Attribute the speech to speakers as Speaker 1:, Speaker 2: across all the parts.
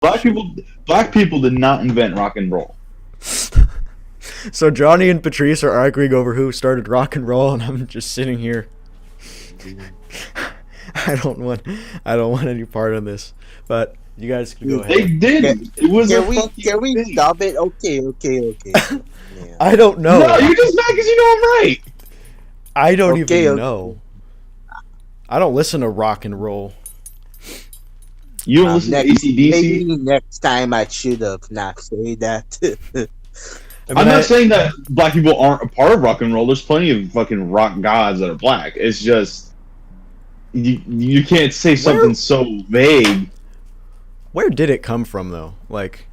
Speaker 1: Black people, black people did not invent rock and roll.
Speaker 2: So Johnny and Patrice are arguing over who started rock and roll, and I'm just sitting here. I don't want, I don't want any part of this. But you guys can go
Speaker 1: They
Speaker 2: ahead.
Speaker 1: did. It was a fucking
Speaker 3: Can we
Speaker 1: thing.
Speaker 3: stop it? Okay. Yeah.
Speaker 2: I don't know.
Speaker 1: No, you're just mad because you know I'm right.
Speaker 2: I don't
Speaker 3: Okay,
Speaker 2: even
Speaker 3: okay.
Speaker 2: know. I don't listen to rock and roll.
Speaker 1: You don't listen to ACDC?
Speaker 3: Maybe next time I should have not say that.
Speaker 2: I mean,
Speaker 1: I'm not saying that black people aren't a part of rock and roll. There's plenty of fucking rock gods that are black. It's just you can't say something so vague.
Speaker 2: where did it come from though? Like,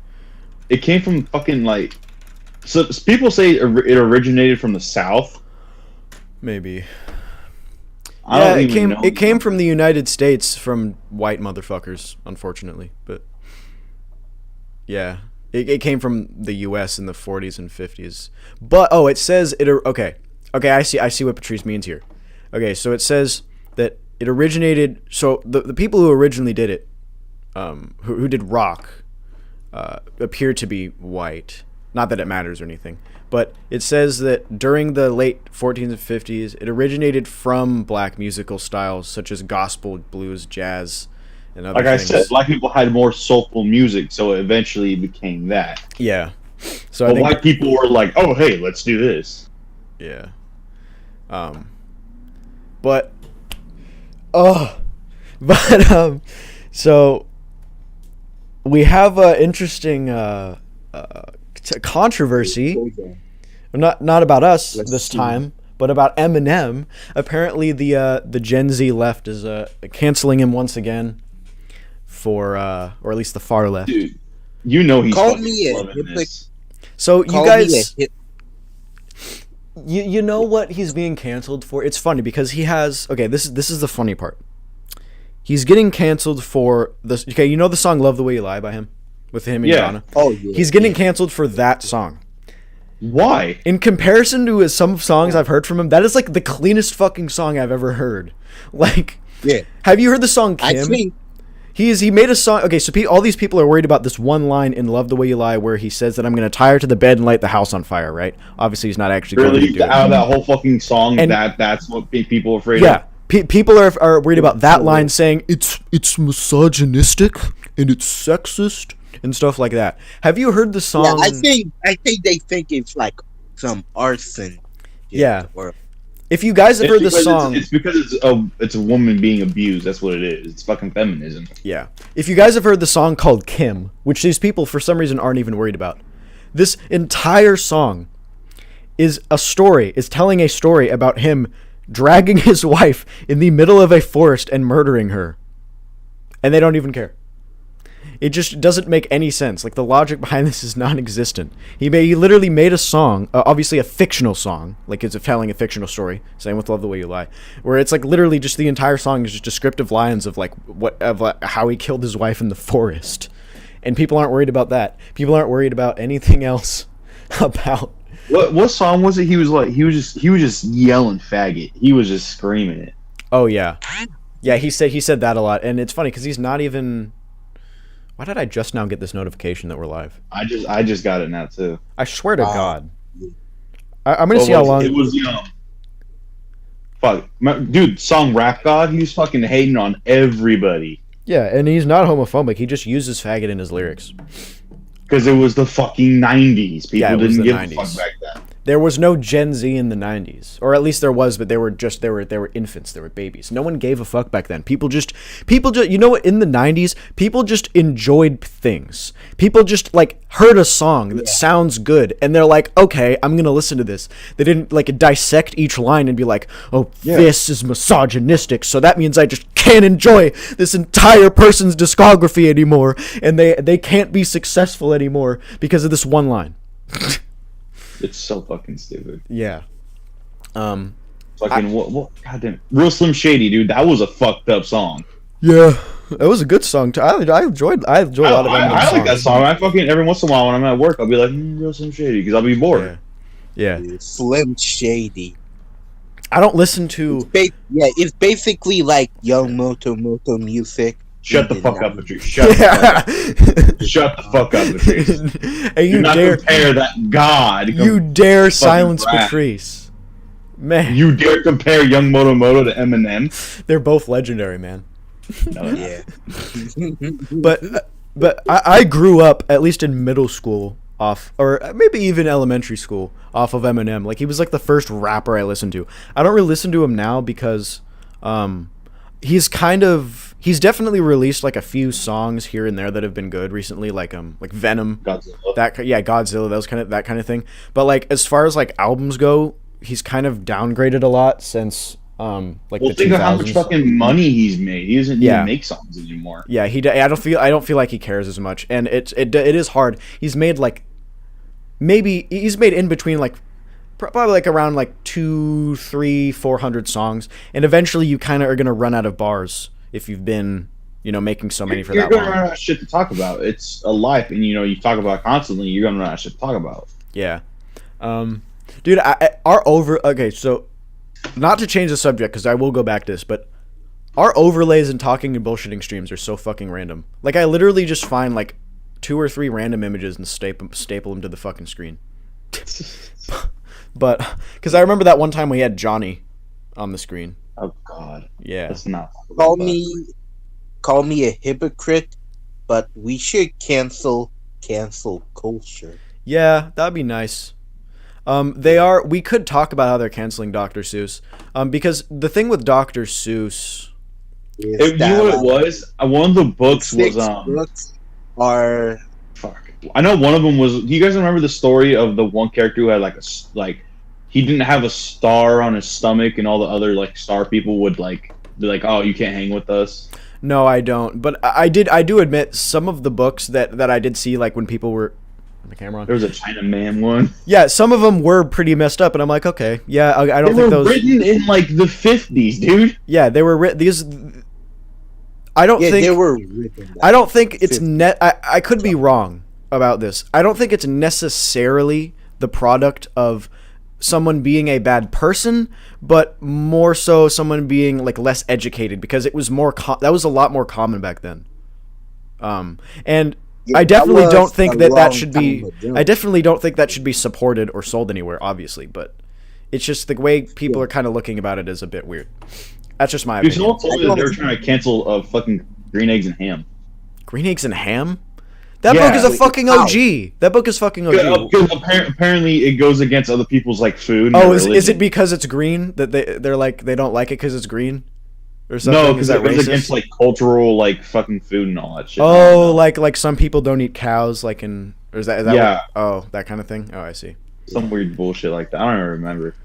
Speaker 1: It came from fucking like. So people say it originated from the South.
Speaker 2: maybe.
Speaker 1: I
Speaker 2: Yeah,
Speaker 1: don't
Speaker 2: it
Speaker 1: even
Speaker 2: came.
Speaker 1: know.
Speaker 2: It came from the United States, from white motherfuckers, unfortunately. But yeah, it came from the U.S. in the 40s and 50s. But it says it. Okay, I see what Patrice means here. Okay, so it says that it originated. So the people who originally did it, who did rock, appeared to be white. Not that it matters or anything. But it says that during the late 14s and 50s, it originated from black musical styles such as gospel, blues, jazz, and other
Speaker 1: Like I
Speaker 2: things.
Speaker 1: said, black people had more soulful music, so it eventually became that.
Speaker 2: Yeah. So I
Speaker 1: But
Speaker 2: think
Speaker 1: white people were like, "Oh, hey, let's do this."
Speaker 2: yeah. But oh, but so we have an interesting controversy. Not about us
Speaker 3: Let's
Speaker 2: this
Speaker 3: see.
Speaker 2: time, but about Eminem. Apparently, the Gen Z left is canceling him once again for or at least the far left.
Speaker 1: Dude, you know he's
Speaker 3: Call
Speaker 1: fucking
Speaker 3: me a
Speaker 1: loving
Speaker 3: hypocrite.
Speaker 1: this.
Speaker 2: So you
Speaker 3: Call me
Speaker 2: guys,
Speaker 3: a hip.
Speaker 2: you know what he's being canceled for? It's funny because he has this is the funny part. He's getting canceled for this. Okay, you know the song "Love the Way You Lie" by him, with him and
Speaker 1: Yeah.
Speaker 2: Donna.
Speaker 3: Oh yeah.
Speaker 2: He's getting canceled for that song.
Speaker 1: Why?
Speaker 2: In comparison to some songs I've heard from him, that is like the cleanest fucking song I've ever heard. Like,
Speaker 3: Yeah.
Speaker 2: have you heard the song
Speaker 3: I
Speaker 2: Kim?
Speaker 3: think
Speaker 2: He made a song. Okay, so all these people are worried about this one line in "Love the Way You Lie" where he says that I'm going to tie her to the bed and light the house on fire. Right? Obviously, he's not actually going to
Speaker 1: Really,
Speaker 2: do it.
Speaker 1: out of that whole fucking song,
Speaker 2: And-
Speaker 1: that's what people are afraid
Speaker 2: Yeah,
Speaker 1: of.
Speaker 2: people are worried about that line saying it's misogynistic and it's sexist and stuff like that. Have you heard the song?
Speaker 3: yeah, I think they think it's like some arson.
Speaker 2: Yeah.
Speaker 3: Or
Speaker 2: If you guys have heard the
Speaker 1: because
Speaker 2: song,
Speaker 1: It's because it's a woman being abused. That's what it is. It's fucking feminism.
Speaker 2: yeah. If you guys have heard the song called Kim, which these people for some reason aren't even worried about, this entire song is telling a story about him dragging his wife in the middle of a forest and murdering her. And they don't even care. It just doesn't make any sense. Like, the logic behind this is non-existent. He literally made a song, obviously a fictional song, like it's telling a fictional story. Same with "Love the Way You Lie," where it's like literally just the entire song is just descriptive lines of how he killed his wife in the forest, and people aren't worried about that. People aren't worried about anything else about.
Speaker 1: What song was it? He was just yelling faggot. He was just screaming it.
Speaker 2: Oh yeah, yeah. He said that a lot, and it's funny because he's not even. Why did I just now get this notification that we're live?
Speaker 1: I just got it now too.
Speaker 2: I swear to
Speaker 3: Wow.
Speaker 2: God. I'm gonna see how long.
Speaker 1: It was fuck, dude. Song Rap God. He was fucking hating on everybody
Speaker 2: Yeah, and he's not homophobic. He just uses faggot in his lyrics.
Speaker 1: because it was the fucking 90s. People
Speaker 2: Yeah, it was
Speaker 1: didn't
Speaker 2: the
Speaker 1: give a
Speaker 2: 90s.
Speaker 1: fuck back then.
Speaker 2: There was no Gen Z in the 90s, or at least there was, but they were infants, they were babies. No one gave a fuck back then. People just you know what, in the 90s, people just enjoyed things. People just like heard a song that sounds good and they're like, "Okay, I'm going to listen to this." They didn't like dissect each line and be like, "Oh, this is misogynistic, so that means I just can't enjoy this entire person's discography anymore and they can't be successful anymore because of this one line."
Speaker 1: It's so fucking stupid.
Speaker 2: Yeah.
Speaker 1: Fucking what? Goddamn, Real Slim Shady, dude. That was a fucked up song.
Speaker 2: Yeah, that was a good song too. I enjoyed a lot of Eminem
Speaker 1: I like that
Speaker 2: songs.
Speaker 1: song. I fucking every once in a while when I'm at work, I'll be like, Real Slim Shady, because I'll be bored.
Speaker 2: Yeah.
Speaker 3: Slim Shady.
Speaker 2: I don't listen to.
Speaker 3: It's basically like Young Moto music,
Speaker 1: Shut the
Speaker 3: did
Speaker 1: fuck
Speaker 3: not.
Speaker 1: up, Patrice. Shut the fuck up. Shut the fuck up, Patrice.
Speaker 2: And you
Speaker 1: Do not
Speaker 2: dare
Speaker 1: compare that god.
Speaker 2: you dare silence
Speaker 1: brat.
Speaker 2: Patrice. Man,
Speaker 1: You dare compare Young Motomoto to Eminem?
Speaker 2: they're both legendary, man.
Speaker 1: No,
Speaker 3: Yeah.
Speaker 2: But I grew up, at least in middle school, off, or maybe even elementary school, off of Eminem. Like, he was like the first rapper I listened to. I don't really listen to him now because he's definitely released like a few songs here and there that have been good recently, like Venom,
Speaker 1: Godzilla.
Speaker 2: Godzilla, that kind of thing. But like, as far as like albums go, he's kind of downgraded a lot since
Speaker 1: Well,
Speaker 2: the
Speaker 1: think of how much
Speaker 2: 2000s.
Speaker 1: fucking money he's made. He doesn't
Speaker 2: Yeah.
Speaker 1: even make songs anymore.
Speaker 2: Yeah, I don't feel like he cares as much, and it is hard. He's made in between like probably like around like 200, 300, 400 songs, and eventually you kind of are gonna run out of bars if you've been making so many for
Speaker 1: You're
Speaker 2: that
Speaker 1: gonna
Speaker 2: long.
Speaker 1: run out of shit to talk about. It's a life, and you talk about it constantly. You're gonna run out of shit to talk about.
Speaker 2: Yeah, dude, okay, so not to change the subject because I will go back to this, but our overlays and talking and bullshitting streams are so fucking random. Like, I literally just find like 2 or 3 random images and staple them to the fucking screen. But because I remember that one time we had Johnny on the screen.
Speaker 1: Oh God.
Speaker 2: Yeah.
Speaker 1: Let's not
Speaker 3: Call me a hypocrite, but we should cancel culture.
Speaker 2: Yeah, that'd be nice. We could talk about how they're canceling Dr. Seuss. Because the thing with Dr. Seuss,
Speaker 3: Is
Speaker 1: You know what it was? One of the books
Speaker 3: six
Speaker 1: was
Speaker 3: books are
Speaker 1: fuck. I know one of them was. Do you guys remember the story of the one character who had he didn't have a star on his stomach, and all the other like star people would like be like, "Oh, you can't hang with us."
Speaker 2: no, I don't. But I do admit some of the books that I did see, like when people were the camera on.
Speaker 1: There was a China Man one.
Speaker 2: Yeah, some of them were pretty messed up, and I'm like, okay, yeah, I
Speaker 1: They
Speaker 2: don't think
Speaker 1: were
Speaker 2: those.
Speaker 1: written in like the 50s, dude.
Speaker 2: Yeah, they were these. I don't think
Speaker 3: they were written.
Speaker 2: I don't think it's I could be wrong about this. I don't think it's necessarily the product of someone being a bad person, but more so someone being like less educated, because it was that was a lot more common back then. And
Speaker 3: Yeah,
Speaker 2: I definitely
Speaker 3: that
Speaker 2: don't
Speaker 3: was
Speaker 2: think
Speaker 3: a
Speaker 2: that
Speaker 3: long
Speaker 2: should
Speaker 3: time
Speaker 2: be.
Speaker 3: ago.
Speaker 2: I definitely don't think that should be supported or sold anywhere, obviously. But it's just the way people are kind of looking about it is a bit weird. That's just my
Speaker 1: Dude,
Speaker 2: opinion.
Speaker 1: someone told me that they were trying to cancel fucking Green Eggs and Ham.
Speaker 2: Green Eggs and Ham. That
Speaker 1: Yeah.
Speaker 2: book is a fucking OG. That book is fucking OG.
Speaker 1: Because apparently it goes against other people's like food. And
Speaker 2: Oh,
Speaker 1: their
Speaker 2: is
Speaker 1: religion.
Speaker 2: it because it's green that they're like they don't like it because it's green, or something?
Speaker 1: No,
Speaker 2: Is
Speaker 1: because
Speaker 2: that
Speaker 1: it goes
Speaker 2: racist?
Speaker 1: against like cultural like fucking food and all that shit.
Speaker 2: Oh, like some people don't eat cows, like or is that
Speaker 1: Yeah.
Speaker 2: oh, that kind of thing. Oh, I see.
Speaker 1: Some weird bullshit like that. I don't even remember.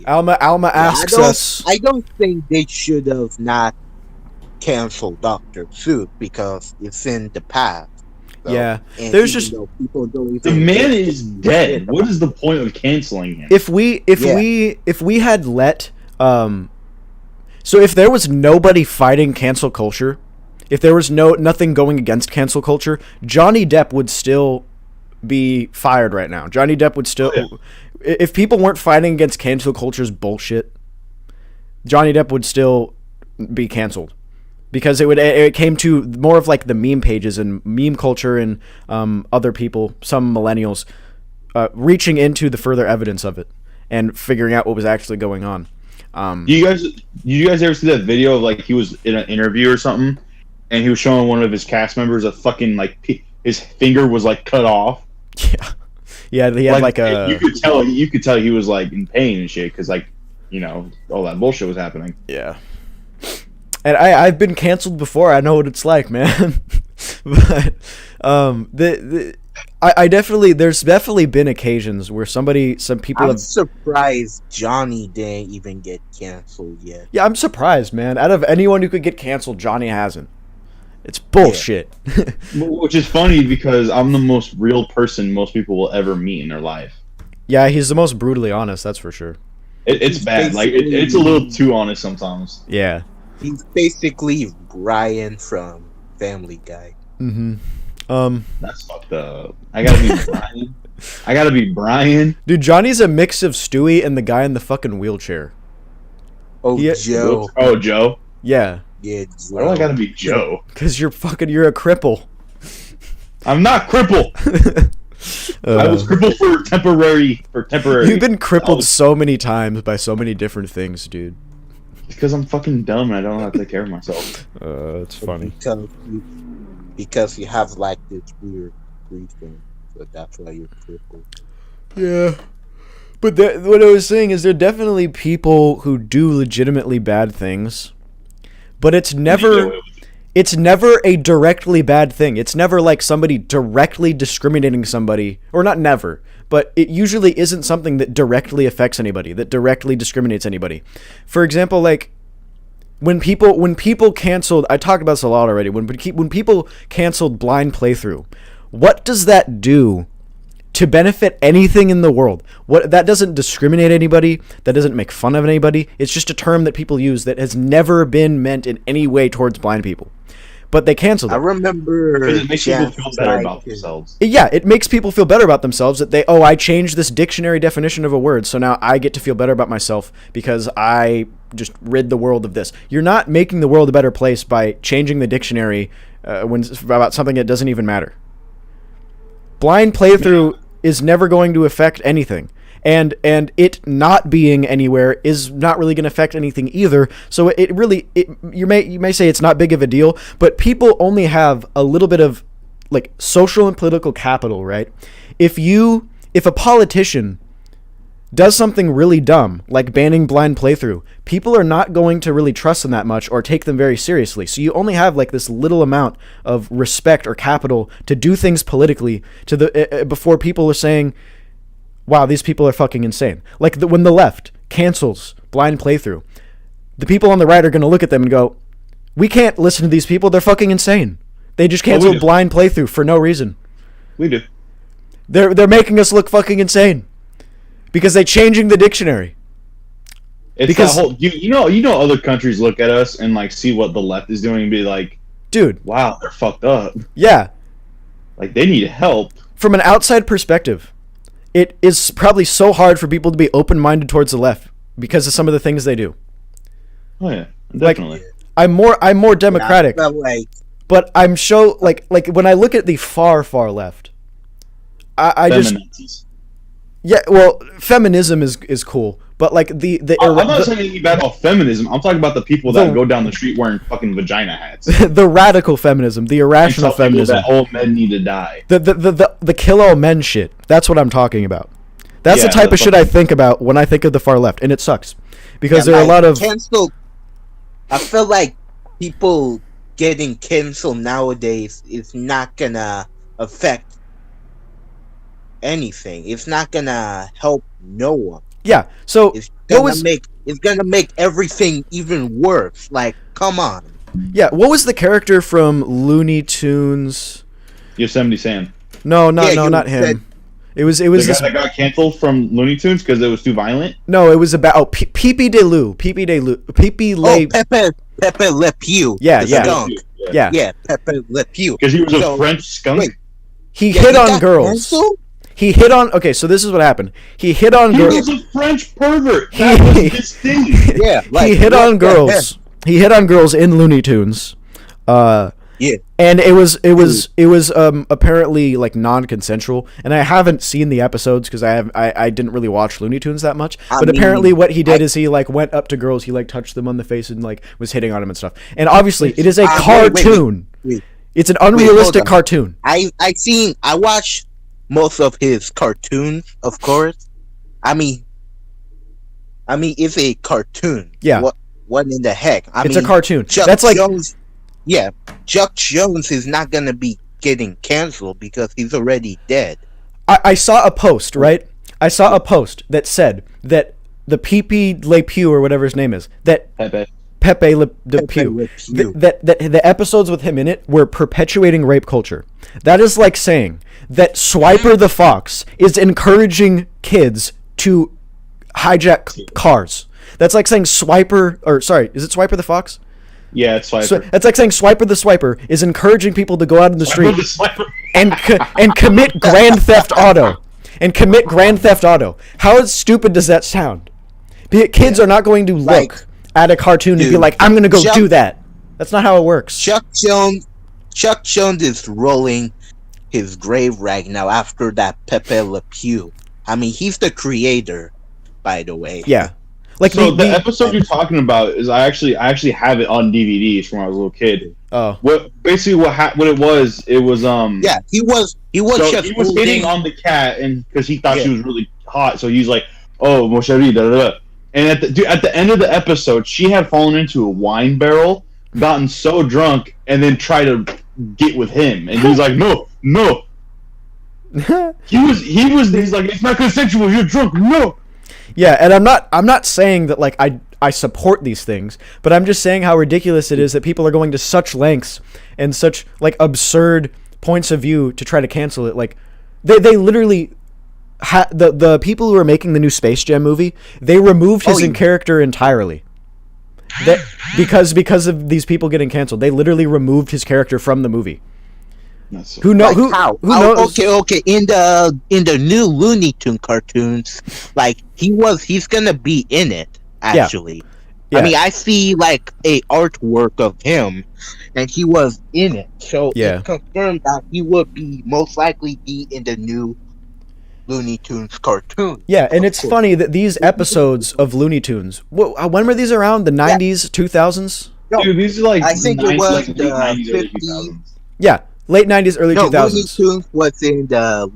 Speaker 2: Alma asks us.
Speaker 3: I don't think they should have not canceled Dr. Seuss because it's in the past. So,
Speaker 2: Yeah,
Speaker 3: and
Speaker 2: there's
Speaker 3: even
Speaker 2: just-
Speaker 3: though people don't
Speaker 1: The
Speaker 3: even
Speaker 1: man
Speaker 3: give
Speaker 1: is
Speaker 3: a
Speaker 1: dead.
Speaker 3: shit
Speaker 1: What
Speaker 3: about
Speaker 1: is the point of canceling him?
Speaker 2: If we had so if there was nobody fighting cancel culture, if there was nothing going against cancel culture, Johnny Depp would still be fired right now. Johnny Depp would still, if people weren't fighting against cancel culture's bullshit, Johnny Depp would still be canceled, because it came to more of like the meme pages and meme culture and other people, some millennials, reaching into the further evidence of it and figuring out what was actually going on.
Speaker 1: You guys ever see that video of like he was in an interview or something, and he was showing one of his cast members a fucking like his finger was like cut off.
Speaker 2: Yeah, he had like a.
Speaker 1: You could tell he was like in pain and shit because like all that bullshit was happening.
Speaker 2: Yeah. And I've been canceled before. I know what it's like, man. But there's definitely been occasions where some people
Speaker 3: I'm
Speaker 2: have.
Speaker 3: surprised Johnny didn't even get canceled yet.
Speaker 2: Yeah, I'm surprised, man. Out of anyone who could get canceled, Johnny hasn't. It's bullshit.
Speaker 1: Which is funny because I'm the most real person most people will ever meet in their life.
Speaker 2: Yeah, he's the most brutally honest. That's for sure.
Speaker 1: It's bad. Like it's a little too honest sometimes.
Speaker 2: Yeah.
Speaker 3: He's basically Brian from Family Guy.
Speaker 2: Mm-hmm.
Speaker 1: That's fucked up. I gotta be Brian. I gotta be Brian.
Speaker 2: Dude, Johnny's a mix of Stewie and the guy in the fucking wheelchair.
Speaker 3: Oh,
Speaker 2: Yeah.
Speaker 3: Joe.
Speaker 1: Oh, Joe.
Speaker 2: Yeah.
Speaker 3: Yeah,
Speaker 1: Why do I gotta be Joe?
Speaker 2: Because you're a cripple.
Speaker 1: I'm not crippled. I was crippled for temporary.
Speaker 2: You've been crippled so many times by so many different things, dude.
Speaker 1: Because I'm fucking dumb and I don't know how to take care of myself.
Speaker 2: It's funny.
Speaker 3: Because you have like this weird breathing, so that's why you're crippled.
Speaker 2: Yeah. But what I was saying is there are definitely people who do legitimately bad things, but it's never a directly bad thing. It's never like somebody directly discriminating somebody, or not never, but it usually isn't something that directly affects anybody, that directly discriminates anybody. For example, like when people canceled, I talked about this a lot already, when people canceled blind playthrough, what does that do to benefit anything in the world? What that doesn't discriminate anybody, that doesn't make fun of anybody. It's just a term that people use that has never been meant in any way towards blind people. But they canceled it.
Speaker 3: I remember
Speaker 1: because it makes people feel better about themselves.
Speaker 2: Yeah, it makes people feel better about themselves that I changed this dictionary definition of a word, so now I get to feel better about myself because I just rid the world of this. You're not making the world a better place by changing the dictionary about something that doesn't even matter. Blind playthrough is never going to affect anything, and it not being anywhere is not really going to affect anything either. So you may say it's not big of a deal, but people only have a little bit of like social and political capital, right? If a politician does something really dumb, like banning blind playthrough, people are not going to really trust them that much or take them very seriously. So you only have like this little amount of respect or capital to do things politically before people are saying, wow, these people are fucking insane. Like when the left cancels blind playthrough, the people on the right are going to look at them and go, we can't listen to these people. They're fucking insane. They just canceled blind playthrough for no reason.
Speaker 1: We do.
Speaker 2: They're making us look fucking insane. Because they're changing the dictionary.
Speaker 1: It's
Speaker 2: because
Speaker 1: that whole, you know other countries look at us and like see what the left is doing and be like,
Speaker 2: dude,
Speaker 1: wow, they're fucked up.
Speaker 2: Yeah.
Speaker 1: Like they need help.
Speaker 2: From an outside perspective, it is probably so hard for people to be open-minded towards the left because of some of the things they do.
Speaker 1: Oh yeah, definitely.
Speaker 2: Like, I'm more democratic.
Speaker 3: Yeah, like,
Speaker 2: but I'm so like when I look at the far left, I just yeah, well, feminism is cool, but like
Speaker 1: I'm not saying anything bad about feminism. I'm talking about the people that go down the street wearing fucking vagina hats.
Speaker 2: The radical feminism, the irrational feminism.
Speaker 1: That all men need to die.
Speaker 2: The kill all men shit. That's what I'm talking about. That's the type of shit I think about when I think of the far left, and it sucks because there are a lot of
Speaker 3: cancel. I feel like people getting canceled nowadays is not gonna affect anything. It's not gonna help no one.
Speaker 2: Yeah, so
Speaker 3: it's gonna make everything even worse. Like, come on.
Speaker 2: Yeah, what was the character from Looney Tunes?
Speaker 1: Yosemite Sam.
Speaker 2: No, not him. It was
Speaker 1: the guy that got canceled from Looney Tunes because it was too violent.
Speaker 2: No, it was about Pepe Le Pew.
Speaker 3: Pepe Le Pew.
Speaker 2: Yeah.
Speaker 3: Pepe Le Pew.
Speaker 1: Because he was a French skunk.
Speaker 3: Wait.
Speaker 2: He hit on girls.
Speaker 3: Canceled?
Speaker 2: He hit on. Okay, so this is what happened. He hit on girls.
Speaker 1: He was a French pervert. That was his thing.
Speaker 3: Yeah,
Speaker 2: he hit on girls. He hit on girls in Looney Tunes.
Speaker 3: Yeah.
Speaker 2: And it was apparently like non-consensual, and I haven't seen the episodes because I didn't really watch Looney Tunes that much. But apparently what he did is he like went up to girls, he like touched them on the face and like was hitting on them and stuff. And obviously it is a cartoon.
Speaker 3: Wait.
Speaker 2: It's an unrealistic cartoon.
Speaker 3: I watched most of his cartoons, of course. I mean it's a cartoon.
Speaker 2: Yeah.
Speaker 3: What in the heck?
Speaker 2: It's a cartoon.
Speaker 3: That's like Chuck Jones is not gonna be getting canceled because he's already dead.
Speaker 2: I saw a post, right? I saw a post that said that the Pepe Le Pew or whatever his name is, that Pepe Le Pew, that the episodes with him in it were perpetuating rape culture. That is like saying that Swiper the Fox is encouraging kids to hijack cars. That's like saying is it Swiper the Fox?
Speaker 1: Yeah, it's Swiper.
Speaker 2: So it's like saying Swiper the Swiper is encouraging people to go out in the street and commit Grand Theft Auto. How stupid does that sound? Kids are not going to look at a cartoon and be like, I'm going to go do that. That's not how it works.
Speaker 3: Chuck Jones is rolling his grave right now after that Pepe Le Pew. I mean, he's the creator, by the way.
Speaker 2: Yeah. Like
Speaker 1: so the episode you're talking about is I actually have it on DVDs from when I was a little kid.
Speaker 2: Oh.
Speaker 1: What it was
Speaker 3: yeah, he was
Speaker 1: so he was hitting on the cat and because he thought she was really hot, so he's like, oh, Mosheri, da da da. And at the end of the episode, she had fallen into a wine barrel, gotten so drunk, and then tried to get with him, and he's like, no. He's like, it's not consensual, you're drunk, no.
Speaker 2: Yeah, and I'm not saying that like I support these things, but I'm just saying how ridiculous it is that people are going to such lengths and such like absurd points of view to try to cancel it. Like they literally the people who are making the new Space Jam movie, they removed his character entirely. Because of these people getting canceled, they literally removed his character from the movie. Who knows? Who knows?
Speaker 3: Okay. In the new Looney Tune cartoons, like he's gonna be in it. Actually,
Speaker 2: Yeah.
Speaker 3: I mean, I see like a artwork of him, and he was in it. So it's confirmed that he would be most likely be in the new Looney Tunes cartoon.
Speaker 2: Yeah, and it's funny that these episodes of Looney Tunes, when were these around? The 90s, 2000s?
Speaker 3: No,
Speaker 1: dude, these are like
Speaker 3: I think it was the
Speaker 1: 90s,
Speaker 3: 50s.
Speaker 2: Yeah, late 90s, early 2000s.
Speaker 3: Looney Tunes was in the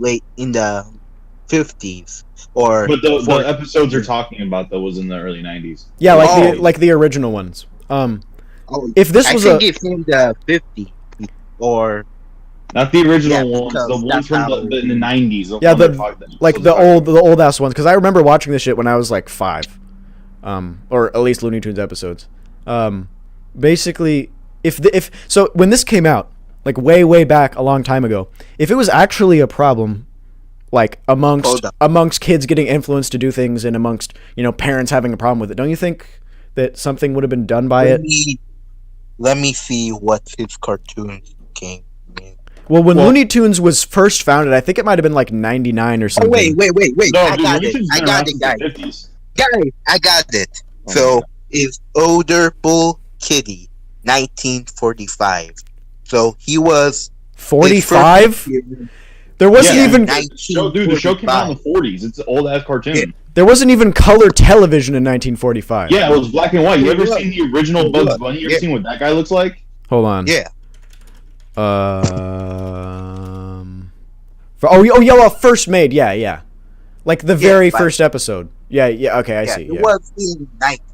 Speaker 3: 50s.
Speaker 1: But the episodes you're talking about though was in the early 90s.
Speaker 2: Yeah, like the original ones. If this was
Speaker 3: I think it's in the 50s or
Speaker 1: not the original ones, the ones from in the 90s.
Speaker 2: Yeah, the old ass ones. Because I remember watching this shit when I was like 5, or at least Looney Tunes episodes. Basically, so when this came out, like way back a long time ago, if it was actually a problem, like amongst kids getting influenced to do things and amongst parents having a problem with it, don't you think that something would have been done by it?
Speaker 3: Let me see what his cartoons came in.
Speaker 2: Well, when Looney Tunes was first founded, I think it might have been like 99 or something.
Speaker 3: Oh, wait.
Speaker 1: No,
Speaker 3: I got it, guys. I got it. So, it's Older Bull Kitty, 1945. So, he was...
Speaker 2: 45? There wasn't even...
Speaker 1: the show came out in the 40s. It's an old-ass cartoon. Yeah.
Speaker 2: There wasn't even color television in 1945.
Speaker 1: Yeah, it was black and white. You ever seen the original Bugs Bunny? You ever seen what that guy looks like?
Speaker 2: Hold on.
Speaker 3: Yeah.
Speaker 2: First Made. Yeah. Like the very first episode. Yeah. Okay, I see.
Speaker 3: It was in 19.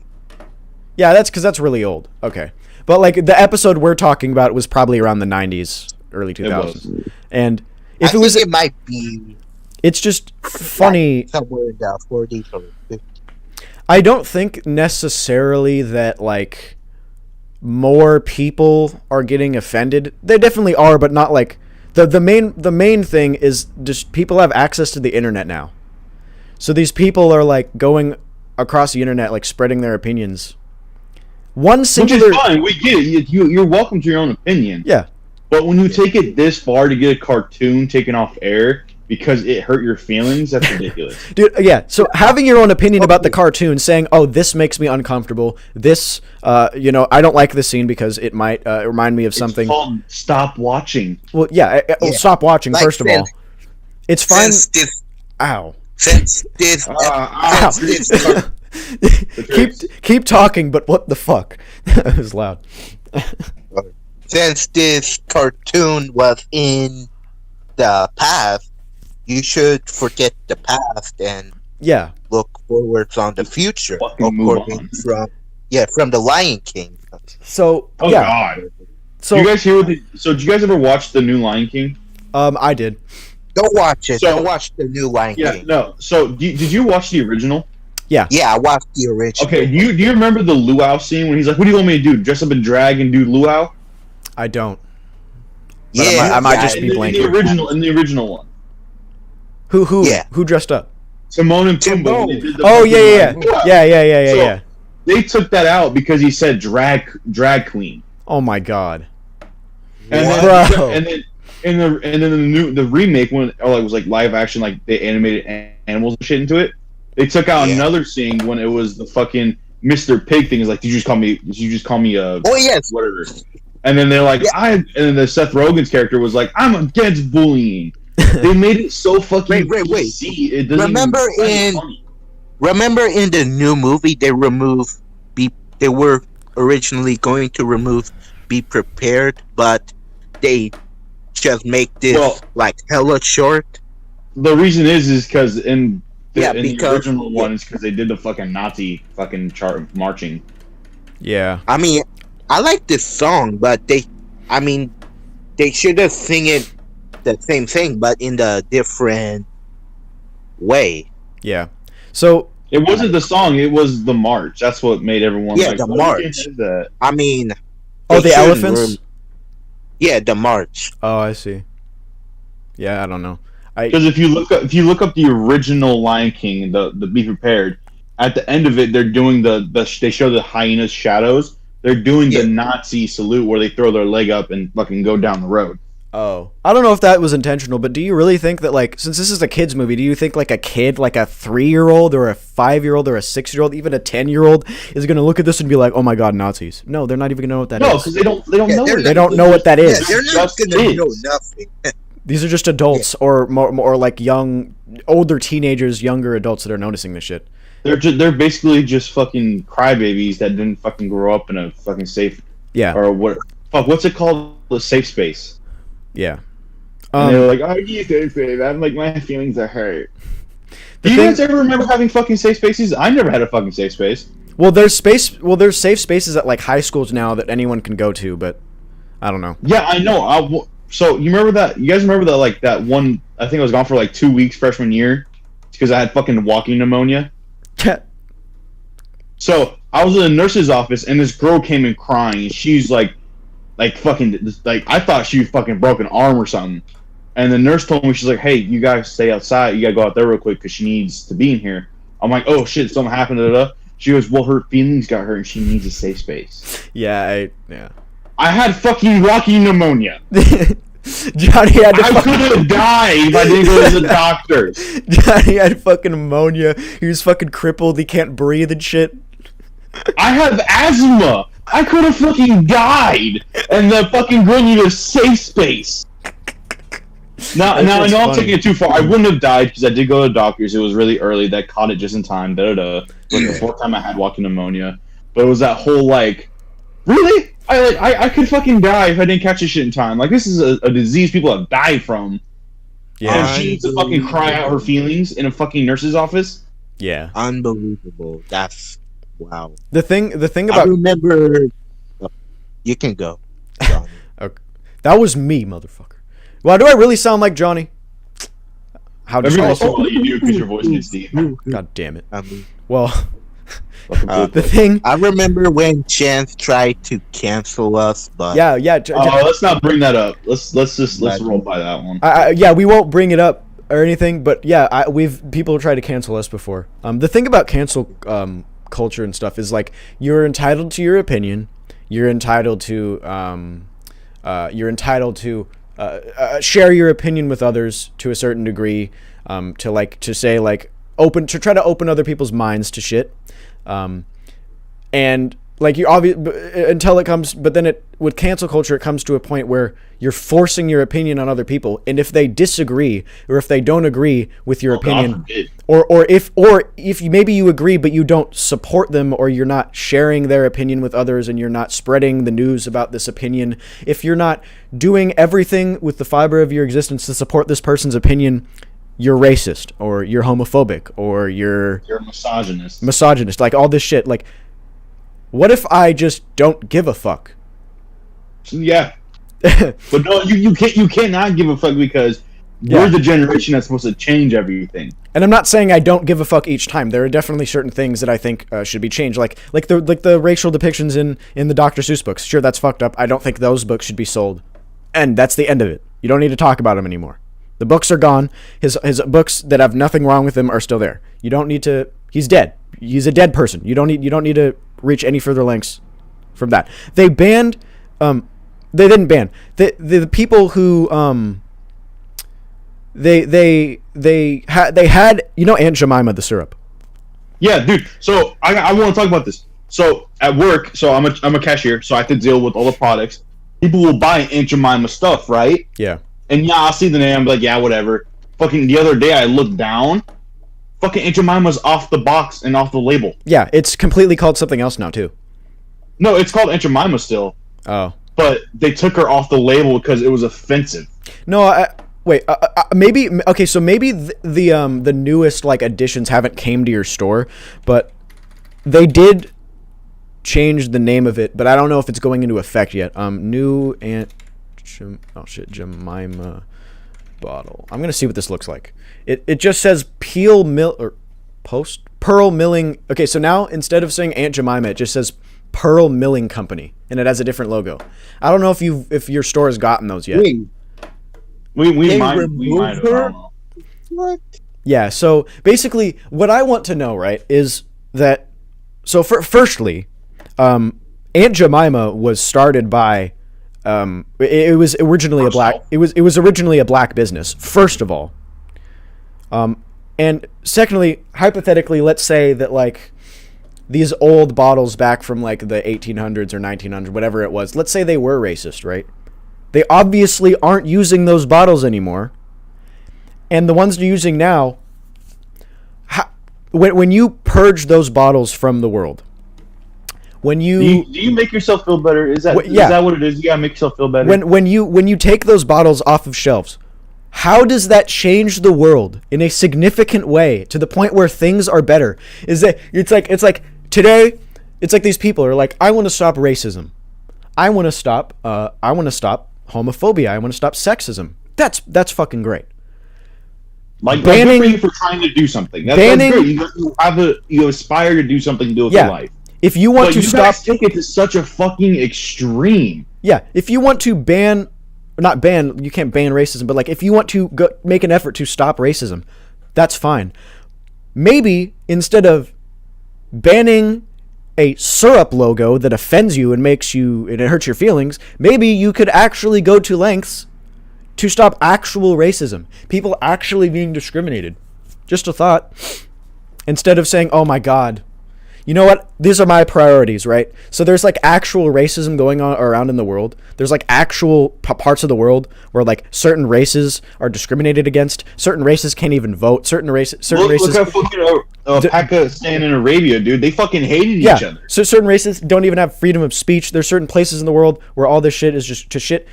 Speaker 2: Yeah, that's because that's really old. Okay, but like the episode we're talking about was probably around the 90s, early 2000s, and if it was,
Speaker 3: it might be.
Speaker 2: It's just funny.
Speaker 3: Somewhere in the 40s or 50s.
Speaker 2: I don't think necessarily that like more people are getting offended. They definitely are, but not like the main thing is just people have access to the internet now. So these people are like going across the internet, like spreading their opinions. Which is
Speaker 1: fine. We get it. You're welcome to your own opinion.
Speaker 2: Yeah.
Speaker 1: But when you take it this far to get a cartoon taken off air because it hurt your feelings, that's ridiculous.
Speaker 2: Dude, yeah. So having your own opinion about the cartoon, saying, "Oh, this makes me uncomfortable. This, I don't like this scene because it might remind me of something."
Speaker 1: It's called stop watching.
Speaker 2: Well, yeah. Stop watching. Like, first of all, it's fine. Ow. Keep talking, but what the fuck? That was loud.
Speaker 3: Since this cartoon was in the past, you should forget the past and look forwards on the future. According from the Lion King.
Speaker 2: So
Speaker 1: God. So did you guys ever watch the new Lion King?
Speaker 2: I did.
Speaker 3: Don't watch it. Don't watch the new Lion King.
Speaker 1: Yeah, no. So did you watch the original?
Speaker 2: Yeah.
Speaker 3: Yeah, I watched the original.
Speaker 1: Okay, do you remember the luau scene when he's like, "What do you want me to do? Dress up in drag and do luau?"
Speaker 2: I don't. But I might just be blanking.
Speaker 1: In the original one.
Speaker 2: Who dressed up?
Speaker 1: Timon and Pumbaa.
Speaker 2: Oh yeah.
Speaker 1: They took that out because he said drag queen.
Speaker 2: Oh my god.
Speaker 1: And then the remake when it was like live action, like they animated animals and shit into it. They took out another scene when it was the fucking Mr. Pig thing is like, did you just call me
Speaker 3: Oh yes,
Speaker 1: whatever? And then they're like,
Speaker 3: yeah.
Speaker 1: and then the Seth Rogen's character was like, I'm against bullying. They made it so fucking
Speaker 3: Wait.
Speaker 1: PC. It doesn't
Speaker 3: Remember in the new movie they were originally going to remove Be Prepared, but they just make this like hella short.
Speaker 1: The reason is because in the original one is because they did the fucking Nazi fucking marching.
Speaker 2: Yeah.
Speaker 3: I mean, I like this song, but they should have sing it the same thing, but in the different way.
Speaker 2: Yeah. So
Speaker 1: it wasn't the song; it was the march. That's what made everyone
Speaker 3: the march. I mean,
Speaker 2: the elephants.
Speaker 3: Yeah, the march.
Speaker 2: Oh, I see. Yeah, I don't know.
Speaker 1: Because if you look up the original Lion King, the Be Prepared, at the end of it, they're doing they show the hyena's shadows. They're doing the Nazi salute where they throw their leg up and fucking go down the road.
Speaker 2: Oh, I don't know if that was intentional, but do you really think that, like, since this is a kid's movie, do you think like a kid, like a 3-year-old or a 5-year-old or a 6-year-old, even a 10-year-old, is going to look at this and be like, "Oh my God, Nazis"? No, they're not even going to know what that is.
Speaker 1: No, because they don't know.
Speaker 2: They don't know what that is.
Speaker 3: Yeah, they're not going to know nothing.
Speaker 2: These are just adults or more like older teenagers, younger adults that are noticing this shit.
Speaker 1: They're basically just fucking crybabies that didn't fucking grow up in a fucking safe or what's it called, a safe space.
Speaker 2: Yeah.
Speaker 1: And they were like, "Oh, you safe space. I'm like, my feelings are hurt." Do you guys ever remember having fucking safe spaces? I never had a fucking safe space.
Speaker 2: Well, there's safe spaces at like high schools now that anyone can go to, but I don't know.
Speaker 1: Yeah, I know. So you remember that? You guys remember that? Like that one? I think I was gone for like 2 weeks freshman year because I had fucking walking pneumonia. So I was in the nurse's office and this girl came in crying. And she's like fucking like I thought she fucking broke an arm or something. And the nurse told me, she's like, "Hey, you guys stay outside. You gotta go out there real quick because she needs to be in here." I'm like, "Oh shit, something happened." She goes, "Well, her feelings got hurt and she needs a safe space."
Speaker 2: Yeah,
Speaker 1: I had fucking walking pneumonia.
Speaker 2: Johnny had
Speaker 1: I could have died if I didn't go to the doctor.
Speaker 2: Johnny had fucking pneumonia. He was fucking crippled. He can't breathe and shit.
Speaker 1: I have asthma. I could have fucking died, and the fucking girl needed a safe space. Now I know I'm taking it too far. I wouldn't have died because I did go to the doctors. It was really early. That caught it just in time. It was the fourth time I had walking pneumonia, but it was that whole like, really? I could fucking die if I didn't catch this shit in time. Like, this is a disease people have died from. Yeah. And she needs to fucking cry out her feelings in a fucking nurse's office.
Speaker 2: Yeah.
Speaker 3: Unbelievable. That's wow.
Speaker 2: The thing about
Speaker 3: I remember. You can go, Johnny.
Speaker 2: Okay. That was me, motherfucker. Well, do I really sound like Johnny? How
Speaker 1: every once in a while you do because your voice gets deep.
Speaker 2: God damn it.
Speaker 1: Well.
Speaker 2: The thing
Speaker 3: I remember when Chance tried to cancel us, but
Speaker 2: let's
Speaker 1: not bring that up. Let's roll by that one.
Speaker 2: We won't bring it up or anything, but people tried to cancel us before. The thing about cancel culture and stuff is like you're entitled to your opinion. You're entitled to share your opinion with others to a certain degree. To try to open other people's minds to shit. And like you until it comes, but then with cancel culture, it comes to a point where you're forcing your opinion on other people. And if they disagree or if they don't agree with your opinion, or if maybe you agree, but you don't support them or you're not sharing their opinion with others and you're not spreading the news about this opinion, if you're not doing everything with the fiber of your existence to support this person's opinion, you're racist, or you're homophobic, or you're misogynist, like all this shit. Like, what if I just don't give a fuck?
Speaker 1: Yeah, but no, you cannot give a fuck because we're the generation that's supposed to change everything.
Speaker 2: And I'm not saying I don't give a fuck each time. There are definitely certain things that I think should be changed, like the racial depictions in the Dr. Seuss books. Sure, that's fucked up. I don't think those books should be sold, and that's the end of it. You don't need to talk about them anymore. The books are gone. His books that have nothing wrong with him are still there. You don't need to. He's dead. He's a dead person. You don't need to reach any further lengths from that. They banned. They didn't ban the people who they had Aunt Jemima the syrup.
Speaker 1: Yeah, dude. So I want to talk about this. So at work, so I'm a cashier, so I have to deal with all the products. People will buy Aunt Jemima stuff, right?
Speaker 2: Yeah.
Speaker 1: And yeah, I'll see the name, I'm like, yeah, whatever. Fucking the other day I looked down, fucking Aunt Jemima's off the box and off the label.
Speaker 2: Yeah, it's completely called something else now too.
Speaker 1: No, it's called Aunt Jemima still.
Speaker 2: Oh.
Speaker 1: But they took her off the label because it was offensive.
Speaker 2: No, wait. Maybe okay. So maybe the newest like additions haven't came to your store, but they did change the name of it. But I don't know if it's going into effect yet. New Jemima bottle. I'm gonna see what this looks like. It just says Pearl Milling. Okay, so now instead of saying Aunt Jemima, it just says Pearl Milling Company, and it has a different logo. I don't know if your store has gotten those yet.
Speaker 1: We might her?
Speaker 3: What?
Speaker 2: Yeah. So basically, what I want to know, right, is that firstly, Aunt Jemima was started by it was originally a black business. First of all, and secondly, hypothetically, let's say that like these old bottles back from like the 1800s or 1900s, whatever it was, let's say they were racist, right? They obviously aren't using those bottles anymore. And the ones they're using now, when you purge those bottles from the world, when you...
Speaker 1: Do you make yourself feel better? Is that what it is? You gotta make yourself feel better?
Speaker 2: When you take those bottles off of shelves, how does that change the world in a significant way to the point where things are better? Is that it's like today, it's like these people are like, I want to stop racism. I want to stop homophobia. I want to stop sexism. That's fucking great.
Speaker 1: Like banning, good for you for trying to do something. That's great. You aspire to do something to with your life.
Speaker 2: If you want to stop,
Speaker 1: take it to such a fucking extreme.
Speaker 2: Yeah, if you want to you can't ban racism, but like if you want to make an effort to stop racism, that's fine. Maybe instead of banning a syrup logo that offends you and it hurts your feelings, maybe you could actually go to lengths to stop actual racism. People actually being discriminated. Just a thought. Instead of saying, oh my God, you know what? These are my priorities, right? So there's like actual racism going on around in the world. There's like actual parts of the world where like certain races are discriminated against. Certain races can't even vote. Certain races.
Speaker 1: Look how fucking Pakistan and Arabia, dude. They fucking hated each other.
Speaker 2: So certain races don't even have freedom of speech. There's certain places in the world where all this shit is just to shit.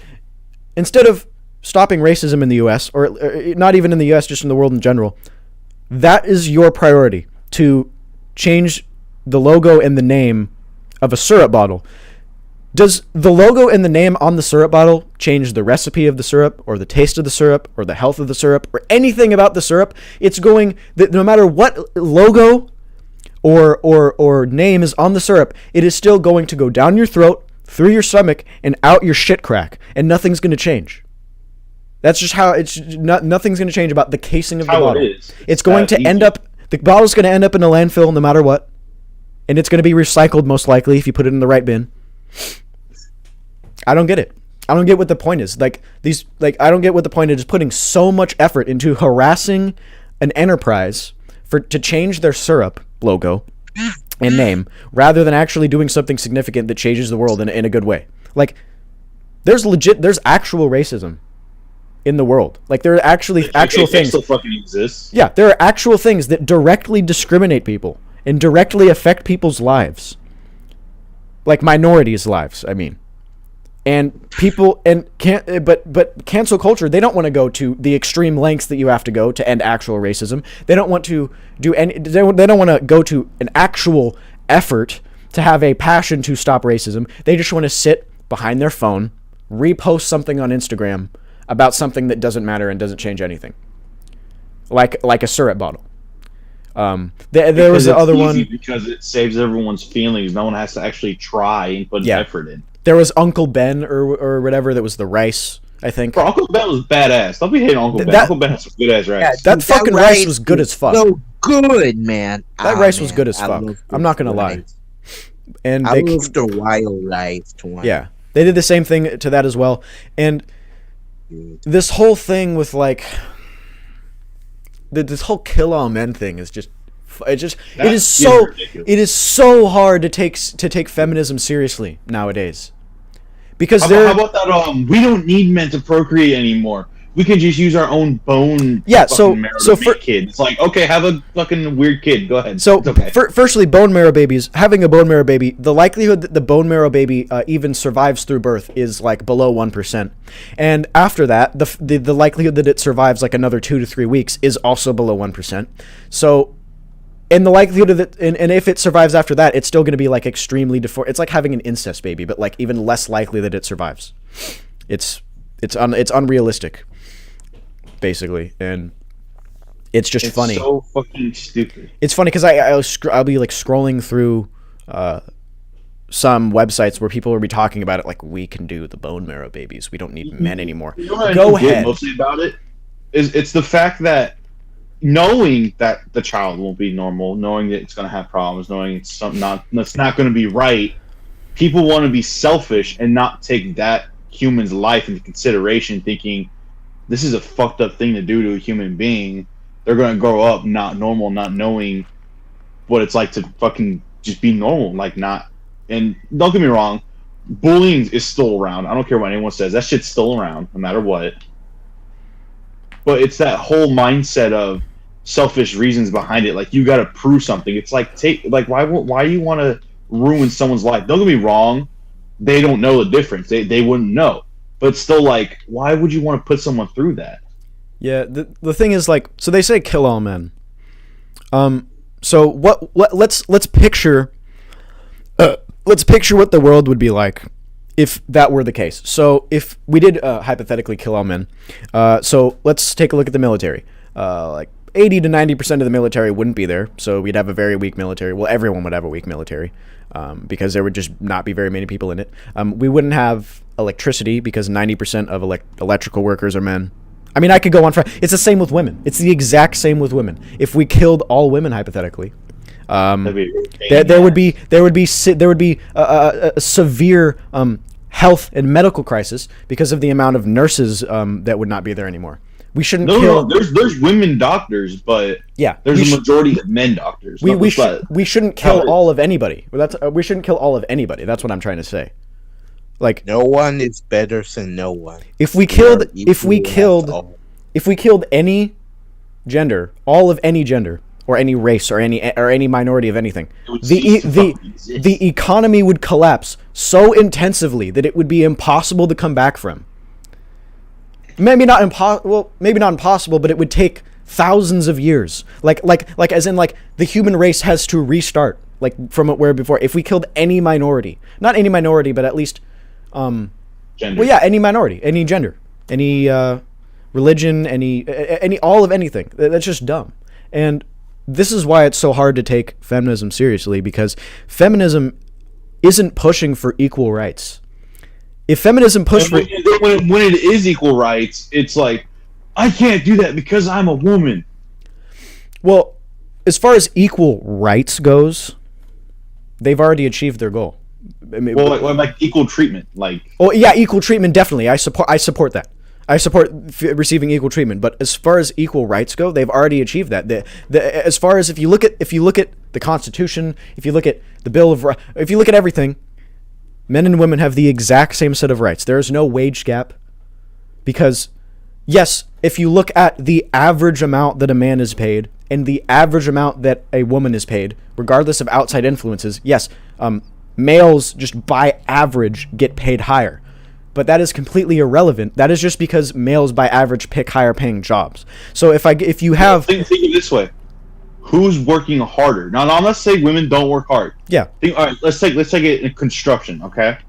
Speaker 2: Instead of stopping racism in the U.S., or not even in the U.S., just in the world in general, that is your priority, to change the logo and the name of a syrup bottle. Does the logo and the name on the syrup bottle change the recipe of the syrup or the taste of the syrup or the health of the syrup or anything about the syrup? It's going that no matter what logo or name is on the syrup, it is still going to go down your throat, through your stomach, and out your shit crack, and nothing's going to change. That's just how nothing's going to change about the casing of the bottle. It's going to end up, the bottle's going to end up in a landfill no matter what. And it's going to be recycled most likely if you put it in the right bin. I don't get it. I don't get what the point is. I don't get what the point is putting so much effort into harassing an enterprise to change their syrup logo and name rather than actually doing something significant that changes the world in a good way. Like, there's actual racism in the world. Like, there are actual things.
Speaker 1: Still fucking exists.
Speaker 2: Yeah, there are actual things that directly discriminate people and directly affect people's lives. Like minorities' lives, I mean. And people but cancel culture, they don't want to go to the extreme lengths that you have to go to end actual racism. They don't want to they don't want to go to an actual effort to have a passion to stop racism. They just want to sit behind their phone, repost something on Instagram about something that doesn't matter and doesn't change anything. Like a syrup bottle. There was the other one
Speaker 1: because it saves everyone's feelings. No one has to actually try and put effort in.
Speaker 2: There was Uncle Ben or whatever that was the rice, I think.
Speaker 1: Bro, Uncle Ben was badass. Don't be hating Uncle Ben. Uncle Ben has some good ass rice.
Speaker 3: Yeah,
Speaker 2: that fucking rice was good as fuck.
Speaker 3: So good, man.
Speaker 2: That rice was good as fuck. I'm not gonna lie. And
Speaker 3: I loved the wild rice one.
Speaker 2: Yeah, they did the same thing to that as well. And this whole thing with like this whole kill all men thing is just It is so hard to take feminism seriously nowadays. Because
Speaker 1: how about that? We don't need men to procreate anymore. We can just use our own bone.
Speaker 2: Yeah.
Speaker 1: Kids. It's like, okay, have a fucking weird kid. Go ahead.
Speaker 2: So,
Speaker 1: it's okay.
Speaker 2: Firstly, bone marrow babies. Having a bone marrow baby, the likelihood that the bone marrow baby even survives through birth is like below 1%, and after that, the likelihood that it survives like another 2 to 3 weeks is also below 1%. So, and the likelihood of it, and if it survives after that, it's still going to be like extremely deformed. It's like having an incest baby, but like even less likely that it survives. It's unrealistic, basically, and it's just funny.
Speaker 1: It's so fucking stupid.
Speaker 2: It's funny because I'll be like scrolling through some websites where people will be talking about it like, we can do the bone marrow babies. We don't need men anymore.
Speaker 1: You know what
Speaker 2: Go
Speaker 1: I get
Speaker 2: ahead.
Speaker 1: mostly about it is it's the fact that knowing that the child won't be normal, knowing that it's going to have problems, knowing it's that's not going to be right, people want to be selfish and not take that human's life into consideration, thinking this is a fucked up thing to do to a human being. They're going to grow up not normal, not knowing what it's like to fucking just be normal, like not. And don't get me wrong, bullying is still around. I don't care what anyone says. That shit's still around, no matter what. But it's that whole mindset of selfish reasons behind it. Like, you got to prove something. It's like, why do you want to ruin someone's life? Don't get me wrong. They don't know the difference. They wouldn't know. But still, like, why would you want to put someone through that?
Speaker 2: Yeah, the thing is, like, so they say kill all men. So let's picture what the world would be like if that were the case. So if we did hypothetically kill all men, so let's take a look at the military. Like 80 to 90% of the military wouldn't be there, so we'd have a very weak military. Well, everyone would have a weak military because there would just not be very many people in it. We wouldn't have electricity because 90% of electrical workers are men. I mean, I could go on for. It's the same with women. It's the exact same with women. If we killed all women hypothetically, there would be a severe health and medical crisis because of the amount of nurses that would not be there anymore. We shouldn't kill.
Speaker 1: No, there's women doctors, but
Speaker 2: yeah,
Speaker 1: there's a majority of men doctors.
Speaker 2: We shouldn't kill all of anybody. We shouldn't kill all of anybody. That's what I'm trying to say. Like,
Speaker 3: no one is better than no one.
Speaker 2: If we killed any gender, all of any gender, or any race, or any minority of anything, the economy would collapse so intensively that it would be impossible to come back from. Maybe not impossible, but it would take thousands of years. Like as in, like, the human race has to restart, like, from where before. If we killed any minority, not any minority, but at least,
Speaker 1: gender.
Speaker 2: Well, yeah, any minority, any gender, any religion, any all of anything. That's just dumb. And this is why it's so hard to take feminism seriously, because feminism isn't pushing for equal rights. If feminism pushed for...
Speaker 1: When it is equal rights, it's like, I can't do that because I'm a woman.
Speaker 2: Well, as far as equal rights goes, they've already achieved their goal. I mean,
Speaker 1: like equal treatment, like.
Speaker 2: Oh yeah, equal treatment, definitely. I support that. I support receiving equal treatment. But as far as equal rights go, they've already achieved that. As far as if you look at the Constitution, if you look at the Bill of Rights, if you look at everything, men and women have the exact same set of rights. There is no wage gap, because yes, if you look at the average amount that a man is paid and the average amount that a woman is paid, regardless of outside influences, yes, males just by average get paid higher. But that is completely irrelevant. That is just because males by average pick higher paying jobs. So if you have...
Speaker 1: Think of it this way. Who's working harder? Now, let's say women don't work hard.
Speaker 2: Yeah.
Speaker 1: All right, let's take it in construction, okay?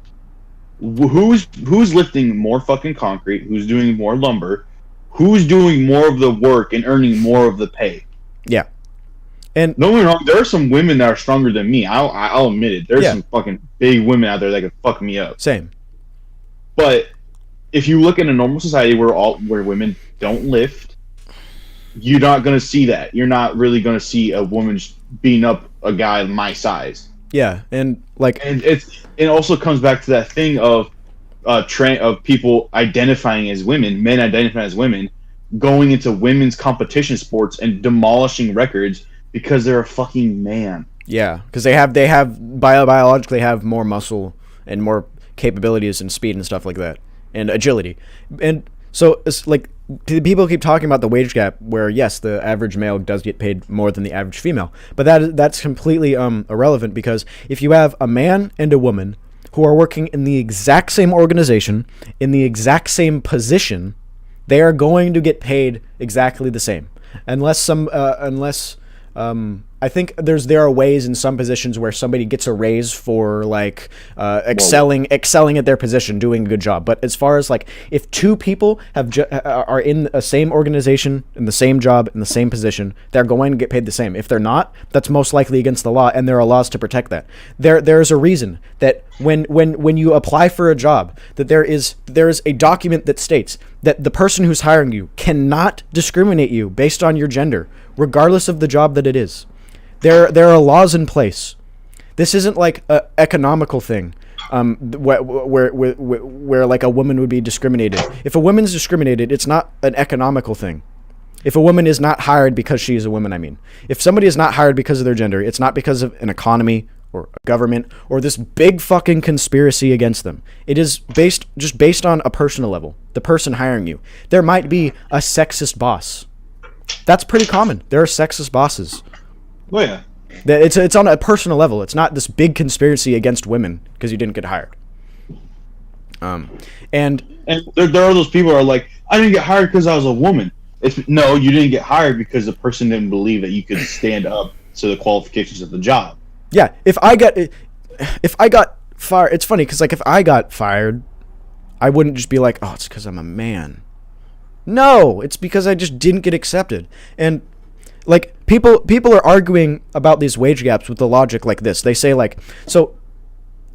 Speaker 1: Who's lifting more fucking concrete? Who's doing more lumber? Who's doing more of the work and earning more of the pay?
Speaker 2: Yeah. And
Speaker 1: don't get me wrong, there are some women that are stronger than me. I'll admit it. There's some fucking big women out there that could fuck me up.
Speaker 2: Same.
Speaker 1: But if you look in a normal society where women don't lift, you're not gonna see that. You're not really gonna see a woman beating up a guy my size.
Speaker 2: Yeah, and
Speaker 1: it also comes back to that thing of of people identifying as women, men identifying as women, going into women's competition sports and demolishing records because they're a fucking man.
Speaker 2: Yeah, because they have biologically have more muscle and more capabilities and speed and stuff like that, and agility. And so it's like people keep talking about the wage gap, where yes, the average male does get paid more than the average female, but that's completely irrelevant, because if you have a man and a woman who are working in the exact same organization, in the exact same position, they are going to get paid exactly the same, unless I think there are ways in some positions where somebody gets a raise for like excelling at their position, doing a good job. But as far as like if two people are in the same organization, in the same job, in the same position, they're going to get paid the same. If they're not, that's most likely against the law, and there are laws to protect that. There's a reason that when you apply for a job, that there is a document that states that the person who's hiring you cannot discriminate you based on your gender, regardless of the job that it is. There are laws in place. This isn't like an economical thing, where like a woman would be discriminated. If a woman's discriminated, it's not an economical thing. If a woman is not hired because she is a woman, I mean, if somebody is not hired because of their gender, it's not because of an economy or a government or this big fucking conspiracy against them. It is based on a personal level. The person hiring you. There might be a sexist boss. That's pretty common. There are sexist bosses.
Speaker 1: Oh yeah.
Speaker 2: It's on a personal level. It's not this big conspiracy against women because you didn't get hired. And
Speaker 1: there are those people who are like, I didn't get hired because I was a woman. No, you didn't get hired because the person didn't believe that you could stand up to the qualifications of the job.
Speaker 2: Yeah, if I got fired, it's funny because like if I got fired, I wouldn't just be like, oh, it's because I'm a man. No, it's because I just didn't get accepted. And like people are arguing about these wage gaps with the logic like this. They say like, so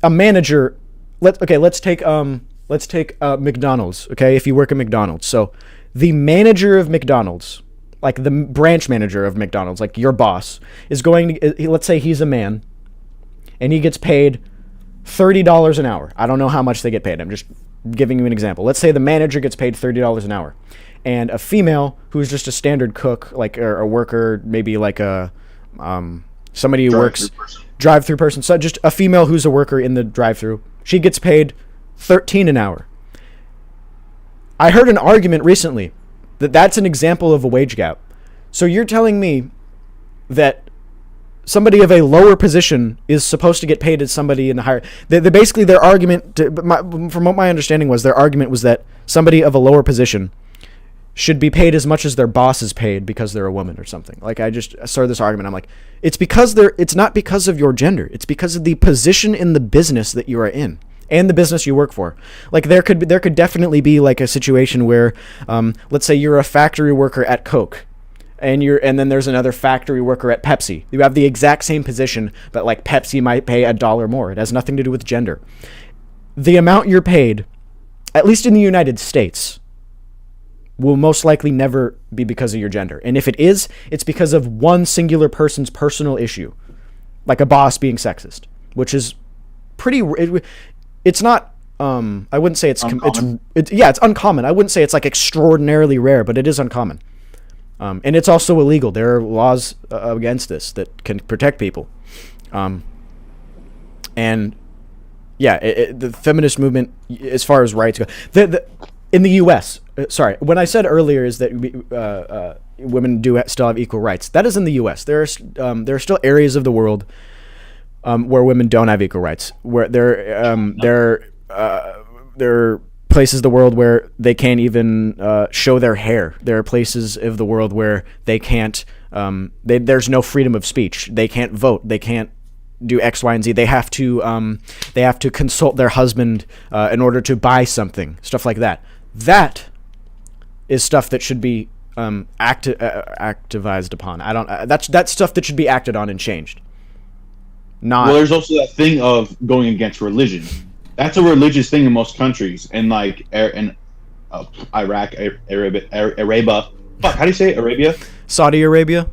Speaker 2: a manager, let's take McDonald's. Okay, if you work at McDonald's, so the manager of McDonald's, like the branch manager of McDonald's, like your boss, is going to, let's say he's a man, and he gets paid $30 an hour. I don't know how much they get paid. I'm just giving you an example. Let's say the manager gets paid $30 an hour. And a female who's just a standard cook, like or a worker, maybe like a somebody who works drive-through person. So just a female who's a worker in the drive-through. She gets paid $13 an hour. I heard an argument recently that that's an example of a wage gap. So you're telling me that somebody of a lower position is supposed to get paid as somebody in the higher. Basically their argument, from what my understanding was, their argument was that somebody of a lower position should be paid as much as their boss is paid because they're a woman or something. Like I started this argument. I'm like, it's not because of your gender. It's because of the position in the business that you are in and the business you work for. Like there could definitely be like a situation where, let's say you're a factory worker at Coke, and then there's another factory worker at Pepsi. You have the exact same position, but like Pepsi might pay $1 more. It has nothing to do with gender. The amount you're paid, at least in the United States, will most likely never be because of your gender. And if it is, it's because of one singular person's personal issue, like a boss being sexist, which is pretty. It's not. I wouldn't say it's uncommon. It's uncommon. I wouldn't say it's like extraordinarily rare, but it is uncommon. And it's also illegal. There are laws against this that can protect people. And yeah, the feminist movement, as far as rights go, in the U.S. Sorry, when I said earlier is that women still have equal rights. That is in the U.S. There are still areas of the world where women don't have equal rights. Where there are places of the world where they can't even show their hair. There are places of the world where they can't. There's no freedom of speech. They can't vote. They can't do X, Y, and Z. They have to consult their husband in order to buy something. Stuff like that. That is stuff that should be activized upon. That's stuff that should be acted on and changed.
Speaker 1: Well, there's also that thing of going against religion. That's a religious thing in most countries, and like in Iraq, Arabia. Fuck, how do you say it? Arabia?
Speaker 2: Saudi Arabia.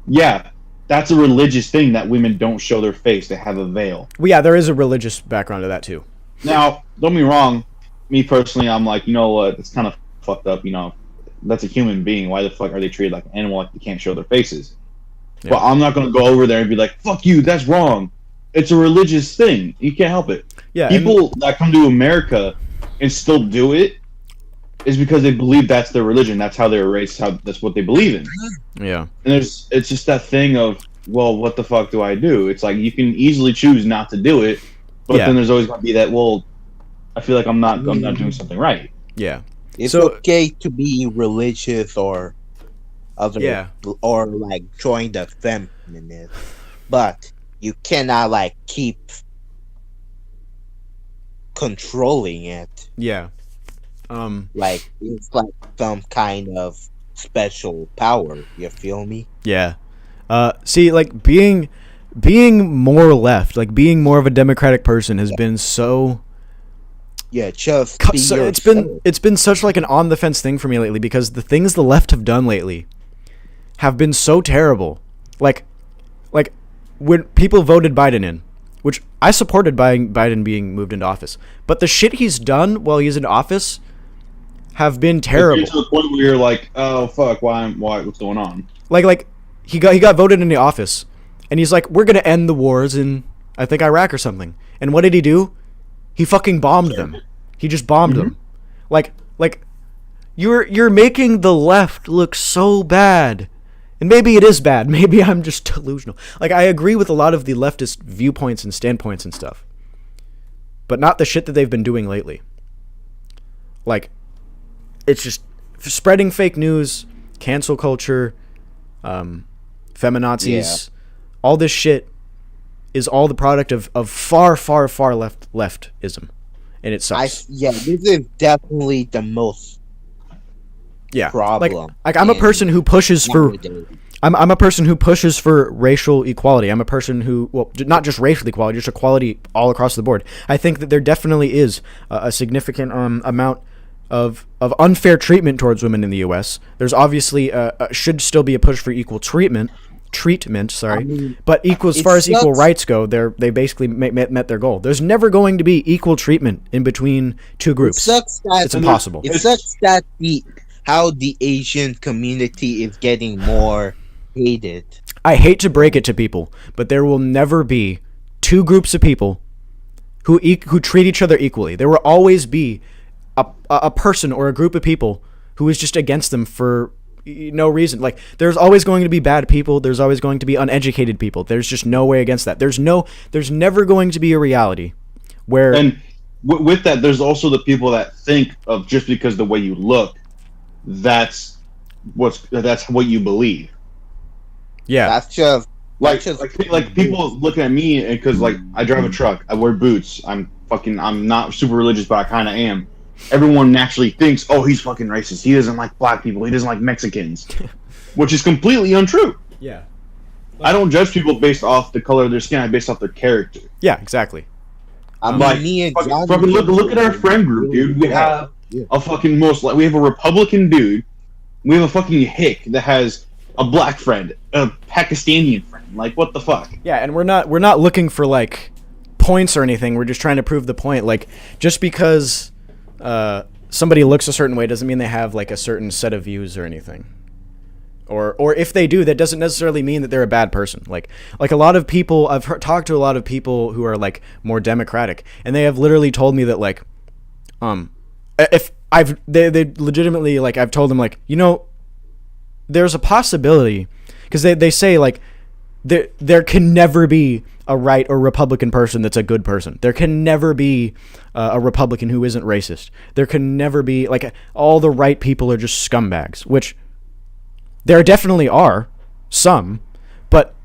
Speaker 1: Yeah, that's a religious thing that women don't show their face. They have a veil.
Speaker 2: Well, yeah, there is a religious background to that too.
Speaker 1: Now, don't be wrong. Me personally, I'm like, you know what? It's kind of fucked up. You know, that's a human being. Why the fuck are they treated like an animal? Like they can't show their faces? but I'm not going to go over there and be like, "Fuck you, that's wrong." It's a religious thing. You can't help it.
Speaker 2: Yeah,
Speaker 1: people that come to America and still do it is because they believe that's their religion. That's how they're raised. That's what they believe in.
Speaker 2: Yeah.
Speaker 1: And it's just that thing of, well, what the fuck do I do? It's like you can easily choose not to do it, but then there's always going to be that. Well, I feel like I'm not doing something right.
Speaker 2: Yeah.
Speaker 3: It's okay to be religious or other, or like join the feminist, but you cannot like keep controlling it.
Speaker 2: Yeah.
Speaker 3: Like it's like some kind of special power. You feel me?
Speaker 2: Yeah. See, like being more left, like being more of a democratic person has been so.
Speaker 3: Yeah, just be
Speaker 2: it's been such like an on the fence thing for me lately, because the things the left have done lately have been so terrible. Like when people voted Biden in, which I supported Biden being moved into office, but the shit he's done while he's in office have been terrible.
Speaker 1: To the point where you're like, oh fuck, why, what's going on?
Speaker 2: Like he got voted into office, and he's like, we're gonna end the wars in, I think, Iraq or something. And what did he do? He fucking bombed them. He just bombed them. Like you're making the left look so bad. And maybe it is bad. Maybe I'm just delusional. Like, I agree with a lot of the leftist viewpoints and standpoints and stuff, but not the shit that they've been doing lately. Like, it's just spreading fake news, cancel culture, feminazis, all this shit is all the product of far leftism, and it sucks.
Speaker 3: This is definitely the most problem.
Speaker 2: Like I'm a person who pushes for. I'm a person who pushes for racial equality. I'm a person who, well, not just racial equality, just equality all across the board. I think that there definitely is a significant amount of unfair treatment towards women in the U.S. There's obviously should still be a push for equal treatment. But as far as equal rights go, they basically met their goal. There's never going to be equal treatment in between two groups. It's impossible.
Speaker 3: It sucks that how the Asian community is getting more hated.
Speaker 2: I hate to break it to people, but there will never be two groups of people who treat each other equally. There will always be a person or a group of people who is just against them for no reason. Like, there's always going to be bad people. There's always going to be uneducated people. There's just no way against that. There's never going to be a reality where.
Speaker 1: And with that, there's also the people that think of just because the way you look, that's what you believe.
Speaker 2: Yeah,
Speaker 3: that's just
Speaker 1: like people looking at me because like I drive a truck, I wear boots, I'm not super religious, but I kind of am. Everyone naturally thinks, oh, he's fucking racist. He doesn't like black people. He doesn't like Mexicans, which is completely untrue.
Speaker 2: Yeah,
Speaker 1: I don't judge people based off the color of their skin. I base off their character.
Speaker 2: Yeah, exactly.
Speaker 1: Like, fucking look at our friend group, dude. We have a fucking we have a Republican dude. We have a fucking hick that has a black friend, a Pakistani friend. Like, what the fuck?
Speaker 2: Yeah, and we're not looking for like points or anything. We're just trying to prove the point. Like, just because somebody looks a certain way doesn't mean they have like a certain set of views or anything. Or if they do, that doesn't necessarily mean that they're a bad person. Like a lot of people, I've talked to a lot of people who are like more democratic, and they have literally told me that like, if they legitimately, like, I've told them like, there's a possibility, because they say like there can never be a right or Republican person that's a good person. There can never be a Republican who isn't racist. There can never be, like, all the right people are just scumbags, which there definitely are some, but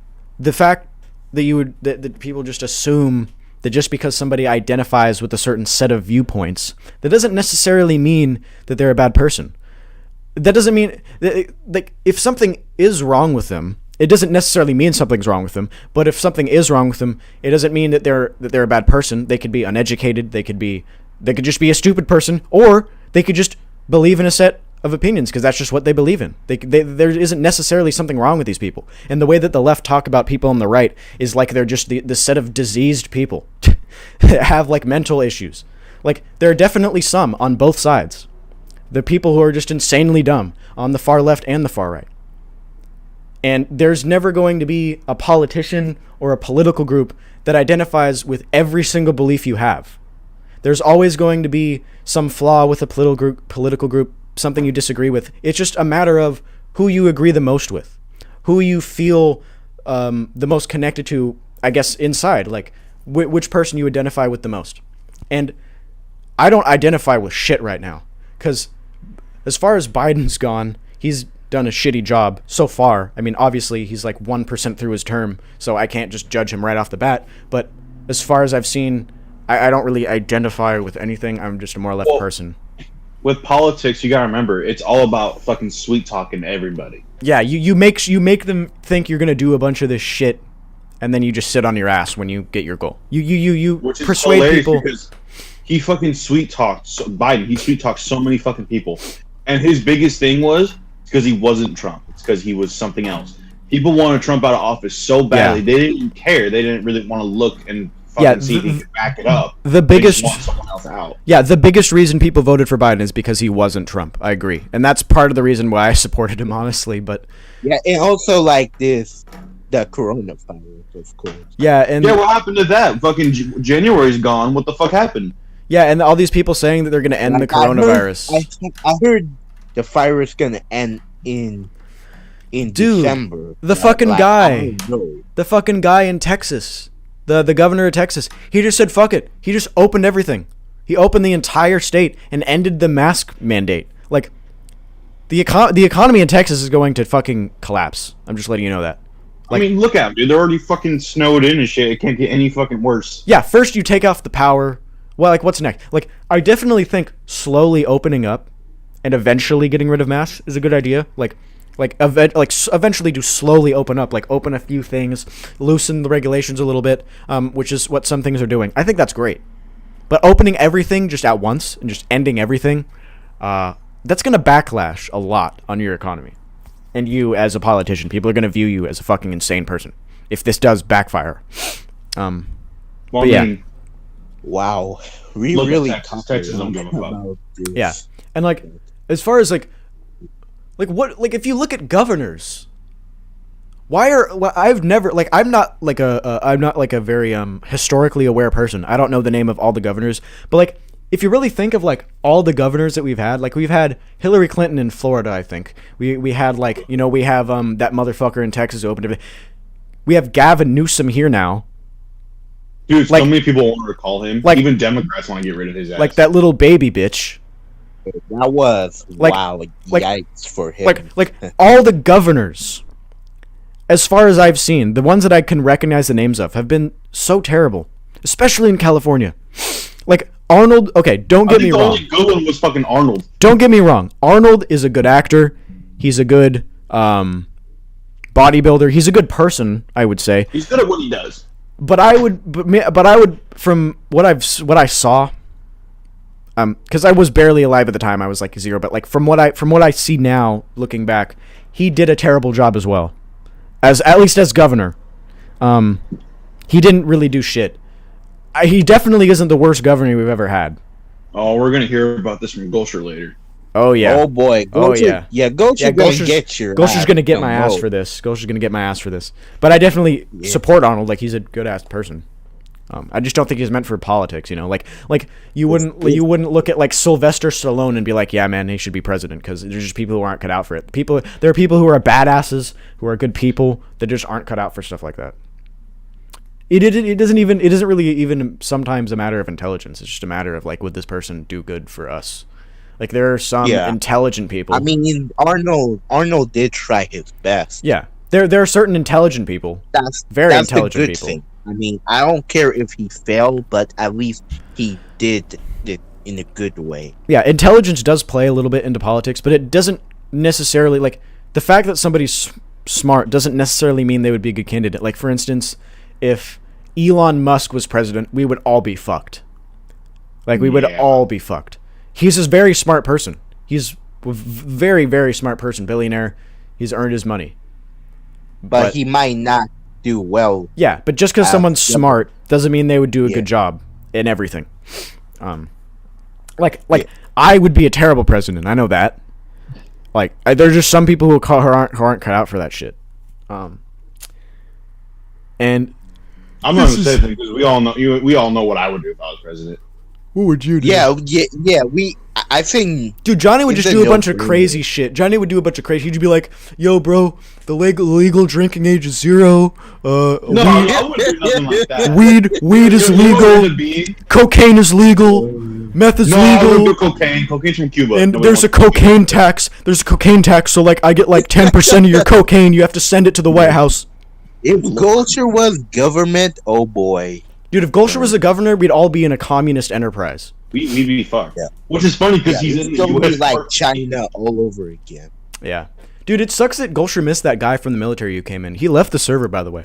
Speaker 2: the fact that that people just assume that just because somebody identifies with a certain set of viewpoints, that doesn't necessarily mean that they're a bad person. That doesn't mean that, like, if something is wrong with them, it doesn't necessarily mean something's wrong with them. But if something is wrong with them, it doesn't mean that they're a bad person. They could be uneducated. They could just be a stupid person, or they could just believe in a set of opinions because that's just what they believe in. There isn't necessarily something wrong with these people. And the way that the left talk about people on the right is like they're just the set of diseased people that have like mental issues. Like, there are definitely some on both sides. The people who are just insanely dumb on the far left and the far right. And there's never going to be a politician or a political group that identifies with every single belief you have. There's always going to be some flaw with a political group, something you disagree with. It's just a matter of who you agree the most with, who you feel the most connected to, I guess, inside, like which person you identify with the most. And I don't identify with shit right now, because as far as Biden's gone, he's done a shitty job so far. I mean, obviously he's like 1% through his term, so I can't just judge him right off the bat. But as far as I've seen, I don't really identify with anything. I'm just a more left person.
Speaker 1: With politics, you gotta remember, it's all about fucking sweet talking everybody.
Speaker 2: Yeah, you make them think you're gonna do a bunch of this shit, and then you just sit on your ass when you get your goal. You
Speaker 1: Which is
Speaker 2: persuade people.
Speaker 1: Because he fucking sweet talked Biden. He sweet talked so many fucking people, and his biggest thing was because he wasn't Trump. It's because he was something else. People wanted Trump out of office so badly. Yeah. They didn't even care. They didn't really want to look and fucking see if he could back it up.
Speaker 2: The biggest
Speaker 1: want someone else out.
Speaker 2: Yeah, the biggest reason people voted for Biden is because he wasn't Trump. I agree, and that's part of the reason why I supported him, honestly. But
Speaker 3: yeah, and also like the coronavirus, of course.
Speaker 2: Yeah, and
Speaker 1: what happened to that? Fucking January's gone. What the fuck happened?
Speaker 2: Yeah, and all these people saying that they're going to end the coronavirus.
Speaker 3: I heard the virus going to end in December.
Speaker 2: The fucking guy. The fucking guy in Texas. The governor of Texas. He just said fuck it. He just opened everything. He opened the entire state and ended the mask mandate. Like, the economy in Texas is going to fucking collapse. I'm just letting you know that. Like,
Speaker 1: I mean, look at them, dude. They're already fucking snowed in and shit. It can't get any fucking worse.
Speaker 2: Yeah, first you take off the power. Well, like, what's next? Like, I definitely think slowly opening up and eventually getting rid of masks is a good idea. Eventually do slowly open up. Like, open a few things, loosen the regulations a little bit, which is what some things are doing. I think that's great. But opening everything just at once and just ending everything, that's going to backlash a lot on your economy. And you as a politician. People are going to view you as a fucking insane person if this does backfire. But yeah.
Speaker 3: Wow, we really
Speaker 1: Texas don't give a fuck.
Speaker 2: Yeah, and like, as far as like what, like, if you look at governors, I'm not like a very historically aware person. I don't know the name of all the governors, but like, if you really think of like all the governors that we've had Hillary Clinton in Florida. I think we had like, you know, we have that motherfucker in Texas who opened everything. We have Gavin Newsom here now.
Speaker 1: Dude, so many people want to recall him. Like, even Democrats want to get rid of his ass.
Speaker 2: Like that little baby bitch.
Speaker 3: That was yikes for him.
Speaker 2: Like all the governors, as far as I've seen, the ones that I can recognize the names of, have been so terrible, especially in California. Like Arnold. Okay, don't get me wrong.
Speaker 1: The only good one was fucking Arnold.
Speaker 2: Don't get me wrong. Arnold is a good actor. He's a good bodybuilder. He's a good person, I would say.
Speaker 1: He's good at what he does.
Speaker 2: But I would, from what I saw, because I was barely alive at the time, I was like 0. But like from what I see now, looking back, he did a terrible job as well, at least as governor. He didn't really do shit. He definitely isn't the worst governor we've ever had.
Speaker 1: Oh, we're gonna hear about this from Gosher later.
Speaker 2: Oh yeah.
Speaker 3: Oh boy.
Speaker 2: Gosher's gonna get my ass for this. Gosher's gonna get my ass for this. But I definitely support Arnold. Like, he's a good ass person. I just don't think he's meant for politics. You know, like you wouldn't look at like Sylvester Stallone and be like, yeah, man, he should be president, because there's just people who aren't cut out for it. There are people who are badasses, who are good people, that just aren't cut out for stuff like that. It isn't really even sometimes a matter of intelligence. It's just a matter of like, would this person do good for us? Like, there are some intelligent people.
Speaker 3: I mean, Arnold did try his best.
Speaker 2: Yeah, there are certain intelligent people. That's intelligent people. Thing.
Speaker 3: I mean, I don't care if he failed, but at least he did it in a good way.
Speaker 2: Yeah, intelligence does play a little bit into politics, but it doesn't necessarily, like, the fact that somebody's smart doesn't necessarily mean they would be a good candidate. Like, for instance, if Elon Musk was president, we would all be fucked. Like, we would all be fucked. He's a very smart person. He's a very, very smart person, billionaire. He's earned his money.
Speaker 3: But he might not do well.
Speaker 2: Yeah, but just because someone's smart doesn't mean they would do a good job in everything. I would be a terrible president. I know that. Like, there's just some people who aren't cut out for that shit. And
Speaker 1: I'm not gonna say anything because we all know what I would do if I was president.
Speaker 2: What would you do?
Speaker 3: Yeah. I think,
Speaker 2: dude, Johnny would just do a bunch of crazy shit. Johnny would do a bunch of crazy. He'd be like, "Yo, bro, the legal drinking age is 0.
Speaker 1: No, I wouldn't do nothing like that.
Speaker 2: Weed is legal. Cocaine is legal. Meth is legal.
Speaker 1: I would do cocaine. Cocaine's from Cuba.
Speaker 2: And there's a cocaine tax. So like I get like 10% of your cocaine. You have to send it to the White House.
Speaker 3: If Gulcher was government, oh boy.
Speaker 2: Dude, if Gulcher was the governor, we'd all be in a communist enterprise.
Speaker 1: We'd be fucked.
Speaker 3: Yeah.
Speaker 1: Which is funny because he's in the US.
Speaker 3: Like China all over again.
Speaker 2: Yeah. Dude, it sucks that Gulcher missed that guy from the military who came in. He left the server, by the way.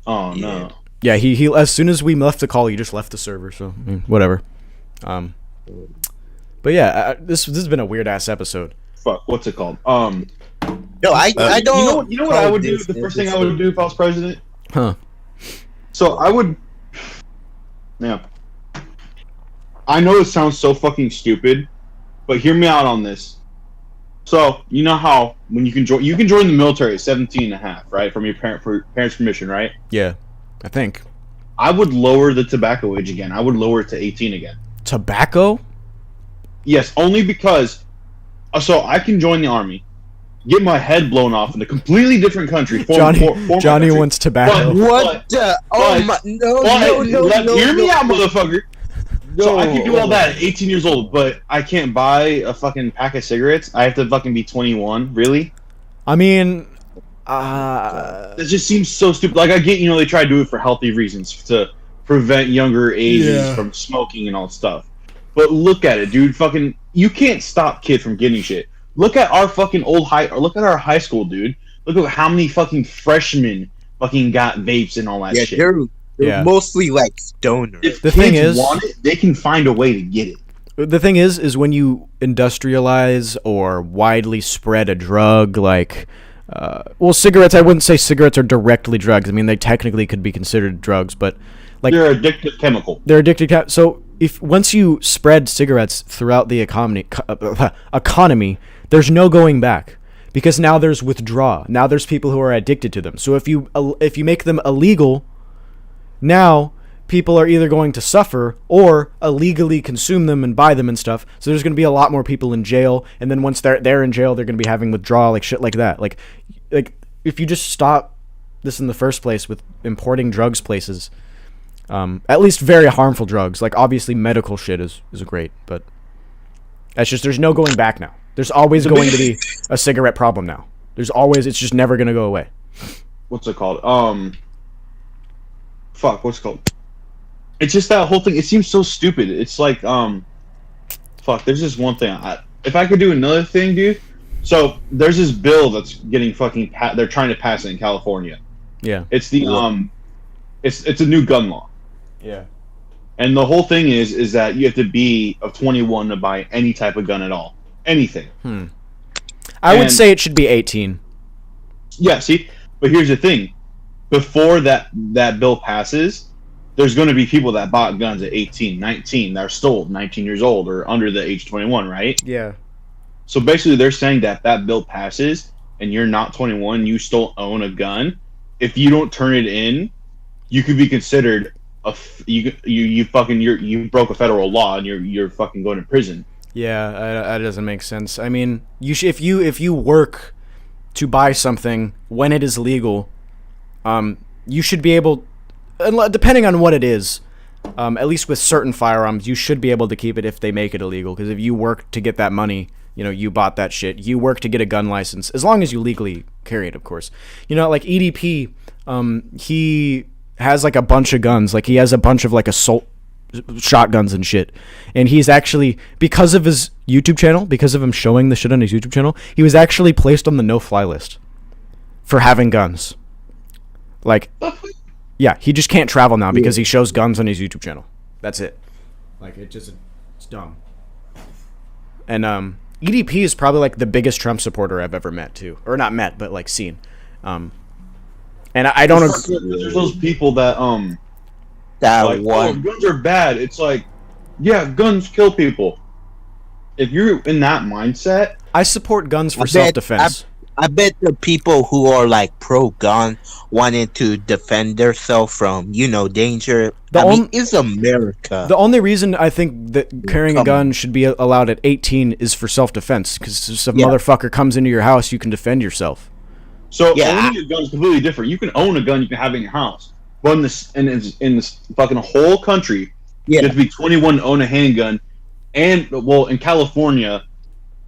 Speaker 1: Oh, no.
Speaker 2: Yeah, he as soon as we left the call, he just left the server, so whatever. But yeah, this has been a weird-ass episode.
Speaker 1: Fuck, what's it called?
Speaker 3: No, I don't.
Speaker 1: You know what I would do? The first thing I would do if I was president?
Speaker 2: Huh.
Speaker 1: So I would... Yeah. I know it sounds so fucking stupid, but hear me out on this. So, you know how when you can join the military at 17 and a half, right? From your parents' permission, right?
Speaker 2: Yeah, I think.
Speaker 1: I would lower the tobacco age again. I would lower it to 18 again.
Speaker 2: Tobacco?
Speaker 1: Yes, only because... So, I can join the army, get my head blown off in a completely different country.
Speaker 2: Johnny wants tobacco.
Speaker 1: Hear me out, motherfucker. So I can do all that at 18 years old, but I can't buy a fucking pack of cigarettes. I have to fucking be 21. Really?
Speaker 2: I mean,
Speaker 1: it just seems so stupid. Like I get, they try to do it for healthy reasons to prevent younger ages from smoking and all stuff. But look at it, dude. Fucking, you can't stop kids from getting shit. Look at our fucking look at our high school, dude. Look at how many fucking freshmen fucking got vapes and all that shit.
Speaker 3: They're mostly like stoners.
Speaker 1: If the thing is, want it, they can find a way to get it.
Speaker 2: The thing is when you industrialize or widely spread a drug like, cigarettes. I wouldn't say cigarettes are directly drugs. I mean, they technically could be considered drugs, but like
Speaker 1: they're addictive chemical.
Speaker 2: So once you spread cigarettes throughout the economy, there's no going back. Because now there's withdrawal. Now there's people who are addicted to them. So if you make them illegal, now people are either going to suffer or illegally consume them and buy them and stuff. So there's going to be a lot more people in jail, and then once they're in jail, they're going to be having withdrawal, like shit like that. Like if you just stop this in the first place with importing drugs places, at least very harmful drugs, like obviously medical shit is great, but that's just, there's no going back now. There's always going to be a cigarette problem now. It's just never going to go away.
Speaker 1: What's it called? What's it called? It's just that whole thing. It seems so stupid. It's like, there's this one thing. If I could do another thing, dude. So there's this bill that's getting fucking. They're trying to pass it in California.
Speaker 2: Yeah.
Speaker 1: It's the it's a new gun law.
Speaker 2: Yeah.
Speaker 1: And the whole thing is that you have to be of 21 to buy any type of gun at all, anything.
Speaker 2: I would say it should be 18.
Speaker 1: Yeah. See, but here's the thing. Before that bill passes, there's going to be people that bought guns at 18, 19, that are still 19 years old or under the age 21, right?
Speaker 2: Yeah. So
Speaker 1: basically they're saying that bill passes and you're not 21, you still own a gun. If you don't turn it in, you could be considered you broke a federal law and you're fucking going to prison.
Speaker 2: Yeah, that doesn't make sense. I mean, if you work to buy something when it is legal, you should be able, depending on what it is, at least with certain firearms, you should be able to keep it if they make it illegal. Because if you work to get that money, you bought that shit. You work to get a gun license, as long as you legally carry it, of course. Like EDP, he has like a bunch of guns. Like he has a bunch of like assault shotguns and shit. And he's actually, because of his YouTube channel, because of him showing the shit on his YouTube channel, he was actually placed on the no-fly list for having guns. Like, yeah, he just can't travel now because he shows guns on his YouTube channel. That's it. Like, it's dumb. And EDP is probably like the biggest Trump supporter I've ever met too, or not met, but like seen. And I don't agree.
Speaker 1: There's those people that guns are bad. It's like, yeah, guns kill people. If you're in that mindset,
Speaker 2: I support guns for self-defense.
Speaker 3: I bet the people who are like pro-gun wanting to defend themselves from danger. It's America.
Speaker 2: The only reason I think that carrying a gun should be allowed at 18 is for self-defense, because if some motherfucker comes into your house, you can defend yourself.
Speaker 1: So owning a gun is completely different. You can own a gun, you can have it in your house, but in this fucking whole country, you have to be 21 to own a handgun, and in California,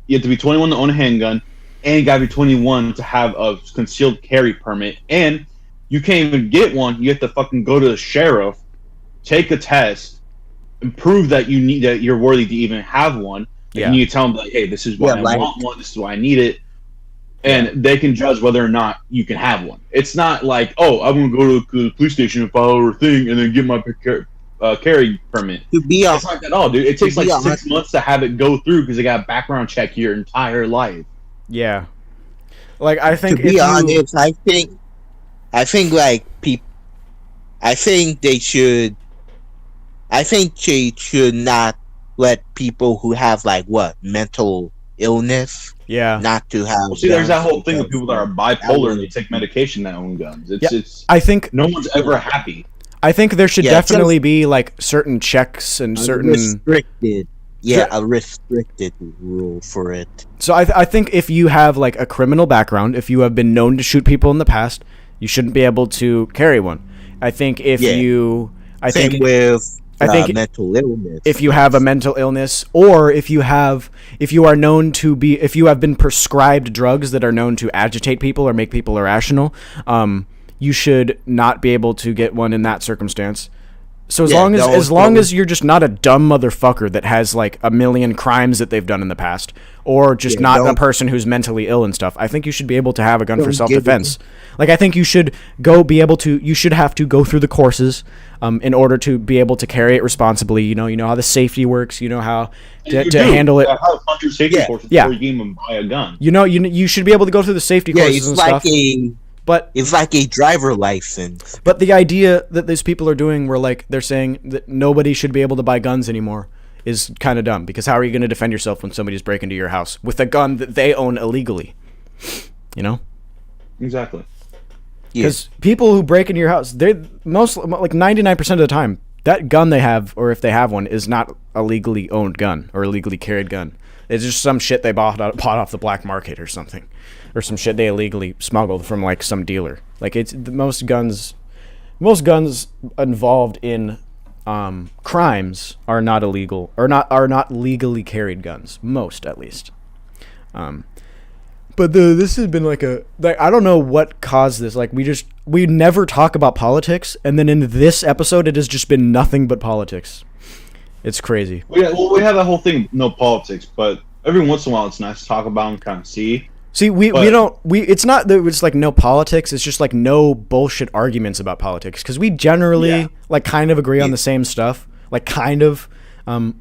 Speaker 1: you have to be 21 to own a handgun, and you gotta be 21 to have a concealed carry permit, and you can't even get one. You have to fucking go to the sheriff, take a test, and prove that you're worthy to even have one. Like, you need to tell them, like, hey, this is why I want one. This is why I need it. And they can judge whether or not you can have one. It's not like, oh, I'm going to go to the police station and file a thing and then get my carry permit. It's not at all, dude. It takes like 6 months to have it go through because they got a background check your entire life.
Speaker 2: Yeah. Like, I think...
Speaker 3: To be honest, I think like people... I think they should not let people who have like mental illness not to have
Speaker 1: see, there's that whole thing of people that are bipolar and they take medication that own guns. It's
Speaker 2: I think
Speaker 1: no one's ever happy.
Speaker 2: I think there should definitely be like certain checks and certain
Speaker 3: restricted a restricted rule for it.
Speaker 2: So I think if you have like a criminal background, if you have been known to shoot people in the past, you shouldn't be able to carry one. I think if you
Speaker 3: mental illness.
Speaker 2: If you have a mental illness, or if you have been prescribed drugs that are known to agitate people or make people irrational, you should not be able to get one in that circumstance. So as long as you're just not a dumb motherfucker that has like a million crimes that they've done in the past, or just not a person who's mentally ill and stuff, I think you should be able to have a gun for self-defense. Like, I think you should have to go through the courses in order to be able to carry it responsibly. You know how the safety works. You know how to handle it.
Speaker 1: How to punch your safety courses before you even buy a gun.
Speaker 2: You should be able to go through the safety courses and stuff. But
Speaker 3: it's like a driver license.
Speaker 2: But the idea that these people are doing, where like they're saying that nobody should be able to buy guns anymore, is kind of dumb. Because how are you going to defend yourself when somebody's breaking into your house with a gun that they own illegally? You know?
Speaker 1: Exactly.
Speaker 2: Because people who break into your house, they're like 99% of the time, that gun they have, or if they have one, is not a legally owned gun or a legally carried gun. It's just some shit they bought off the black market or something. Or some shit they illegally smuggled from like some dealer. Like, it's most guns involved in crimes are not illegal, or are not legally carried guns. Most, at least. But this has been like I don't know what caused this. Like, we never talk about politics, and then in this episode it has just been nothing but politics. It's crazy.
Speaker 1: Yeah, well, we have that whole thing, no politics, but every once in a while it's nice to talk about and kind of see.
Speaker 2: It's not that it's like no politics, it's just like no bullshit arguments about politics, because we generally like kind of agree on the same stuff, like kind of.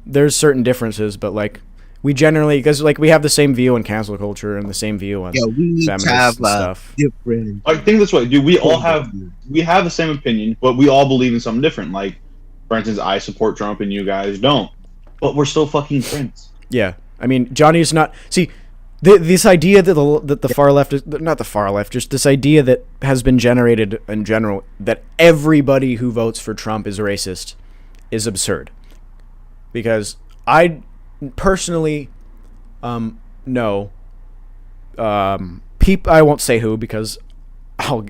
Speaker 2: There's certain differences, but like we generally, because like we have the same view on cancel culture and the same view on feminists and stuff.
Speaker 3: Different.
Speaker 1: I think this way, dude. We have the same opinion, but we all believe in something different. Like, for instance, I support Trump and you guys don't, but we're still fucking friends.
Speaker 2: Yeah, I mean, Johnny's not. See, this idea that the far left is not the far left, just this idea that has been generated in general that everybody who votes for Trump is racist is absurd. Because I personally know I won't say who because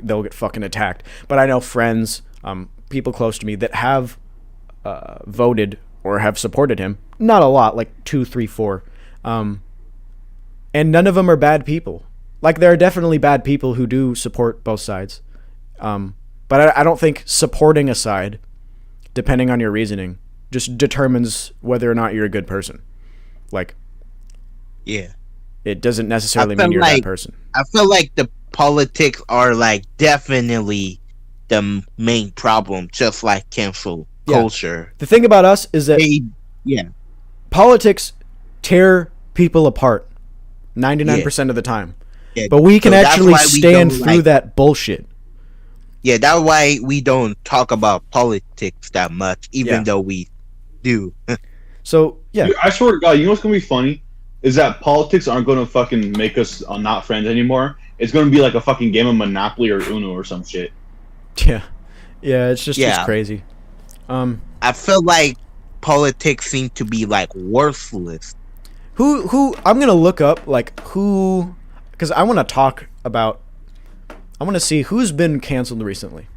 Speaker 2: they'll get fucking attacked, but I know friends, people close to me that have voted or have supported him. Not a lot, like 2, 3, 4. And none of them are bad people. Like, there are definitely bad people who do support both sides. But I don't think supporting a side, depending on your reasoning, just determines whether or not you're a good person. Like,
Speaker 3: yeah,
Speaker 2: it doesn't necessarily mean you're a bad person.
Speaker 3: I feel like the politics are like definitely the main problem, just like cancel culture.
Speaker 2: The thing about us is that politics tear people apart 99% of the time. Yeah. But we can actually stand through that bullshit.
Speaker 3: Yeah, that's why we don't talk about politics that much, even though we do.
Speaker 2: So, yeah.
Speaker 1: Dude, I swear to God, you know what's going to be funny? Is that politics aren't going to fucking make us not friends anymore. it's going to be like a fucking game of Monopoly or Uno or some shit.
Speaker 2: Yeah, it's just it's crazy.
Speaker 3: I feel like politics seem to be like worthless.
Speaker 2: Who I'm gonna look up like who, because I want to talk about. I want to see who's been canceled recently.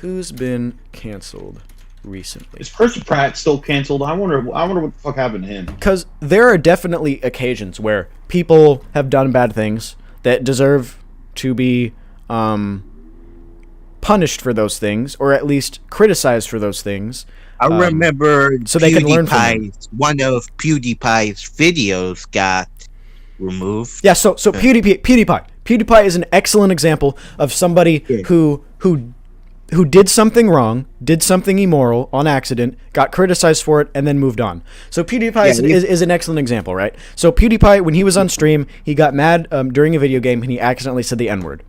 Speaker 2: Who's been canceled recently?
Speaker 1: Is Chris Pratt still canceled? I wonder what the fuck happened to him.
Speaker 2: Because there are definitely occasions where people have done bad things that deserve to be punished for those things, or at least criticized for those things.
Speaker 3: I remember
Speaker 2: so they can learn from them.
Speaker 3: One of PewDiePie's videos got removed.
Speaker 2: Yeah, so PewDiePie is an excellent example of somebody who did something wrong, did something immoral on accident, got criticized for it, and then moved on. So PewDiePie is an excellent example, right? So PewDiePie, when he was on stream, he got mad during a video game and he accidentally said the N-word.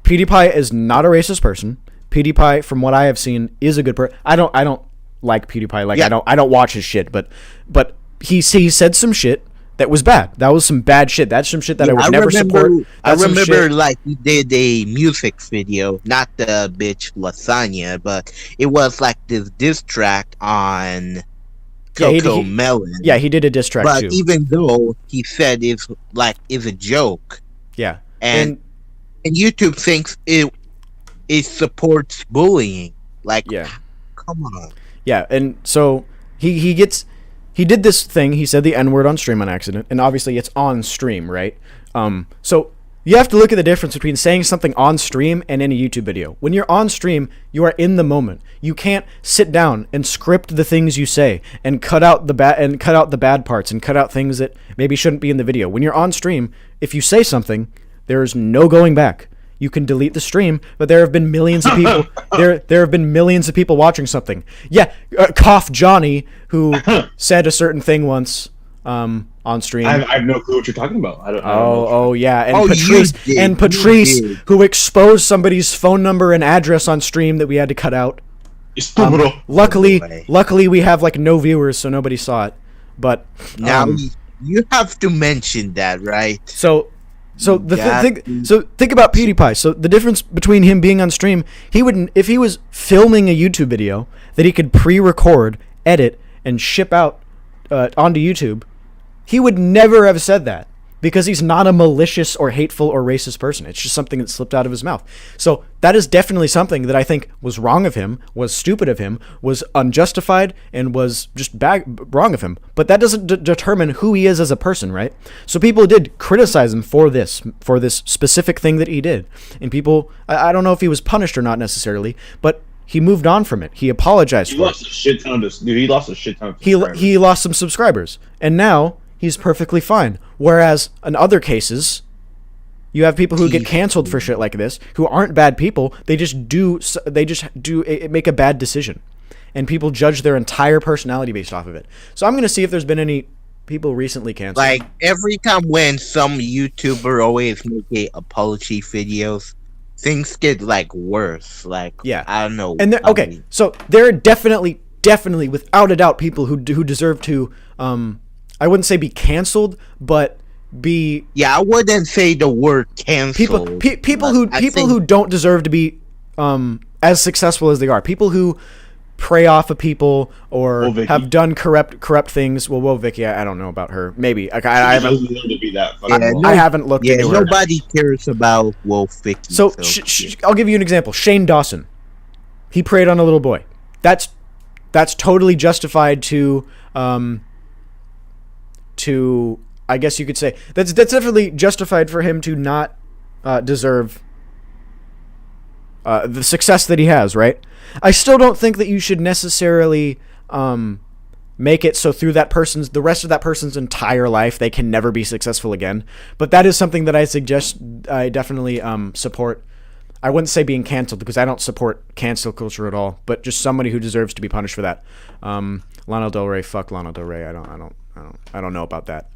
Speaker 2: PewDiePie is not a racist person. PewDiePie, from what I have seen, is a good person. I don't like PewDiePie. Like I don't watch his shit, but he said some shit that was bad. That was some bad shit. That's some shit that I would never support.
Speaker 3: I remember like he did a music video, not the bitch lasagna, but it was like this diss track on Coco Melon.
Speaker 2: Yeah, he did a diss track too.
Speaker 3: But even though he said it's a joke.
Speaker 2: Yeah.
Speaker 3: And YouTube thinks it supports bullying. Like, come on.
Speaker 2: Yeah, and so he did this thing. He said the N-word on stream on accident, and obviously it's on stream, right? So you have to look at the difference between saying something on stream and in a YouTube video. When you're on stream, you are in the moment. You can't sit down and script the things you say and cut out the bad parts and cut out things that maybe shouldn't be in the video. When you're on stream, if you say something, there is no going back. You can delete the stream, but there have been millions of people. there have been millions of people watching something. Yeah, Cough Johnny, who said a certain thing once on stream.
Speaker 1: I have no clue what you're talking about. I don't
Speaker 2: know. Yeah, and Patrice, who exposed somebody's phone number and address on stream that we had to cut out. Luckily, we have like no viewers, so nobody saw it. But
Speaker 3: now you have to mention that, right?
Speaker 2: So think about PewDiePie. So the difference between him being on stream, if he was filming a YouTube video that he could pre-record, edit, and ship out onto YouTube, he would never have said that because he's not a malicious or hateful or racist person. It's just something that slipped out of his mouth. So that is definitely something that I think was wrong of him, was stupid of him, was unjustified, and was just wrong of him. But that doesn't determine who he is as a person, right? So people did criticize him for this specific thing that he did. And people, I don't know if he was punished or not necessarily, but he moved on from it. He apologized for it.
Speaker 1: He lost a shit ton of subscribers.
Speaker 2: He lost some subscribers. And now he's perfectly fine. Whereas in other cases, you have people who get canceled for shit like this, who aren't bad people. They just make a bad decision, and people judge their entire personality based off of it. So I'm gonna see if there's been any people recently canceled.
Speaker 3: Like every time when some YouTuber always make apology videos, things get like worse. Like I don't know.
Speaker 2: And so there are definitely without a doubt people who deserve to I wouldn't say be canceled, but be
Speaker 3: I wouldn't say the word canceled.
Speaker 2: People who don't deserve to be as successful as they are. People who prey off of people or have done corrupt things. Well, Vicky, I don't know about her. Maybe I haven't looked into her.
Speaker 3: Nobody cares about Vicky.
Speaker 2: So I'll give you an example. Shane Dawson, he preyed on a little boy. That's totally justified to I guess you could say that's definitely justified for him to not deserve the success that he has, right? I still don't think that you should necessarily make it so through the rest of that person's entire life they can never be successful again. But that is something that I definitely support. I wouldn't say being canceled because I don't support cancel culture at all, but just somebody who deserves to be punished for that. Lana Del Rey, fuck Lana Del Rey. I don't know about that.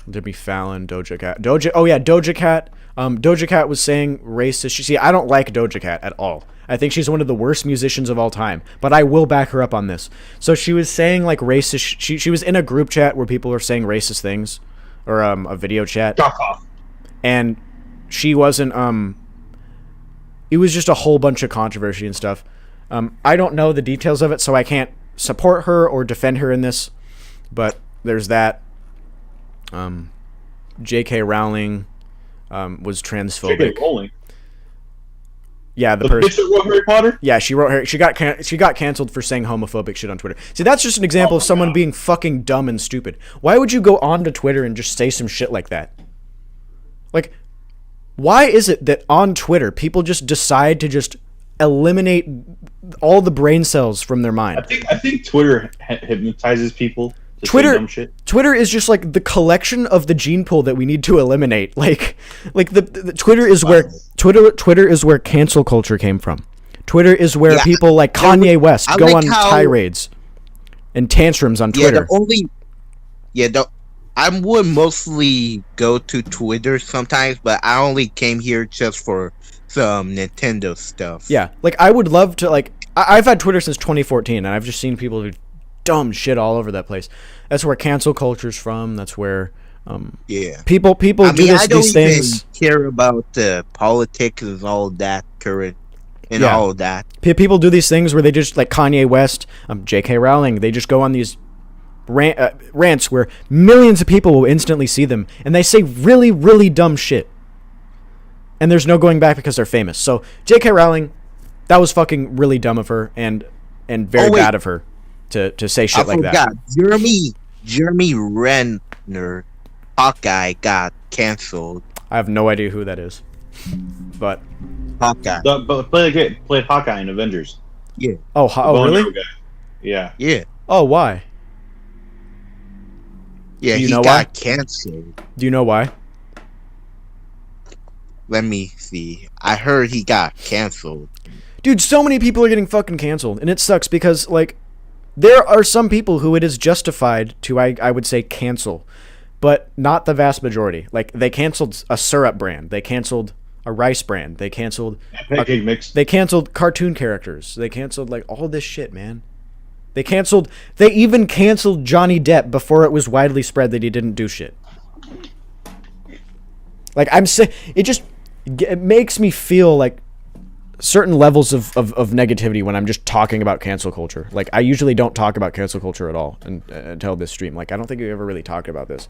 Speaker 2: Jimmy Fallon, Doja Cat. Doja Cat. Doja Cat was saying racist. See, I don't like Doja Cat at all. I think she's one of the worst musicians of all time, but I will back her up on this. So she was saying like racist. She was in a group chat where people are saying racist things, or a video chat.
Speaker 1: Fuck off.
Speaker 2: and she wasn't. It was just a whole bunch of controversy and stuff. I don't know the details of it, so I can't support her or defend her in this. But there's that. J.K. Rowling was transphobic.
Speaker 1: J.K. Rowling.
Speaker 2: Yeah, the
Speaker 1: bitch that wrote Harry Potter.
Speaker 2: Yeah, she wrote her. She got canceled for saying homophobic shit on Twitter. See, that's just an example of someone being fucking dumb and stupid. Why would you go onto Twitter and just say some shit like that? Like, why is it that on Twitter people just decide to just eliminate all the brain cells from their mind?
Speaker 1: I think Twitter hypnotizes people. Twitter
Speaker 2: is just like the collection of the gene pool that we need to eliminate. Like the Twitter is where Twitter is where cancel culture came from. Twitter is where people like Kanye West go on tirades and tantrums on Twitter.
Speaker 3: I would mostly go to Twitter sometimes, but I only came here just for some Nintendo stuff.
Speaker 2: Yeah, like I would love to like. I've had Twitter since 2014, and I've just seen people do dumb shit all over that place. That's where cancel culture's from. That's where people do these things.
Speaker 3: Care about the politics and all that current and all of that.
Speaker 2: People do these things where they just like Kanye West, J.K. Rowling. They just go on these rants where millions of people will instantly see them, and they say really, really dumb shit. And there's no going back because they're famous. So J.K. Rowling, that was fucking really dumb of her and very bad of her to say shit like that. Jeremy Renner, Hawkeye, got canceled. I have no idea who that is, but
Speaker 3: Hawkeye.
Speaker 1: But played Hawkeye in Avengers.
Speaker 3: Yeah.
Speaker 2: Oh, really?
Speaker 1: Yeah.
Speaker 3: Yeah.
Speaker 2: Oh, why?
Speaker 3: Yeah, he got canceled.
Speaker 2: Do you know why?
Speaker 3: Let me see. I heard he got canceled.
Speaker 2: Dude, so many people are getting fucking canceled, and it sucks because, like, there are some people who it is justified to, I would say, cancel, but not the vast majority. Like, they canceled a syrup brand. They canceled a rice brand. They canceled
Speaker 1: pancake mix.
Speaker 2: They canceled cartoon characters. They canceled, like, all this shit, man. They even canceled Johnny Depp before it was widely spread that he didn't do shit. Like, it makes me feel like certain levels of negativity when I'm just talking about cancel culture. Like, I usually don't talk about cancel culture at all until this stream. Like, I don't think we ever really talked about this.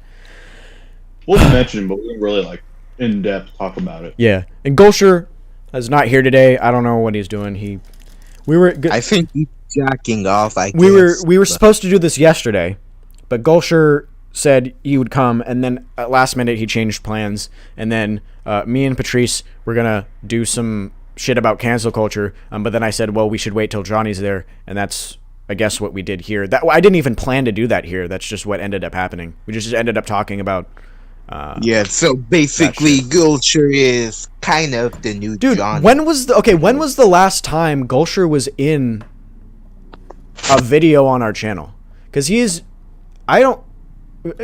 Speaker 1: We'll mention, but we didn't really, like, in depth talk about it.
Speaker 2: Yeah. And Gulsher is not here today. I don't know what he's doing.
Speaker 3: I think he's jacking off, I guess.
Speaker 2: We were supposed to do this yesterday, but Gulsher said he would come, and then at last minute he changed plans, and then me and Patrice were gonna do some shit about cancel culture, but then I said, well, we should wait till Johnny's there, and that's, I guess, what we did here. I didn't even plan to do that here. That's just what ended up happening. We just ended up talking about
Speaker 3: so basically Gulsher is kind of the new Johnny.
Speaker 2: When was the last time Gulsher was in a video on our channel? Because it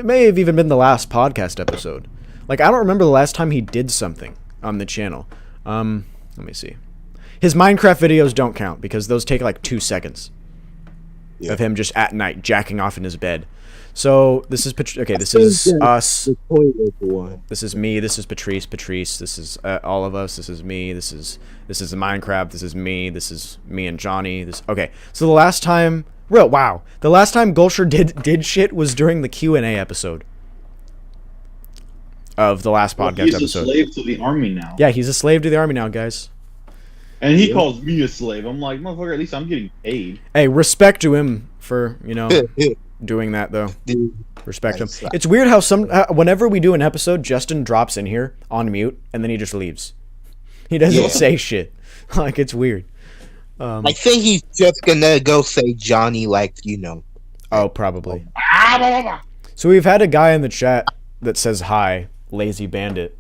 Speaker 2: may have even been the last podcast episode. Like, I don't remember the last time he did something on the channel. Let me see. His Minecraft videos don't count because those take like 2 seconds of him just at night jacking off in his bed. So this is this is us. This is me. This is Patrice. This is all of us. This is me. This is Minecraft. This is me. This is me and Johnny. So the last time, the last time Gulsher did shit was during the Q&A episode of the last podcast episode.
Speaker 1: He's a slave to the army now.
Speaker 2: Yeah, he's a slave to the army now, guys.
Speaker 1: And he calls me a slave. I'm like, motherfucker, at least I'm getting paid.
Speaker 2: Hey, respect to him for, doing that, though. Respect him. It's weird how whenever we do an episode, Justin drops in here on mute, and then he just leaves. He doesn't say shit. Like, it's weird.
Speaker 3: I think he's just gonna go say Johnny,
Speaker 2: Oh, probably. So we've had a guy in the chat that says hi, Lazy Bandit.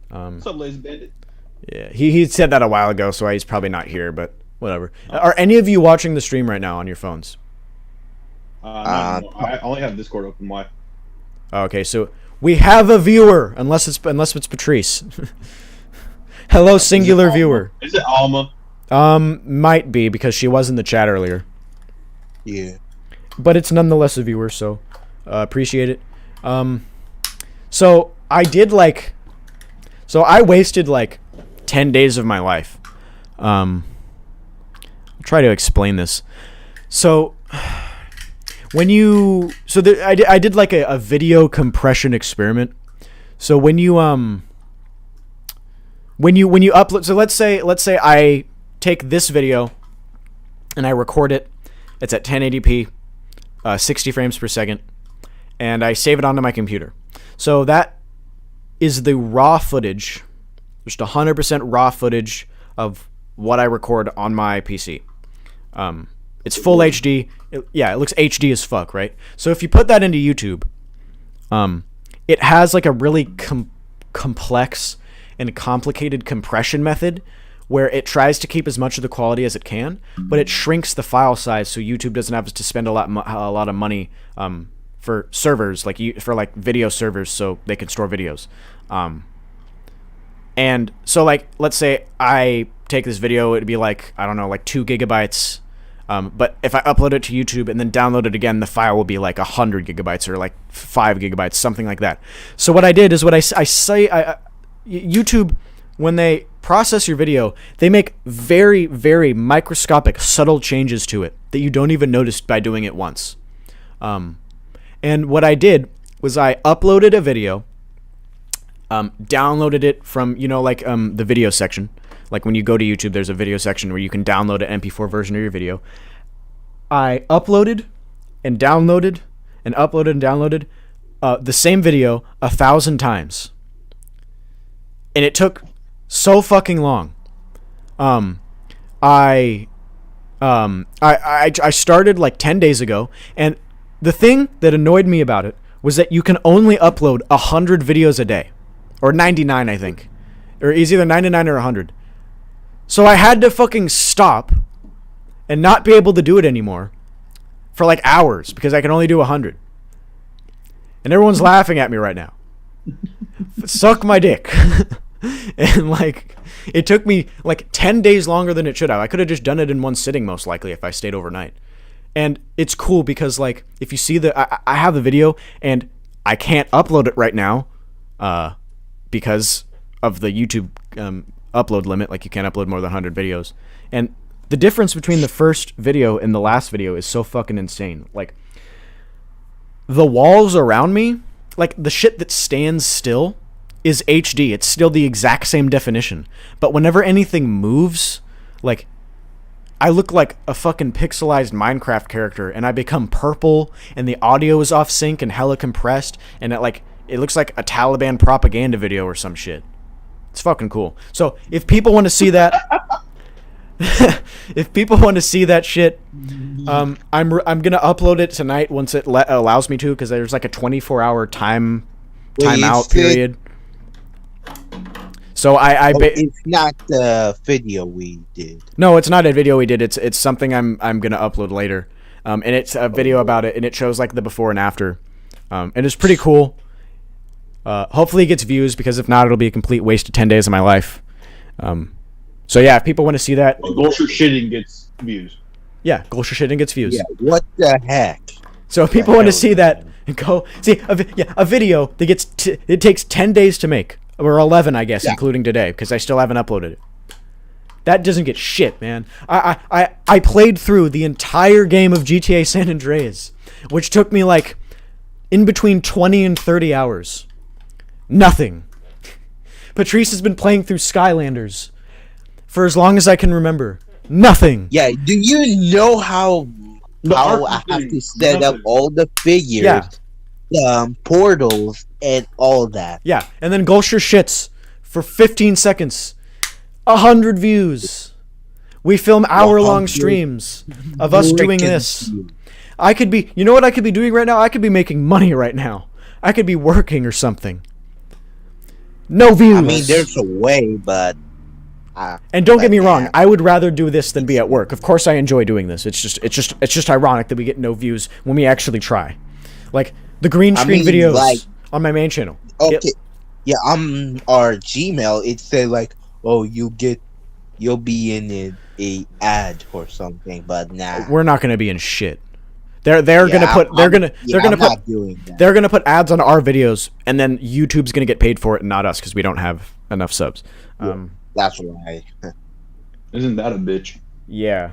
Speaker 1: What's up, Lazy Bandit?
Speaker 2: Yeah, he said that a while ago, so he's probably not here, but whatever. Are any of you watching the stream right now on your phones?
Speaker 1: I only have Discord open. Why?
Speaker 2: Okay, so we have a viewer, unless it's Patrice. Hello, singular viewer.
Speaker 1: Is it Alma?
Speaker 2: Might be, because she was in the chat earlier.
Speaker 3: Yeah.
Speaker 2: But it's nonetheless a viewer, so appreciate it. So I did So I wasted like 10 days of my life. I'll try to explain this. So when you, I did like a video compression experiment. So when you upload, so let's say I take this video and I record it. It's at 1080p, 60 frames per second, and I save it onto my computer. So that is the raw footage, just 100% raw footage of what I record on my PC. It's full HD. It looks HD as fuck, right? So if you put that into YouTube, it has like a really complex and complicated compression method where it tries to keep as much of the quality as it can, but it shrinks the file size so YouTube doesn't have to spend a lot of money for servers, for video servers, so they can store videos. And so let's say I take this video, it'd be like 2 gigabytes. But if I upload it to YouTube and then download it again, the file will be like 100 gigabytes or like 5 gigabytes, something like that. So what I did is YouTube, when they process your video, they make very, very microscopic, subtle changes to it that you don't even notice by doing it once. And what I did was I uploaded a video, downloaded it from, the video section. Like when you go to YouTube, there's a video section where you can download an MP4 version of your video. I uploaded and downloaded and uploaded and downloaded the same video 1,000 times. And it took so fucking long. I started like 10 days ago, and the thing that annoyed me about it was that you can only upload 100 videos a day, or 99, I think, or it's either 99 or 100. So I had to fucking stop and not be able to do it anymore for like hours because I can only do 100. And everyone's laughing at me right now. Suck my dick. And it took me like 10 days longer than it should have. I could have just done it in one sitting most likely if I stayed overnight. And it's cool because if you see I have the video and I can't upload it right now because of the YouTube upload limit. Like you can't upload more than 100 videos. And the difference between the first video and the last video is so fucking insane. Like the walls around me, like the shit that stands still is HD. It's still the exact same definition. But whenever anything moves, like I look like a fucking pixelized Minecraft character and I become purple and the audio is off sync and hella compressed and it looks like a Taliban propaganda video or some shit. It's fucking cool. So if people want to see that, if people want to see that shit, I'm gonna upload it tonight once it allows me to, because there's like a 24-hour timeout period. So
Speaker 3: it's not the video we did.
Speaker 2: No, it's not a video we did. It's something I'm gonna upload later, and it's a video about it, and it shows like the before and after, and it's pretty cool. Hopefully it gets views, because if not, it'll be a complete waste of 10 days of my life. So yeah, if people want to see that,
Speaker 1: Gulsher shitting gets views.
Speaker 2: Yeah, Gulsher shitting gets views.
Speaker 3: Yeah, what the heck?
Speaker 2: So if people want to see that, go see a video that gets it takes 10 days to make, or 11, I guess, including today, because I still haven't uploaded it. That doesn't get shit, man. I played through the entire game of GTA San Andreas, which took me like in between 20 and 30 hours. Nothing. Patrice has been playing through Skylanders for as long as I can remember. Nothing.
Speaker 3: Yeah, do you know how I have to set up all the figures, portals, and all that?
Speaker 2: Yeah, and then Gulsher shits for 15 seconds. 100 views. We film hour-long streams of us doing this. I could be, you know what I could be doing right now? I could be making money right now. I could be working or something. No views.
Speaker 3: I mean, there's a way, but...
Speaker 2: and don't get me wrong, I would rather do this than be at work. Of course I enjoy doing this. It's just ironic that we get no views when we actually try. Like the green screen videos on my main channel.
Speaker 3: Okay. Yeah, on our Gmail it said like, oh, you'll be in a ad or something, but nah.
Speaker 2: We're not gonna be in shit. They're gonna put ads on our videos, and then YouTube's gonna get paid for it and not us, because we don't have enough subs.
Speaker 3: That's why.
Speaker 1: Isn't that a bitch?
Speaker 2: Yeah.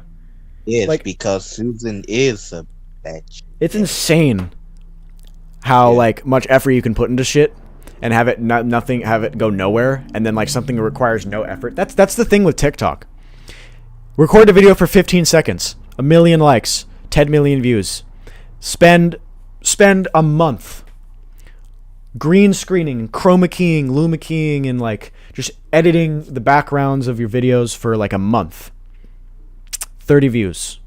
Speaker 3: Yes,
Speaker 2: Like-
Speaker 3: because Susan is a bitch.
Speaker 2: It's insane how like much effort you can put into shit and have it have it go nowhere, and then like something that requires no effort. That's the thing with TikTok. Record a video for 15 seconds, 1 million likes, 10 million views. Spend a month green screening, chroma keying, luma keying, and like just editing the backgrounds of your videos for like a month. 30 views.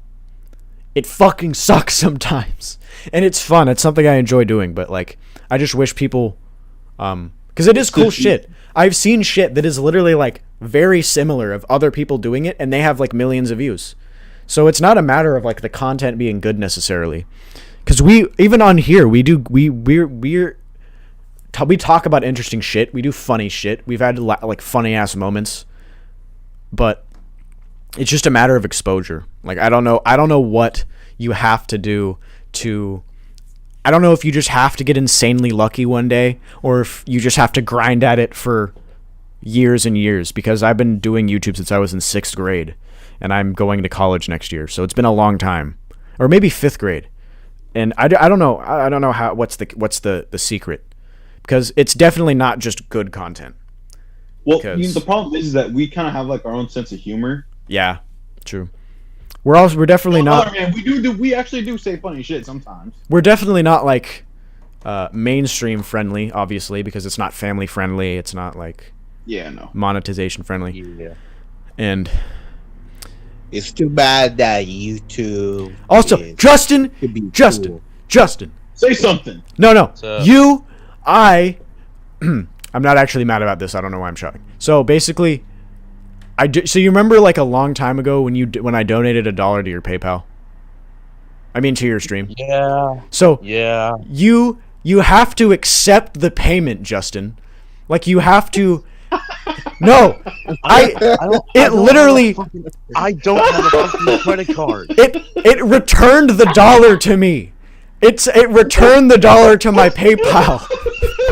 Speaker 2: It fucking sucks sometimes. And it's fun. It's something I enjoy doing, but like I just wish people because it is cool shit. I've seen shit that is literally like very similar of other people doing it, and they have like millions of views. So it's not a matter of like the content being good necessarily. Because we even on here we talk about interesting shit. We do funny shit. We've had like funny ass moments, but it's just a matter of exposure. Like I don't know what you have to do to. I don't know if you just have to get insanely lucky one day, or if you just have to grind at it for years and years. Because I've been doing YouTube since I was in 6th grade, and I'm going to college next year, so it's been a long time, or maybe 5th grade. And I don't know how what's the secret, because it's definitely not just good content.
Speaker 1: Well, the problem is that we kind of have like our own sense of humor.
Speaker 2: Yeah, true. We're definitely not.
Speaker 1: Man, we actually do say funny shit sometimes.
Speaker 2: We're definitely not like mainstream friendly, obviously, because it's not family friendly. It's not like monetization friendly.
Speaker 3: Yeah.
Speaker 2: And
Speaker 3: it's too bad that YouTube.
Speaker 2: Also, Justin.
Speaker 1: Say something.
Speaker 2: No. I'm not actually mad about this. I don't know why I'm shouting. So basically, so you remember like a long time ago when I donated $1 to your PayPal? I mean to your stream.
Speaker 4: Yeah.
Speaker 2: So
Speaker 4: yeah,
Speaker 2: you have to accept the payment, Justin. Like you have to. No, I
Speaker 4: don't have a fucking credit card.
Speaker 2: It returned the $1 to me. It returned the $1 to my PayPal.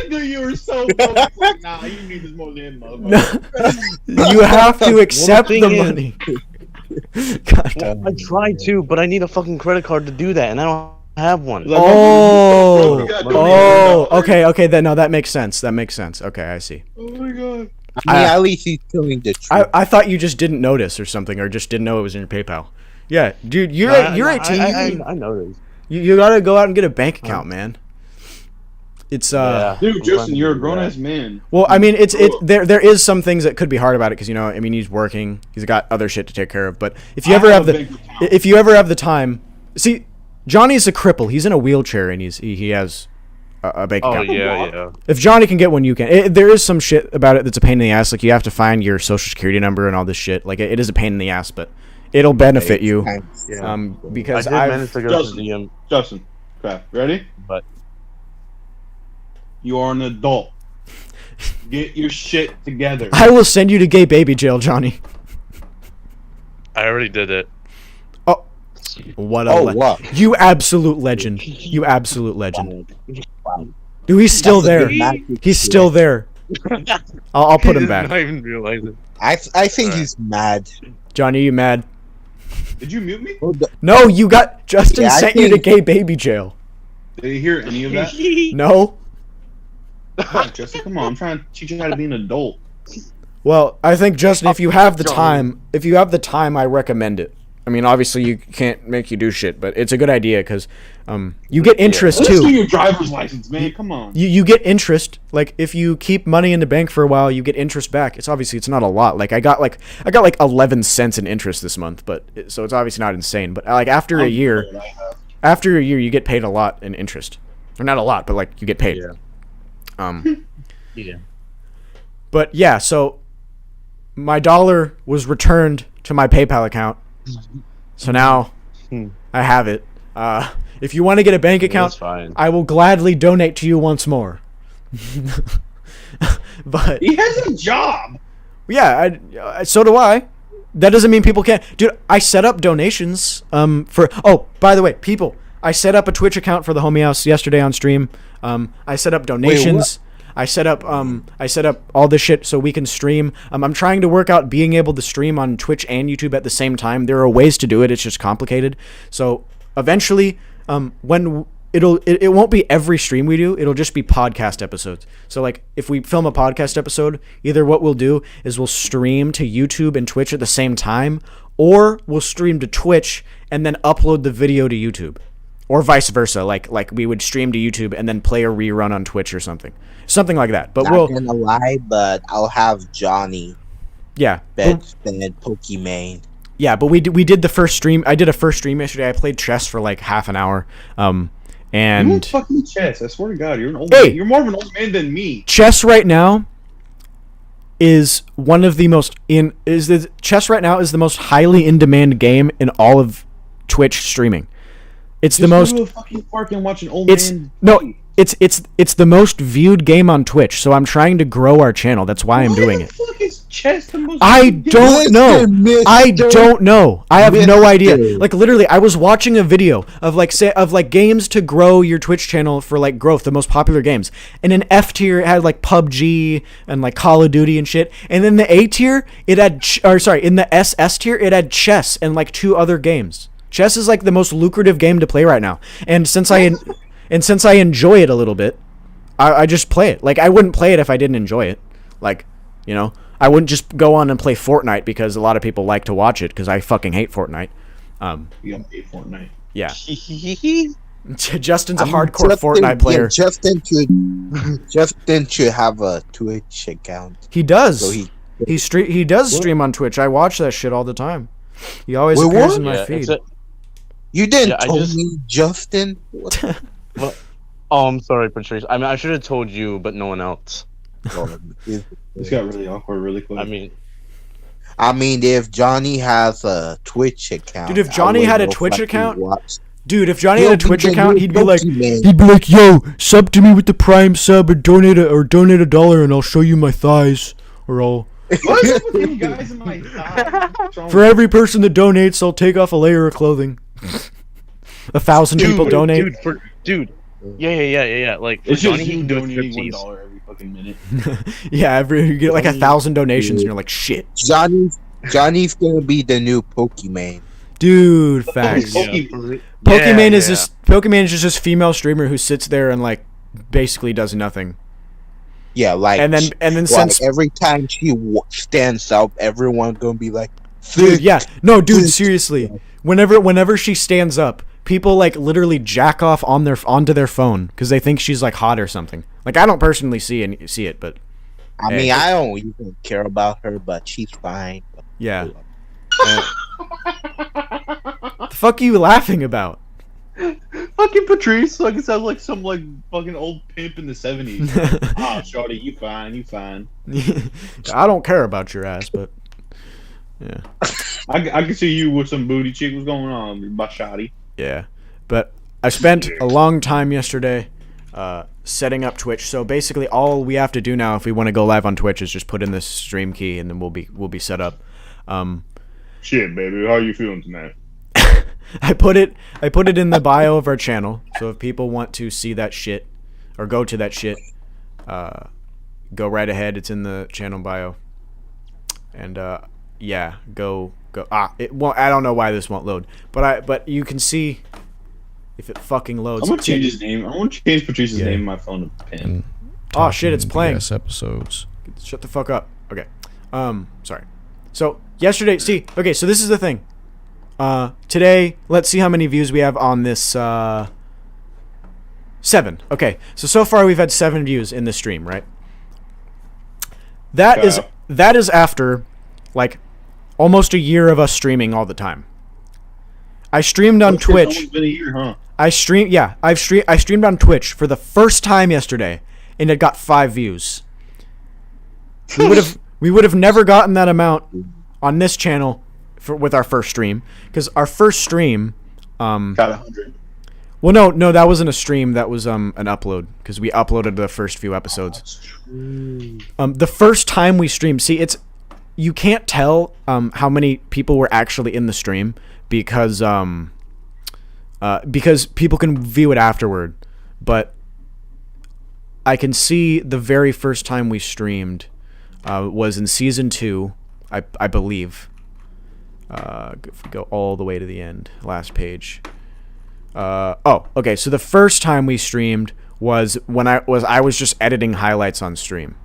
Speaker 1: You were so like, nah, you need this more than him, motherfucker.
Speaker 2: You have to accept the money.
Speaker 4: I tried to, but I need a fucking credit card to do that, and I don't have one.
Speaker 2: Okay. Then no, that makes sense. Okay, I see.
Speaker 1: Oh my god.
Speaker 3: At least he's telling the truth.
Speaker 2: I thought you just didn't notice or something, or just didn't know it was in your PayPal. Yeah, dude, you're 18.
Speaker 4: I noticed.
Speaker 2: You gotta go out and get a bank account, man. It's
Speaker 1: dude, Justin, you're a grown ass man.
Speaker 2: Well, I mean, there is some things that could be hard about it, because I mean, he's working, he's got other shit to take care of. But if you ever have the time, see, Johnny's a cripple. He's in a wheelchair, and he has a bank account.
Speaker 4: Oh yeah.
Speaker 2: If Johnny can get one, you can. There is some shit about it that's a pain in the ass. Like you have to find your social security number and all this shit. Like it is a pain in the ass, but it'll benefit you. Because
Speaker 4: I did manage to go to the
Speaker 1: Justin, crap, ready?
Speaker 4: But
Speaker 1: you are an adult. Get your shit together.
Speaker 2: I will send you to gay baby jail, Johnny.
Speaker 4: I already did it.
Speaker 2: Oh, what you absolute legend! You absolute legend. Dude, he's still there. He's still there. I'll put him back.
Speaker 4: I didn't even realize it.
Speaker 3: I think he's mad.
Speaker 2: Johnny, you mad?
Speaker 1: Did you mute me?
Speaker 2: No, you got Justin sent you to gay baby jail.
Speaker 1: Did you hear any of that?
Speaker 2: No.
Speaker 1: Oh, Justin, come on! I'm trying to teach you how to be an adult.
Speaker 2: Well, I think Justin, if you have the time, I recommend it. I mean, obviously you can't make you do shit, but it's a good idea because you get interest too.
Speaker 1: Let's do your driver's license, man. Come on.
Speaker 2: You get interest. Like if you keep money in the bank for a while, you get interest back. It's not a lot. Like I got like 11 cents in interest this month, so it's obviously not insane. But like after a year, you get paid a lot in interest, or not a lot, but like you get paid.
Speaker 4: Yeah.
Speaker 2: But yeah, so my $1 was returned to my PayPal account. So now I have it. If you want to get a bank account, I will gladly donate to you once more. But
Speaker 1: he has a job.
Speaker 2: Yeah, so do I. That doesn't mean people can't. Dude, I set up donations for. Oh, by the way, people, I set up a Twitch account for the Homie House yesterday on stream. I set up donations. I set up all this shit so we can stream. I'm trying to work out being able to stream on Twitch and YouTube at the same time. There are ways to do it. It's just complicated. So eventually, when it won't be every stream we do. It'll just be podcast episodes. So like if we film a podcast episode, either what we'll do is we'll stream to YouTube and Twitch at the same time, or we'll stream to Twitch and then upload the video to YouTube, or vice versa. Like we would stream to YouTube and then play a rerun on Twitch or something like that. But
Speaker 3: Not gonna lie, but I'll have Johnny.
Speaker 2: Yeah.
Speaker 3: Bet Pokemon.
Speaker 2: Yeah, but we did the first stream. I did a first stream yesterday. I played chess for like half an hour. And
Speaker 1: you fucking chess. I swear to God, you're an old man. You're more of an old man than me.
Speaker 2: Chess right now is the most highly in demand game in all of Twitch streaming. It's the most.
Speaker 1: Go to a fucking park and watch an old man.
Speaker 2: No, it's the most viewed game on Twitch. So I'm trying to grow our channel. That's why I'm doing it.
Speaker 1: Why the fuck is chess the most?
Speaker 2: I don't know. I have no idea. Like literally, I was watching a video of like games to grow your Twitch channel for like growth, the most popular games. And in F tier, it had like PUBG and like Call of Duty and shit. And then the A tier, it had in the SS tier, it had chess and like 2 other games. Chess is like the most lucrative game to play right now. And since I enjoy it a little bit, I just play it. Like I wouldn't play it if I didn't enjoy it. Like, you know, I wouldn't just go on and play Fortnite because a lot of people like to watch it because I fucking hate Fortnite.
Speaker 1: You don't hate Fortnite.
Speaker 2: Yeah. Justin's a hardcore Fortnite player.
Speaker 3: Justin should have a Twitch account.
Speaker 2: He does. So he does stream on Twitch. I watch that shit all the time. He always appears in my feed.
Speaker 3: You didn't tell me, Justin.
Speaker 4: Well, I'm sorry, Patrice. I mean, I should have told you, but no one else.
Speaker 1: This got really awkward really quick.
Speaker 3: I mean, if Johnny has a Twitch account,
Speaker 2: dude, if Johnny had a Twitch account, he'd be like, yo, sub to me with the Prime sub, or donate $1, and I'll show you my thighs, or I'll.
Speaker 1: What's up with you guys in my thighs?
Speaker 2: For every person that donates, I'll take off a layer of clothing. 1,000 people donate.
Speaker 4: Yeah. Like
Speaker 1: it's
Speaker 4: Johnny,
Speaker 1: just you donating
Speaker 4: $50
Speaker 1: every fucking minute.
Speaker 2: Yeah, you get like 1,000 donations, and you're like, shit.
Speaker 3: Johnny's gonna be the new Pokemon.
Speaker 2: Dude, facts. Pokemon is just this female streamer who sits there and like basically does nothing.
Speaker 3: Yeah, like
Speaker 2: and then since
Speaker 3: every time she stands up, everyone gonna be like,
Speaker 2: dude, yeah, no, dude, seriously. Whenever she stands up, people like literally jack off onto their phone because they think she's like hot or something. Like I don't personally see it, but
Speaker 3: I mean, I don't even care about her, but she's fine.
Speaker 2: Yeah. The fuck are you laughing about?
Speaker 1: Fucking Patrice, like it sounds like some like fucking old pimp in the 70s. Ah, shorty, you fine.
Speaker 2: I don't care about your ass, but yeah.
Speaker 1: I can see you with some booty chick. What's going on, my shotty?
Speaker 2: Yeah, but I spent a long time yesterday setting up Twitch. So basically, all we have to do now, if we want to go live on Twitch, is just put in this stream key, and then we'll be set up.
Speaker 1: Shit, baby, how you feeling tonight?
Speaker 2: I put it in the bio of our channel. So if people want to see that shit or go to that shit, go right ahead. It's in the channel bio. And yeah, go. It won't. I don't know why this won't load, but you can see if it fucking loads.
Speaker 1: I'm gonna change his name. I want to change Patrice's name in my phone to Pin.
Speaker 2: Oh shit, it's playing.
Speaker 5: Episodes.
Speaker 2: Shut the fuck up. Okay. Sorry. So yesterday, so this is the thing. Today, let's see how many views we have on this. 7. Okay. So far we've had 7 views in this stream, right? That is after like almost a year of us streaming all the time. I streamed on Twitch.
Speaker 1: It's almost been a year, huh?
Speaker 2: I streamed on Twitch for the first time yesterday, and it got 5 views. We would have never gotten that amount on this channel with our first stream, because our first stream
Speaker 1: got 100.
Speaker 2: Well, no, that wasn't a stream. That was an upload, because we uploaded the first few episodes. The first time we streamed, you can't tell how many people were actually in the stream because people can view it afterward, but I can see the very first time we streamed was in season 2, I believe. If we go all the way to the end, last page. Okay. So the first time we streamed was when I was just editing highlights on stream.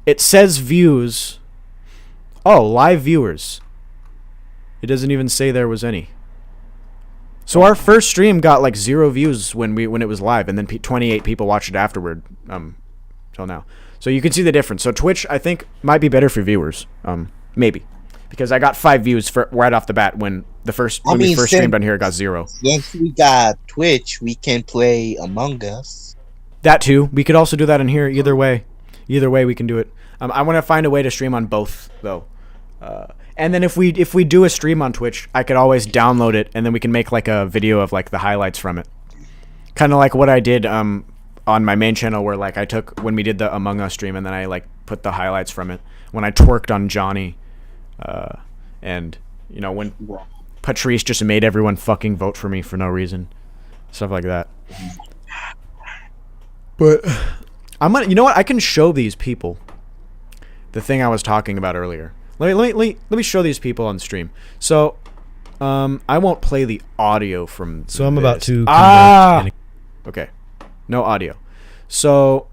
Speaker 2: It says views. Oh, live viewers. It doesn't even say there was any. So our first stream got like 0 views when it was live, and then 28 people watched it afterward. Till now. So you can see the difference. So Twitch, I think, might be better for viewers. Maybe. Because I got 5 views right off the bat when we first streamed on here. It got 0.
Speaker 3: Since we got Twitch, we can play Among Us.
Speaker 2: That too. We could also do that in here. Either way, we can do it. I want to find a way to stream on both though. And then if we do a stream on Twitch, I could always download it, and then we can make like a video of like the highlights from it. Kind of like what I did on my main channel, where like I took when we did the Among Us stream, and then I like put the highlights from it when I twerked on Johnny. And you know, when Patrice just made everyone fucking vote for me for no reason, stuff like that. But you know what? I can show these people the thing I was talking about earlier. Let me show these people on stream. So, I won't play the audio from.
Speaker 5: So I'm about to.
Speaker 2: Okay, no audio. So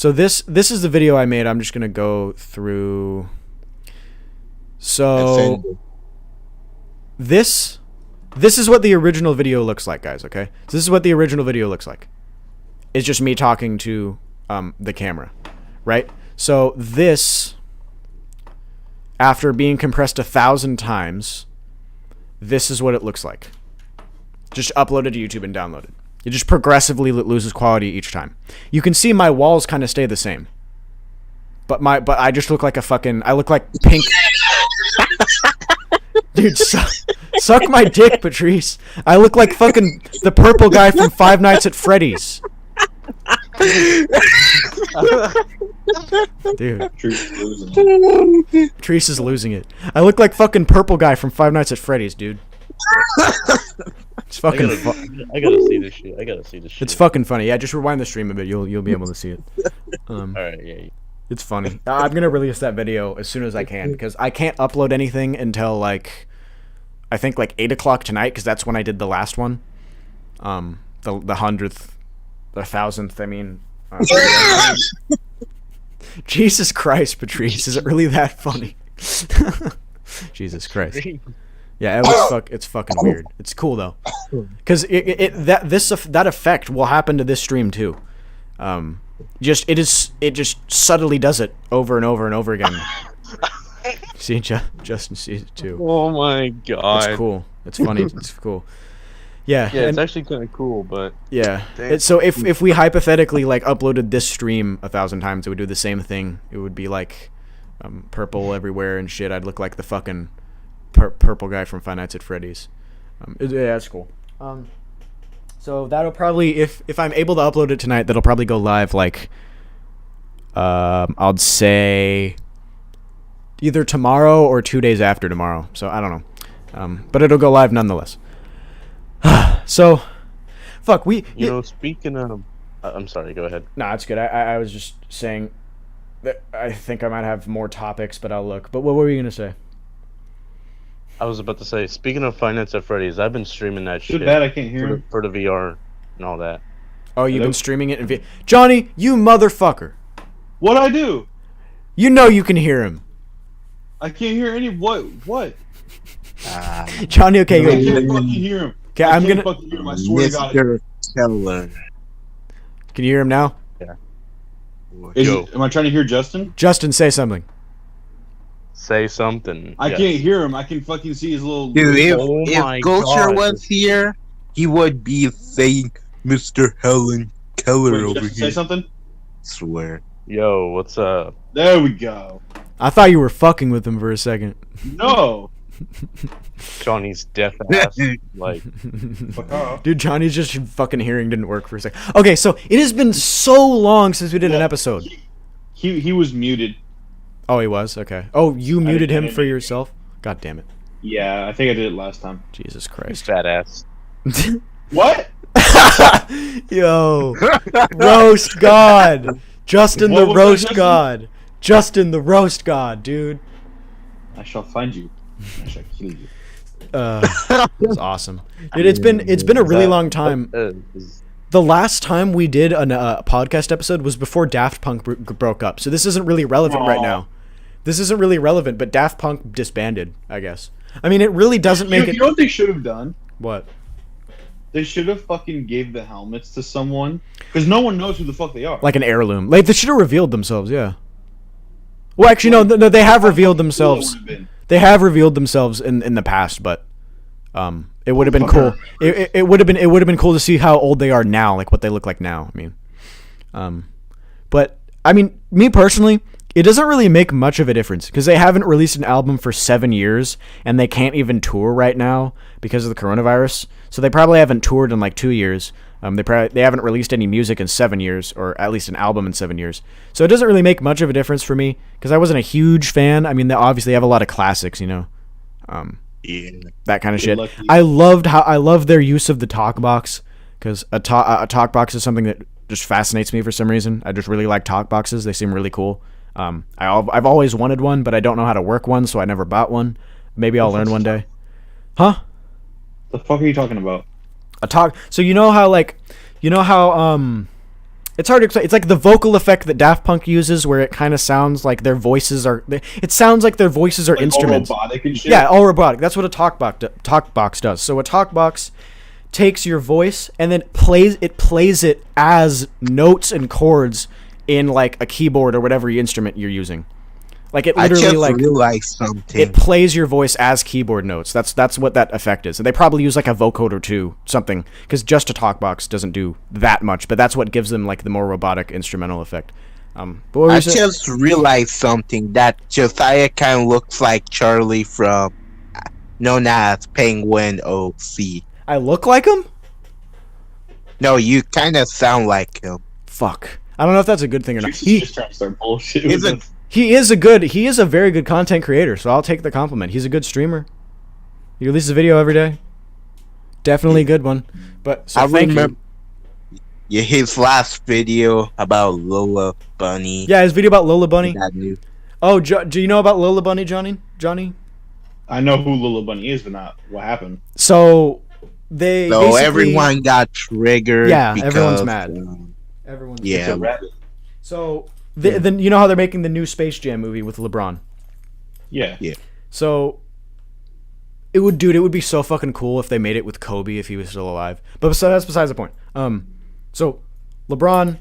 Speaker 2: this is the video I made. I'm just gonna go through. So this is what the original video looks like, guys. Okay, so this is what the original video looks like. It's just me talking to the camera, right? So this, after being compressed 1,000 times, this is what it looks like. Just uploaded to YouTube and downloaded. It just progressively loses quality each time. You can see my walls kind of stay the same. But I just look like I look like pink. Dude, suck my dick, Patrice. I look like fucking the purple guy from Five Nights at Freddy's. Dude. Patrice is losing it. I look like fucking purple guy from Five Nights at Freddy's, dude. It's fucking
Speaker 4: I gotta see this shit.
Speaker 2: It's fucking funny. Yeah, just rewind the stream a bit. You'll be able to see it.
Speaker 4: Alright, yeah.
Speaker 2: It's funny. I'm gonna release that video as soon as I can, because I can't upload anything until I think 8 o'clock tonight, because that's when I did the last one. The 100th, the 1,000th. I mean. Jesus Christ, Patrice! Is it really that funny? Jesus Christ. Yeah, it's fucking weird. It's cool though, because that effect will happen to this stream too. It just subtly does it over and over and over again. See, Justin sees it too.
Speaker 4: Oh my god!
Speaker 2: It's cool. It's funny. It's cool. Yeah,
Speaker 4: it's actually kind of cool, but
Speaker 2: yeah. So if we hypothetically uploaded this stream 1,000 times, it would do the same thing. It would be purple everywhere and shit. I'd look like the fucking purple guy from Five Nights at Freddy's. Yeah, that's cool. So that'll probably, if I'm able to upload it tonight, that'll probably go live I'd say either tomorrow or 2 days after tomorrow. So I don't know, but it'll go live nonetheless. So, fuck,
Speaker 4: speaking of, I'm sorry, go ahead.
Speaker 2: Nah, it's good. I was just saying that I think I might have more topics, but I'll look. But what were you gonna say?
Speaker 4: I was about to say, speaking of Five Nights at Freddy's, I've been streaming that shit.
Speaker 1: Too bad I can't hear
Speaker 4: for the VR and all that.
Speaker 2: Oh, you've been streaming it in Johnny, you motherfucker.
Speaker 1: What'd I do?
Speaker 2: You know you can hear him.
Speaker 1: I can't hear any. What?
Speaker 2: Johnny, okay,
Speaker 1: I can't fucking hear him.
Speaker 2: Okay, I'm gonna.
Speaker 1: Fucking hear him. I swear to God.
Speaker 3: Mr. Keller.
Speaker 2: Can you hear him now?
Speaker 4: Yeah.
Speaker 1: Am I trying to hear Justin?
Speaker 2: Justin, say something.
Speaker 4: Say something.
Speaker 1: I can't hear him. I can fucking see his little.
Speaker 3: Dude,
Speaker 4: my
Speaker 3: if Gulcher
Speaker 4: God.
Speaker 3: was here, he would be saying Mr. Helen Keller
Speaker 1: Wait,
Speaker 3: over
Speaker 1: Justin,
Speaker 3: here.
Speaker 1: say something.
Speaker 3: Swear.
Speaker 4: Yo, what's up?
Speaker 1: There we go.
Speaker 2: I thought you were fucking with him for a second.
Speaker 1: No.
Speaker 4: Johnny's deaf ass.
Speaker 2: Dude, Johnny's just fucking hearing didn't work for a second. Okay, so it has been so long since we did an episode.
Speaker 1: He was muted.
Speaker 2: Oh, he was? Okay. Oh, you muted him for yourself? God damn it.
Speaker 1: Yeah, I think I did it last time.
Speaker 2: Jesus Christ.
Speaker 4: Fat ass.
Speaker 1: What?
Speaker 2: Yo, roast god. Justin the
Speaker 1: What was that,
Speaker 2: roast
Speaker 1: Justin?
Speaker 2: god. Justin the roast god, dude.
Speaker 1: I shall find you. I shall kill you.
Speaker 2: It's awesome. Dude, it's been a really long time. The last time we did a podcast episode was before Daft Punk broke up, so this isn't really relevant right now. This isn't really relevant, but Daft Punk disbanded, I guess. I mean, it really doesn't make it...
Speaker 1: You know what they should have done?
Speaker 2: What?
Speaker 1: They should have fucking gave the helmets to someone, because no one knows who the fuck they are.
Speaker 2: Like an heirloom. Like, they should have revealed themselves, yeah. Well, actually, no, they have revealed themselves. They have revealed themselves in the past, but it would have been cool. It would have been cool to see how old they are now, like what they look like now. I mean, but I mean, me personally, it doesn't really make much of a difference because they haven't released an album for 7 years and they can't even tour right now because of the coronavirus. So they probably haven't toured in like 2 years. They haven't released any music in 7 years, or at least an album in 7 years. So it doesn't really make much of a difference for me because I wasn't a huge fan. I mean, they obviously have a lot of classics, you know, that kind of shit.
Speaker 1: Lucky.
Speaker 2: I loved their use of the talk box because a talk box is something that just fascinates me for some reason. I just really like talk boxes. They seem really cool. I've always wanted one, but I don't know how to work one, so I never bought one. Maybe I'll learn one day. Huh?
Speaker 1: The fuck are you talking about?
Speaker 2: So you know how it's hard to explain. It's like the vocal effect that Daft Punk uses, where it kind of sounds like their voices are. It sounds like their voices are
Speaker 1: Like
Speaker 2: instruments.
Speaker 1: all robotic and shit?
Speaker 2: Yeah, all robotic. That's what a talk box does. So a talk box takes your voice and then plays it as notes and chords in like a keyboard or whatever instrument you're using. Like it literally
Speaker 3: I just realized something.
Speaker 2: it plays your voice as keyboard notes. That's what that effect is. And they probably use like a vocoder too, something, because just a talk box doesn't do that much. But that's what gives them like the more robotic instrumental effect.
Speaker 3: I just realized something, that Josiah kind of looks like Charlie from known as Penguin OC.
Speaker 2: I look like him?
Speaker 3: No, you kind of sound like him.
Speaker 2: Fuck. I don't know if that's a good thing or not.
Speaker 1: He's just trying to start bullshit with us.
Speaker 2: He is a very good content creator, so I'll take the compliment. He's a good streamer. He releases a video every day. Definitely a good one. But so thank you.
Speaker 3: Yeah, his last video about Lola Bunny.
Speaker 2: Yeah, his video about Lola Bunny.
Speaker 3: That new.
Speaker 2: Oh, do you know about Lola Bunny, Johnny?
Speaker 1: I know who Lola Bunny is, but not what happened.
Speaker 2: So
Speaker 3: Everyone got triggered.
Speaker 2: Yeah,
Speaker 3: because,
Speaker 2: everyone's mad. Everyone's
Speaker 3: yeah.
Speaker 1: It's a rabbit.
Speaker 2: So then you know how they're making the new Space Jam movie with LeBron.
Speaker 1: Yeah.
Speaker 2: So it would be so fucking cool if they made it with Kobe if he was still alive. But so that's besides the point. So LeBron,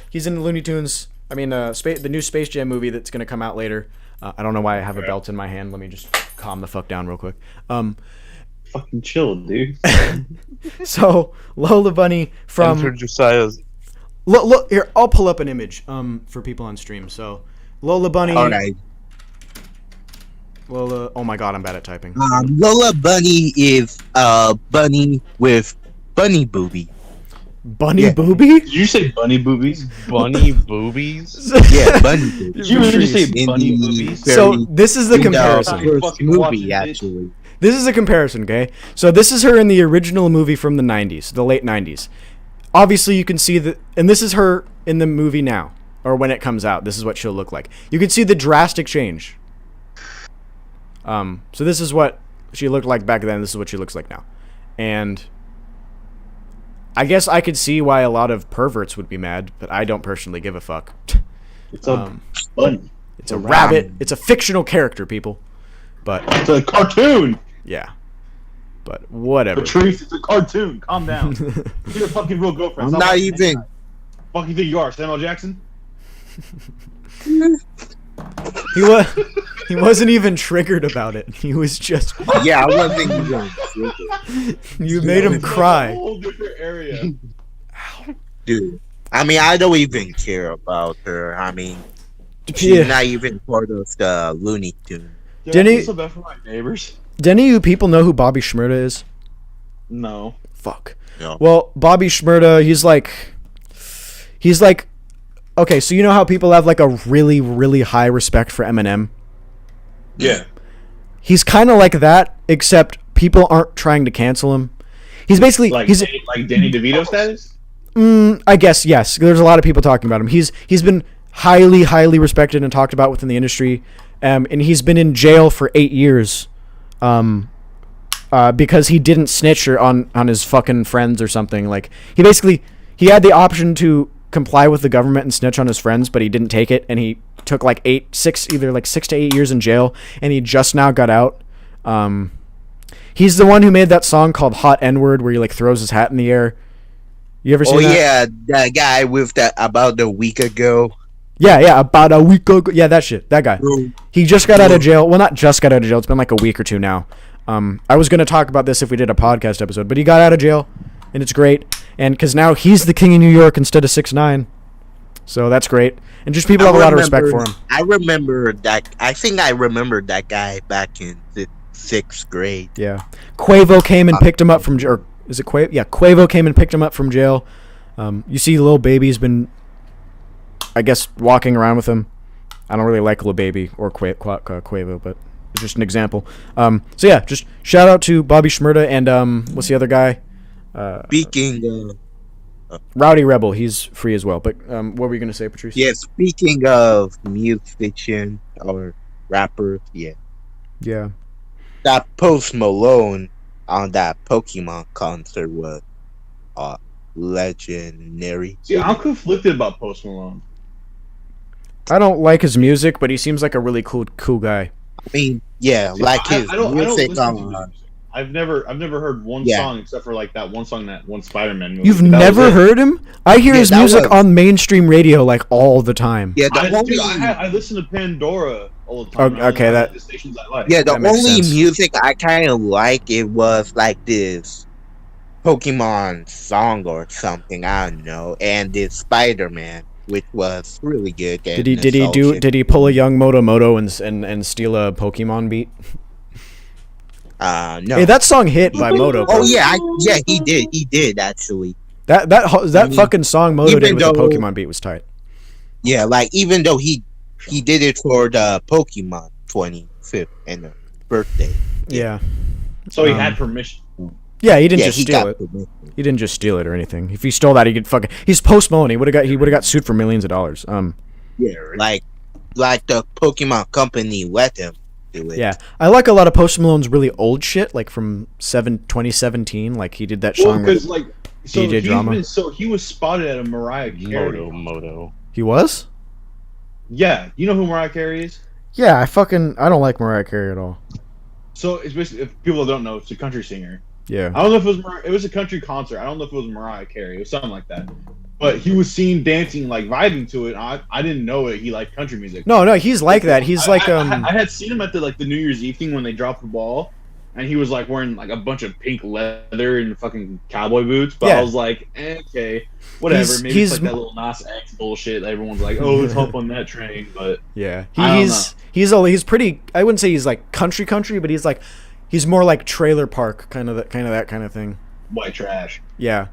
Speaker 2: he's in the Looney Tunes. I mean, the new Space Jam movie that's gonna come out later. I don't know why I have a belt in my hand. Let me just calm the fuck down real quick.
Speaker 1: Fucking chill, dude.
Speaker 2: So Lola Bunny from
Speaker 4: Enter Josiah's.
Speaker 2: Look here. I'll pull up an image for people on stream. So Lola Bunny.
Speaker 3: All right.
Speaker 2: Lola. Oh my god, I'm bad at typing.
Speaker 3: Lola Bunny is a bunny with bunny booby.
Speaker 2: Bunny booby?
Speaker 1: Did you say bunny boobies?
Speaker 4: Bunny boobies?
Speaker 3: Yeah, bunny booby.
Speaker 1: Did you really say
Speaker 3: In
Speaker 1: bunny
Speaker 3: the
Speaker 1: boobies?
Speaker 2: So this is the
Speaker 3: in
Speaker 2: comparison.
Speaker 3: The first
Speaker 1: Fucking watch
Speaker 3: movie,
Speaker 1: it, bitch.
Speaker 3: actually.
Speaker 2: This is a comparison, okay? So this is her in the original movie from the 90s, the late 90s. Obviously, you can see that, and this is her in the movie now, or when it comes out. This is what she'll look like. You can see the drastic change. So this is what she looked like back then. This is what she looks like now. And I guess I could see why a lot of perverts would be mad, but I don't personally give a fuck.
Speaker 1: It's a bunny.
Speaker 2: It's a rabbit. It's a fictional character, people. But
Speaker 1: It's a cartoon.
Speaker 2: yeah. But whatever.
Speaker 1: Patrice, it's a cartoon. Calm down. You're a fucking real girlfriend.
Speaker 3: I'm not even.
Speaker 1: Fuck you think you are, Samuel Jackson?
Speaker 2: He wasn't even triggered about it. He was just.
Speaker 3: Yeah, I wasn't even.
Speaker 2: You made him
Speaker 1: It's a
Speaker 2: cry.
Speaker 1: whole different area.
Speaker 3: Dude. I mean, I don't even care about her. I mean, she's
Speaker 2: Yeah.
Speaker 3: not even part of the Looney Tunes.
Speaker 1: Dude,
Speaker 2: Didn't
Speaker 1: I
Speaker 2: he-
Speaker 1: feel so bad for my neighbors.
Speaker 2: Do any of you people know who Bobby Shmurda is?
Speaker 1: No.
Speaker 2: Fuck.
Speaker 3: No.
Speaker 2: Well, Bobby Shmurda, he's like, okay, so you know how people have like a really, really high respect for Eminem?
Speaker 1: Yeah.
Speaker 2: He's kind of like that, except people aren't trying to cancel him. He's basically
Speaker 1: like
Speaker 2: he's
Speaker 1: Danny DeVito status.
Speaker 2: I guess yes. There's a lot of people talking about him. He's been highly respected and talked about within the industry, and he's been in jail for 8 years, because he didn't snitch on his fucking friends or something. Like he had the option to comply with the government and snitch on his friends, but he didn't take it, and he took either 6 to 8 years in jail, and he just now got out. He's the one who made that song called "Hot N-Word" where he throws his hat in the air. You ever seen that? Oh
Speaker 3: yeah, that guy with that about a week ago.
Speaker 2: Yeah, about a week ago. Yeah, that shit. That guy. He just got out of jail. Well, not just got out of jail. It's been a week or two now. I was going to talk about this if we did a podcast episode, but he got out of jail, and it's great. And because now he's the king of New York instead of 6ix9ine. So that's great. And just people have a lot of respect for him.
Speaker 3: I remember that. I think I remember that guy back in the 6th grade.
Speaker 2: Yeah. Quavo came and picked him up from... Or is it Quavo? Yeah, Quavo came and picked him up from jail. You see Lil Baby's been, I guess, walking around with him. I don't really like Lil Baby or Quavo, but it's just an example. So yeah, just shout out to Bobby Shmurda and what's the other guy?
Speaker 3: Speaking
Speaker 2: Rowdy Rebel, he's free as well. But what were you gonna say, Patrice?
Speaker 3: Yeah, speaking of musician or rappers, yeah, that Post Malone on that Pokemon concert was legendary.
Speaker 1: See, I'm conflicted about Post Malone.
Speaker 2: I don't like his music, but he seems like a really cool guy.
Speaker 3: I mean, yeah,
Speaker 1: See,
Speaker 3: like his music.
Speaker 1: I've never heard one song except for that one Spider-Man movie.
Speaker 2: You've never heard him? I hear his music on mainstream radio all the time.
Speaker 3: Yeah,
Speaker 1: I listen to Pandora all the time.
Speaker 2: Okay,
Speaker 1: the stations I like.
Speaker 3: Yeah, the only music I kind of like it was this Pokemon song or something. I don't know, and this Spider-Man, which was really good.
Speaker 2: Did he pull a young Moto and steal a Pokemon beat?
Speaker 3: No.
Speaker 2: Hey, that song hit by Moto.
Speaker 3: Oh yeah, he did actually.
Speaker 2: That fucking song Moto did with the Pokemon beat was tight.
Speaker 3: Yeah, even though he did it for the Pokemon 25th birthday.
Speaker 2: Yeah.
Speaker 1: So he had permission.
Speaker 2: Yeah, he didn't just steal it. He didn't just steal it or anything. If he stole that, he could fucking. He's Post Malone. He would have got sued for millions of dollars.
Speaker 3: Yeah, like the Pokemon company let him do it.
Speaker 2: Yeah, I like a lot of Post Malone's really old shit, from 2017. He did that song with DJ Drama.
Speaker 1: So he was spotted at a Mariah Carey.
Speaker 4: Moto.
Speaker 2: He was?
Speaker 1: Yeah, you know who Mariah Carey is?
Speaker 2: Yeah, I don't like Mariah Carey at all.
Speaker 1: So it's basically, if people don't know, it's a country singer.
Speaker 2: Yeah.
Speaker 1: I don't know if it was a country concert. I don't know if it was Mariah Carey. It was something like that. But he was seen dancing, vibing to it. I didn't know it. He liked country music.
Speaker 2: No, he's like that. He's
Speaker 1: I had seen him at the New Year's Eve thing when they dropped the ball, and he was wearing a bunch of pink leather and fucking cowboy boots. But I was like, okay, whatever. Maybe it's that little Nas X bullshit that everyone's like, oh, let's hop on that train. But
Speaker 2: yeah, he's pretty. I wouldn't say he's country, but he's more trailer park kind of that kind of thing.
Speaker 1: White trash.
Speaker 2: Yeah.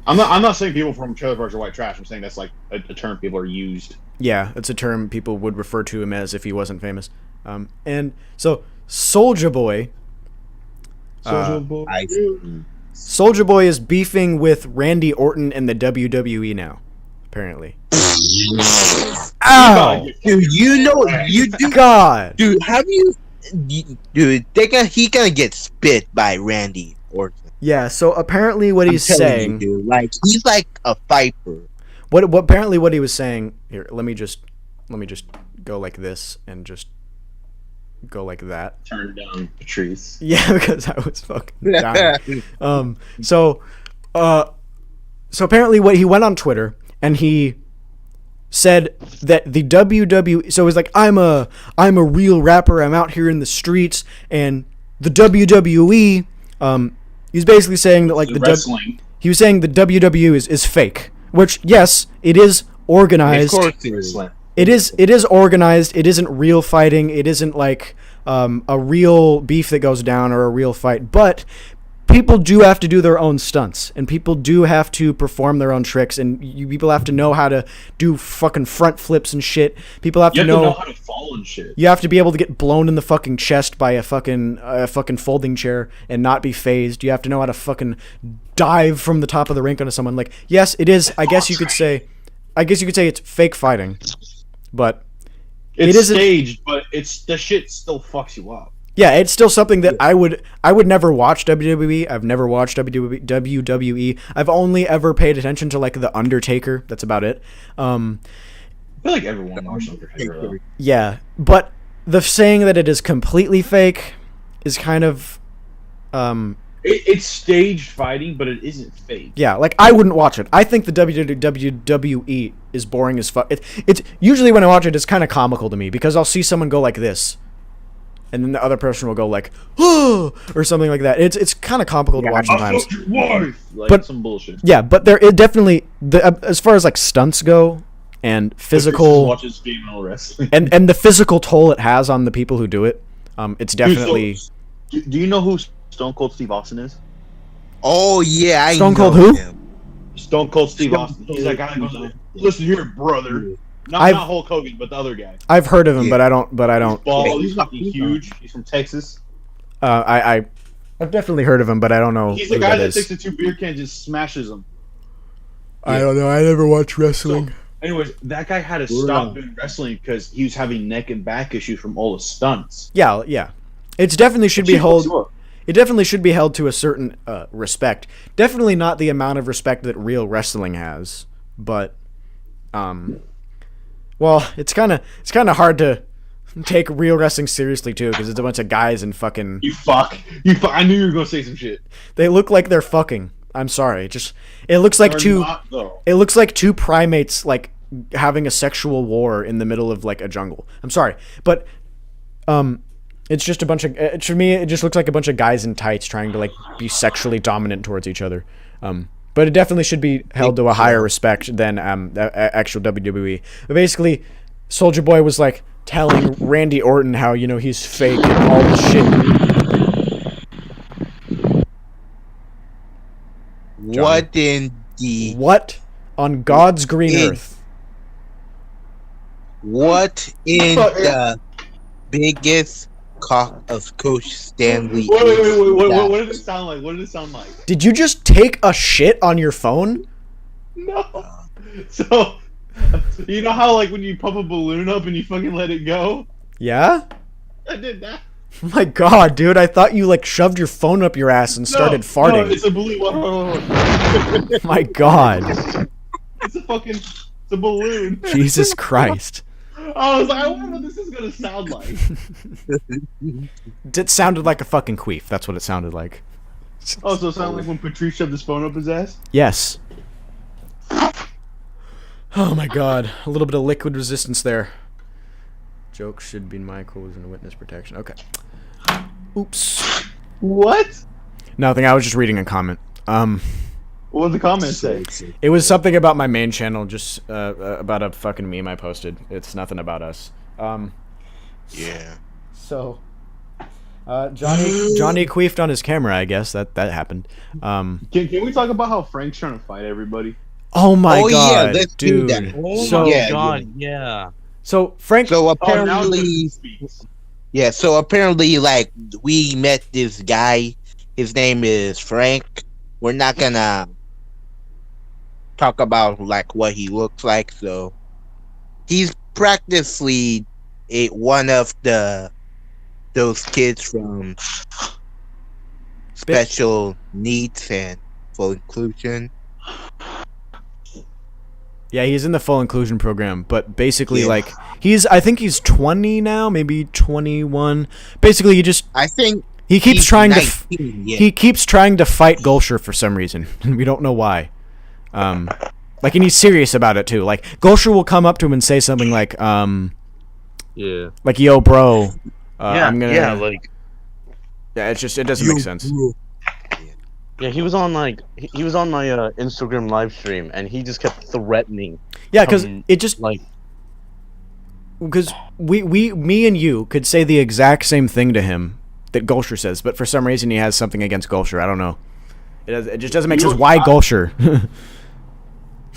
Speaker 1: I'm not saying people from trailer parks are white trash. I'm saying that's a term people are used.
Speaker 2: Yeah, it's a term people would refer to him as if he wasn't famous. And so Soulja Boy. Soulja Boy is beefing with Randy Orton in the WWE now, apparently. Ow!
Speaker 3: Dude, you do.
Speaker 2: God!
Speaker 3: Dude, he gonna get spit by Randy Orton.
Speaker 2: Yeah, so apparently what he's saying...
Speaker 3: You, dude, he's like a viper.
Speaker 2: Apparently what he was saying... Here, let me just go like this and just go like that.
Speaker 1: Turn down Patrice.
Speaker 2: Yeah, because I was fucking dying. So apparently what he went on Twitter and he said that the WWE... So he's like, I'm a real rapper. I'm out here in the streets. And the WWE... He's basically saying that he was saying the WWE is fake, which yes, it is organized. Of course it is organized. It isn't real fighting. It isn't a real beef that goes down or a real fight. But people do have to do their own stunts, and people do have to perform their own tricks, and people have to know how to do fucking front flips and shit. People have to know
Speaker 1: how to fall fall and shit.
Speaker 2: You have to be able to get blown in the fucking chest by a fucking folding chair and not be phased. You have to know how to fucking dive from the top of the rink onto someone. Like, yes, it is. I guess you could say it's fake fighting, but
Speaker 1: It's staged, but the shit still fucks you up.
Speaker 2: Yeah, it's still something that I would never watch WWE. I've never watched WWE. I've only ever paid attention to like The Undertaker. That's about it.
Speaker 1: I feel like everyone watched Undertaker though.
Speaker 2: Yeah, but the saying that it is completely fake is kind of
Speaker 1: It's staged fighting, but it isn't fake.
Speaker 2: Yeah, like I wouldn't watch it. I think the WWE is boring as fuck. It's usually when I watch it, it's kind of comical to me because I'll see someone go like this, and then the other person will go like, "Oh," or something like that. It's kind of comical to watch sometimes.
Speaker 1: Your wife! Like,
Speaker 2: but
Speaker 1: some bullshit.
Speaker 2: Yeah, but it definitely as far as like stunts go and physical
Speaker 1: watches female wrestling
Speaker 2: and the physical toll it has on the people who do it. It's definitely.
Speaker 1: Dude, do you know who Stone Cold Steve Austin is?
Speaker 3: Oh yeah,
Speaker 2: Stone Cold who?
Speaker 1: Stone Cold Steve Austin. He's that guy who goes, "Listen here, brother." Not Hulk Hogan, but the other guy.
Speaker 2: I've heard of him, but I don't.
Speaker 1: He's bald. He's fucking huge. He's from Texas.
Speaker 2: I've definitely heard of him, but I don't know.
Speaker 1: He's the guy that takes the 2 beer cans and just smashes them.
Speaker 2: I don't know. I never watched wrestling.
Speaker 1: So, anyways, that guy had to stop doing wrestling because he was having neck and back issues from all the stunts.
Speaker 2: Yeah. It definitely should be held. It definitely should be held to a certain respect. Definitely not the amount of respect that real wrestling has, but well, it's kind of hard to take real wrestling seriously too because it's a bunch of guys and fucking.
Speaker 1: You fuck. I knew you were gonna say some shit.
Speaker 2: They look like they're fucking. I'm sorry. It looks like It looks like two primates like having a sexual war in the middle of like a jungle. I'm sorry, but it's just a bunch of. To me, it just looks like a bunch of guys in tights trying to like be sexually dominant towards each other. But it definitely should be held to a higher respect than actual WWE. But basically, Soulja Boy was like telling Randy Orton how he's fake and all this shit. What on God's green earth?
Speaker 3: What in the biggest cock of Coach Stanley?
Speaker 1: Wait. What did it sound like?
Speaker 2: Did you just take a shit on your phone?
Speaker 1: No. So, you know how like when you pump a balloon up and you fucking let it go?
Speaker 2: Yeah?
Speaker 1: I did that.
Speaker 2: Oh my god, dude, I thought you like shoved your phone up your ass and started farting.
Speaker 1: No, it's a balloon.
Speaker 2: My god.
Speaker 1: It's a balloon.
Speaker 2: Jesus Christ.
Speaker 1: I was like, I wonder what this is gonna sound like.
Speaker 2: It sounded like a fucking queef. That's what it sounded like.
Speaker 1: Oh, so it sounded like when Patrice shoved his phone up his ass?
Speaker 2: Yes. Oh my god. A little bit of liquid resistance there. Joke should be Michael was in witness protection. Okay. Oops.
Speaker 1: What?
Speaker 2: Nothing. I was just reading a comment.
Speaker 1: What did the comment say?
Speaker 2: It was something about my main channel, just about a fucking meme I posted. It's nothing about us.
Speaker 3: Yeah.
Speaker 2: So, Johnny queefed on his camera. I guess that happened.
Speaker 1: Can we talk about how Frank's trying to fight everybody?
Speaker 2: Oh my god,
Speaker 3: yeah, let's
Speaker 2: dude!
Speaker 3: do that.
Speaker 4: Oh my god, yeah.
Speaker 2: So Frank.
Speaker 3: So apparently, So apparently, like we met this guy. His name is Frank. We're not gonna talk about like what he looks like. So he's practically one of those kids from special needs and full inclusion.
Speaker 2: Yeah, he's in the full inclusion program, but basically, like, I think he's 20 now, maybe 21. Basically,
Speaker 3: I think
Speaker 2: he keeps trying
Speaker 3: 19,
Speaker 2: he keeps trying to fight Gulsher for some reason, and we don't know why. Like, and he's serious about it too. Like, Gulsher will come up to him and say something like, like, yo, bro, I'm gonna, it doesn't make sense.
Speaker 4: Yeah, he was on my Instagram live stream, and he just kept threatening.
Speaker 2: Yeah, because it just like because me and you could say the exact same thing to him that Gulsher says, but for some reason he has something against Gulsher. I don't know. It just doesn't make sense. Why Gulsher?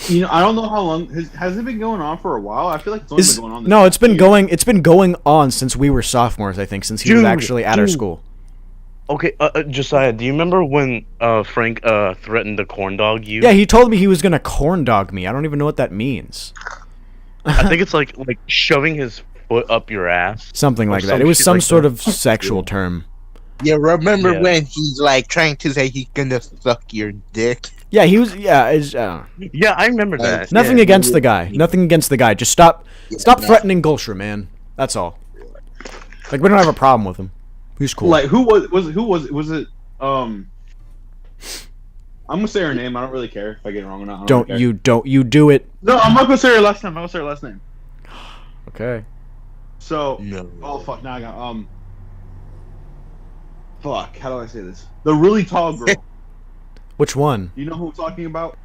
Speaker 1: You know, I don't know how long has it been going on for a while. I feel like it's only been going on.
Speaker 2: No, it's been going. It's been going on since we were sophomores. I think since he was actually at our school.
Speaker 4: Okay, Josiah, do you remember when Frank threatened to corn dog you?
Speaker 2: Yeah, he told me he was gonna corn dog me. I don't even know what that means.
Speaker 4: I think it's like shoving his foot up your ass.
Speaker 2: Something like that. It was some sort of sexual term.
Speaker 3: Yeah, remember when he's like trying to say he's gonna suck your dick?
Speaker 2: Yeah, he was. Yeah,
Speaker 4: yeah, I remember that.
Speaker 2: Nothing against the guy. Nothing against the guy. Just stop threatening Gulsher, man. That's all. Like we don't have a problem with him. He's cool.
Speaker 1: Like who was it? I'm gonna say her name. I don't really care if I get it wrong or not.
Speaker 2: Don't you do it.
Speaker 1: No, I'm not gonna say her last name. I'm gonna say her last name.
Speaker 2: Okay.
Speaker 1: So oh fuck, now I got fuck, how do I say this? The really tall girl.
Speaker 2: Which one?
Speaker 1: You know who I'm talking about?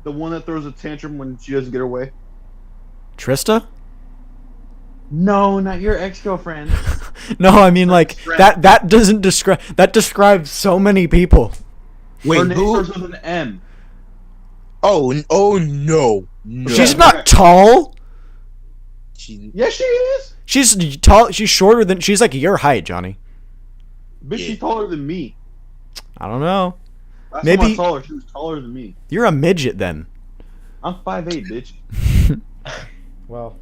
Speaker 1: The one that throws a tantrum when she doesn't get her way?
Speaker 2: Trista?
Speaker 1: No, not your ex-girlfriend.
Speaker 2: No, I mean like that doesn't describe that describes so many people.
Speaker 1: Wait, her name starts with an M.
Speaker 3: Oh no.
Speaker 2: She's not tall.
Speaker 1: Yes, she is.
Speaker 2: She's tall. She's shorter than. She's like your height, Johnny.
Speaker 1: But she's taller than me.
Speaker 2: I don't know.
Speaker 1: Last
Speaker 2: Maybe
Speaker 1: time I saw her, she was taller than me.
Speaker 2: You're a midget then.
Speaker 1: I'm 5'8", bitch.
Speaker 2: Well.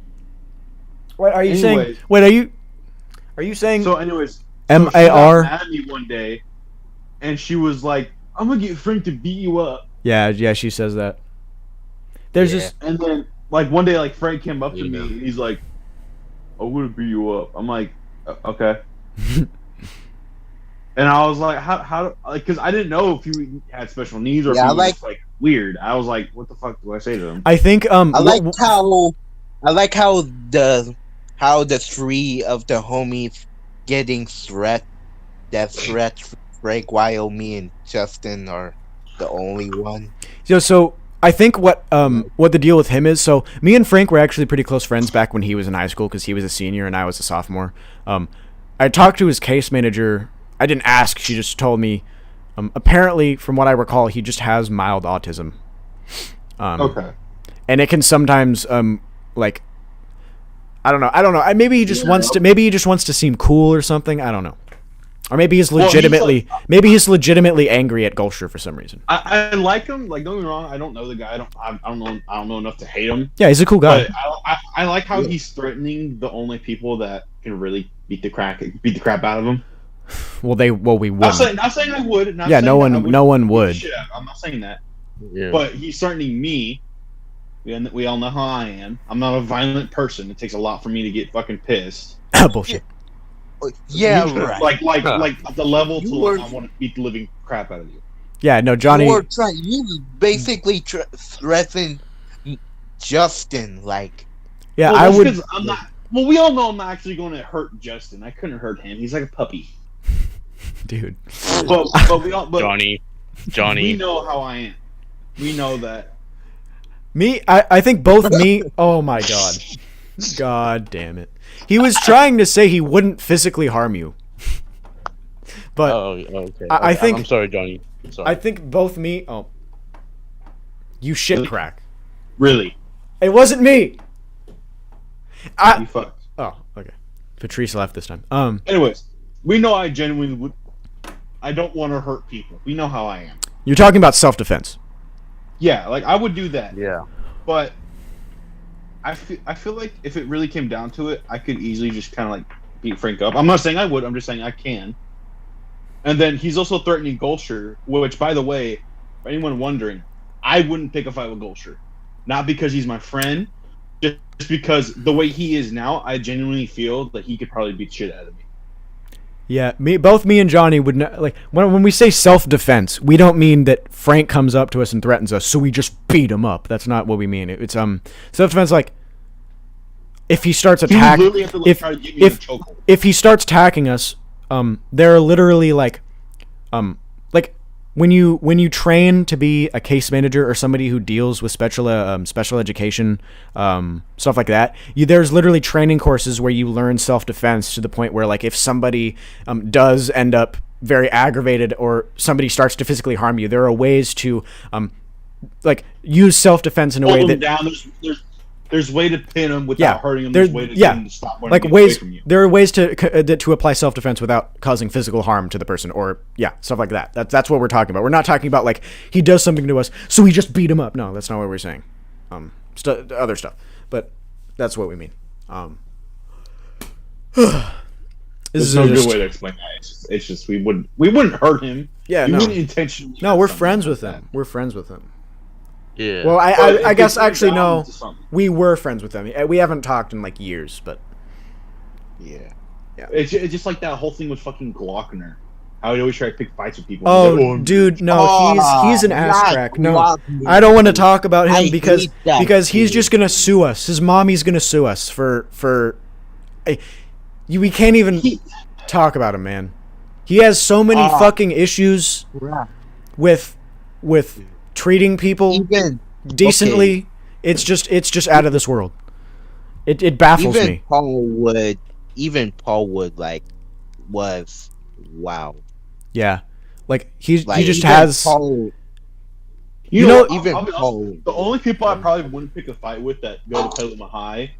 Speaker 2: Wait, are you saying? Wait, are you saying?
Speaker 1: So, anyways,
Speaker 2: MAR?
Speaker 1: She got mad at me one day, and she was like, "I'm gonna get Frank to beat you up."
Speaker 2: Yeah, she says that. There's this,
Speaker 1: and then like one day, like Frank came up to me, and he's like, "I'm gonna beat you up." I'm like, "Okay." And I was like, how, like, because I didn't know if he had special needs or if he was like weird. I was like, what the fuck do I say to him?
Speaker 2: I think
Speaker 3: I like how the three of the homies getting threat Frank, while me and Justin are the only one.
Speaker 2: So I think what the deal with him is. So me and Frank were actually pretty close friends back when he was in high school because he was a senior and I was a sophomore. I talked to his case manager. I didn't ask. She just told me. Apparently, from what I recall, he just has mild autism.
Speaker 1: Okay.
Speaker 2: And it can sometimes, like, I don't know. Maybe he just wants to. Maybe he just wants to seem cool or something. I don't know. Or maybe he's legitimately. Maybe he's legitimately angry at Gulsher for some reason.
Speaker 1: I like him. Like, don't get me wrong. I don't know the guy. I don't know enough to hate him.
Speaker 2: Yeah, he's a cool guy.
Speaker 1: But I like how he's threatening the only people that can really beat the crap out of him.
Speaker 2: Well, we wouldn't.
Speaker 1: Not saying I would.
Speaker 2: No one would.
Speaker 1: I'm not saying that.
Speaker 4: Yeah.
Speaker 1: But he's threatening me. We all know how I am. I'm not a violent person. It takes a lot for me to get fucking pissed.
Speaker 2: Bullshit.
Speaker 3: Yeah, right.
Speaker 1: Like the level to I want to beat the living crap out of you.
Speaker 2: Yeah, no, Johnny.
Speaker 3: You basically threatened Justin, like.
Speaker 2: Yeah, I would.
Speaker 1: I'm not. Well, we all know I'm not actually going to hurt Justin. I couldn't hurt him. He's like a puppy.
Speaker 2: Dude.
Speaker 1: But we all. But
Speaker 4: Johnny.
Speaker 1: We know how I am. We know that.
Speaker 2: Me, I think both me. Oh my god. God damn it. He was trying to say he wouldn't physically harm you. But
Speaker 4: okay.
Speaker 2: I think
Speaker 4: I'm sorry, Johnny. I'm sorry.
Speaker 2: I think both me. Oh, you shit crack.
Speaker 1: Really?
Speaker 2: It wasn't me.
Speaker 1: You fucked.
Speaker 2: Oh, okay. Patrice left this time.
Speaker 1: Anyways, we know I genuinely would. I don't want to hurt people. We know how I am.
Speaker 2: You're talking about self-defense.
Speaker 1: Yeah, like I would do that.
Speaker 4: Yeah.
Speaker 1: But I feel like if it really came down to it, I could easily just kind of like beat Frank up. I'm not saying I would. I'm just saying I can. And then he's also threatening Gulsher, which, by the way, for anyone wondering, I wouldn't pick a fight with Gulsher. Not because he's my friend, just because the way he is now, I genuinely feel that he could probably beat shit out of me.
Speaker 2: Yeah, both me and Johnny would not, like when we say self-defense, we don't mean that Frank comes up to us and threatens us, so we just beat him up. That's not what we mean. It's self-defense, like if he starts attacking, if he starts attacking us, there are literally like when you train to be a case manager or somebody who deals with special education stuff like that, there's literally training courses where you learn self-defense to the point where, like, if somebody does end up very aggravated or somebody starts to physically harm you, there are ways to like use self-defense in a way that
Speaker 1: down. There's way to pin him without hurting him. There's way to get him to stop running
Speaker 2: like
Speaker 1: away
Speaker 2: ways
Speaker 1: from you.
Speaker 2: there are ways to apply self-defense without causing physical harm to the person, or stuff like that. That's what we're talking about. We're not talking about like he does something to us so we just beat him up. No, that's not what we're saying. Other stuff, but that's what we mean.
Speaker 1: There's no good way to explain that. It's just we wouldn't hurt him.
Speaker 2: Yeah,
Speaker 1: we
Speaker 2: no.
Speaker 1: wouldn't intentionally.
Speaker 2: No, we're friends with him. We're friends with him.
Speaker 4: Yeah.
Speaker 2: Well, I guess actually no. We were friends with them. We haven't talked in like years, but
Speaker 3: Yeah.
Speaker 1: it's just like that whole thing with fucking Glockner. How he always try to pick fights with people.
Speaker 2: Oh, dude, no, he's an ass crack. No, I don't want to talk about him because he's just gonna sue us. His mommy's gonna sue us for. We can't even talk about him, man. He has so many fucking issues with treating people decently. It's just out of this world. It baffles me.
Speaker 3: Paul Wood like was wow.
Speaker 2: Yeah, like he
Speaker 3: Like,
Speaker 2: just
Speaker 3: even
Speaker 2: has.
Speaker 3: Paul,
Speaker 1: You know,
Speaker 3: even
Speaker 1: I'll be
Speaker 3: Paul.
Speaker 1: honest, the only people I probably wouldn't pick a fight with that go to Petaluma High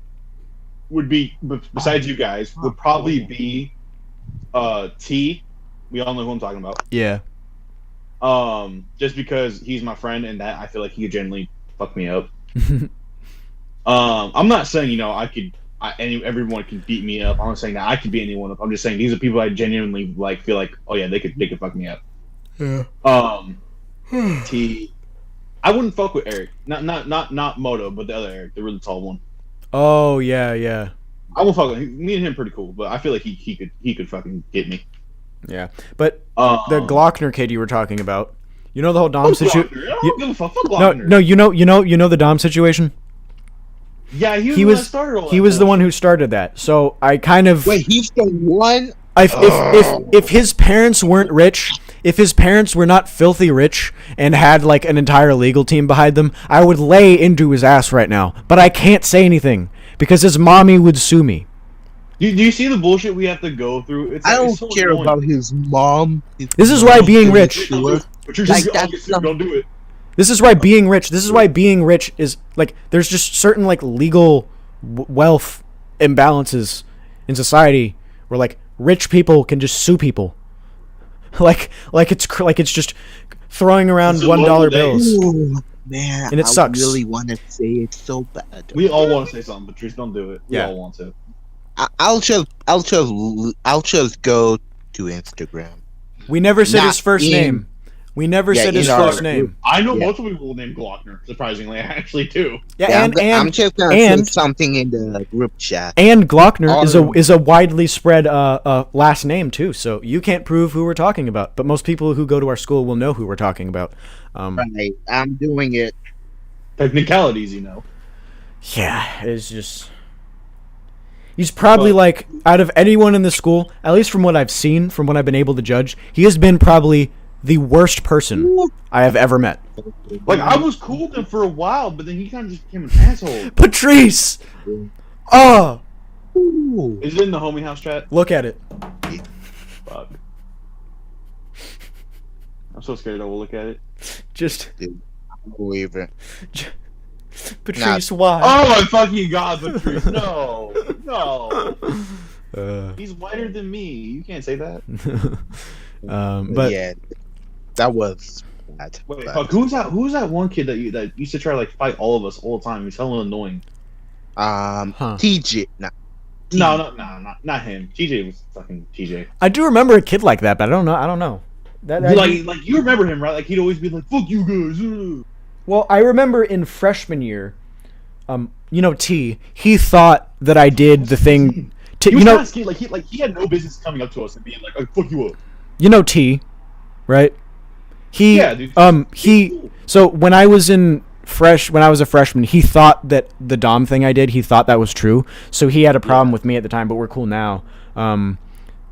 Speaker 1: would be, besides you guys, would probably be T. We all know who I'm talking about.
Speaker 2: Yeah.
Speaker 1: Just because he's my friend and that I feel like he could genuinely fuck me up. I'm not saying everyone can beat me up. I'm not saying that I could beat anyone up. I'm just saying these are people I genuinely like feel like, oh yeah, they could fuck me up.
Speaker 2: Yeah.
Speaker 1: T. I wouldn't fuck with Eric. Not Moto, but the other Eric, the really tall one.
Speaker 2: Oh yeah.
Speaker 1: I won't fuck with him. Me and him pretty cool, but I feel like he could fucking get me.
Speaker 2: Yeah, but the Glockner kid you were talking about, you know the whole Dom situation.
Speaker 1: I don't give a fuck. Fuck Glockner.
Speaker 2: No, you know the Dom situation.
Speaker 1: Yeah, he was
Speaker 2: the one who started that. So I kind of
Speaker 3: Wait, he's the one.
Speaker 2: If his parents weren't rich, if his parents were not filthy rich and had like an entire legal team behind them, I would lay into his ass right now. But I can't say anything because his mommy would sue me.
Speaker 1: Do you see the bullshit we have to go through?
Speaker 3: I don't care about his mom.
Speaker 2: This is why being rich.
Speaker 1: But you're just don't do it.
Speaker 2: This is why being rich. This is why being rich is like there's just certain like legal wealth imbalances in society where like rich people can just sue people. like it's just throwing around $1 bills.
Speaker 3: Ooh, man,
Speaker 2: and it sucks.
Speaker 3: I really want to say it so bad.
Speaker 1: We all want to say something, but Patrice, don't do it. We all want to.
Speaker 3: I'll just go to Instagram.
Speaker 2: We never said his first name. We never said his first name.
Speaker 1: I know multiple people named Glockner. Surprisingly, I actually do.
Speaker 2: Yeah,
Speaker 3: I'm just gonna put something in the group chat.
Speaker 2: And Glockner is a widely spread last name too. So you can't prove who we're talking about, but most people who go to our school will know who we're talking about.
Speaker 3: Right, I'm doing it.
Speaker 1: Technicalities, you know.
Speaker 2: Yeah, it's just. He's probably like out of anyone in the school, at least from what I've seen, from what I've been able to judge, he has been probably the worst person I have ever met.
Speaker 1: Like I was cool with him for a while, but then he kind of just became an asshole.
Speaker 2: Patrice! Oh!
Speaker 1: Is it in the homie house chat?
Speaker 2: Look at it.
Speaker 1: Fuck. I'm so scared I will look at it.
Speaker 2: Just.
Speaker 3: Dude, I don't believe it.
Speaker 2: Patrice, why?
Speaker 1: Oh my fucking god, Patrice! No. He's whiter than me. You can't say that.
Speaker 2: But
Speaker 3: yeah, that was bad.
Speaker 1: Wait, fuck, who's that one kid that used to try to like fight all of us all the time? He's hella annoying.
Speaker 3: TJ.
Speaker 1: No, not him. TJ was fucking TJ.
Speaker 2: I do remember a kid like that, but I don't know.
Speaker 1: Like you remember him, right? Like he'd always be like, "Fuck you guys."
Speaker 2: Well, I remember in freshman year, T. He thought that I did the thing.
Speaker 1: He was he had no business coming up to us and being like, "Oh, fuck you up."
Speaker 2: T, right? Dude. So when I was a freshman, he thought that the Dom thing I did, he thought that was true. So he had a problem with me at the time, but we're cool now.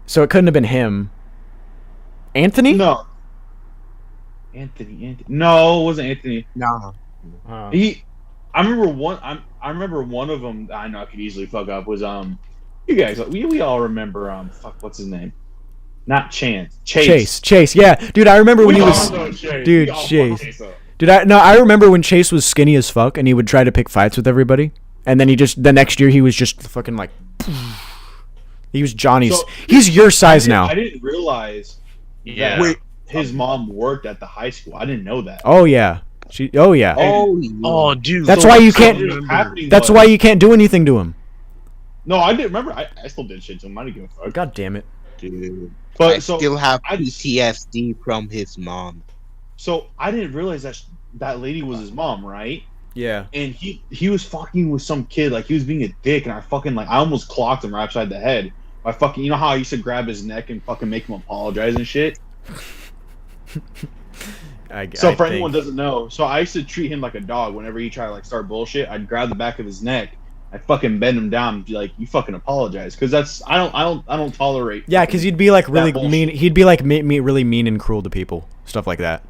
Speaker 2: So it couldn't have been him. Anthony?
Speaker 1: No. Anthony. No, it wasn't Anthony.
Speaker 3: No.
Speaker 1: I remember one of them. I know I could easily fuck up. Was you guys? We all remember what's his name? Not Chance. Chase.
Speaker 2: Yeah, dude. I remember when he was.
Speaker 1: Chase.
Speaker 2: Dude, Chase. I remember when Chase was skinny as fuck and he would try to pick fights with everybody, and then the next year he was just fucking like, he was Johnny's. So, he's your size now.
Speaker 1: I didn't realize that his mom worked at the high school. I didn't know that.
Speaker 2: Oh yeah.
Speaker 4: Oh, dude.
Speaker 2: That's why you can't. That's why you can't do anything to him.
Speaker 1: No, I didn't remember. I still did shit to him. I didn't give a fuck.
Speaker 2: God damn it,
Speaker 3: dude. But I still have PTSD from his mom.
Speaker 1: So I didn't realize that lady was his mom, right?
Speaker 2: Yeah.
Speaker 1: And he was fucking with some kid, like he was being a dick, and I almost clocked him right upside the head. I fucking, you know how I used to grab his neck and fucking make him apologize and shit. For anyone who doesn't know, so I used to treat him like a dog. Whenever he tried to like start bullshit, I'd grab the back of his neck, I'd fucking bend him down, and be like, "You fucking apologize," because I don't tolerate.
Speaker 2: Yeah, because he'd be like really mean. He'd be like really mean and cruel to people, stuff like that.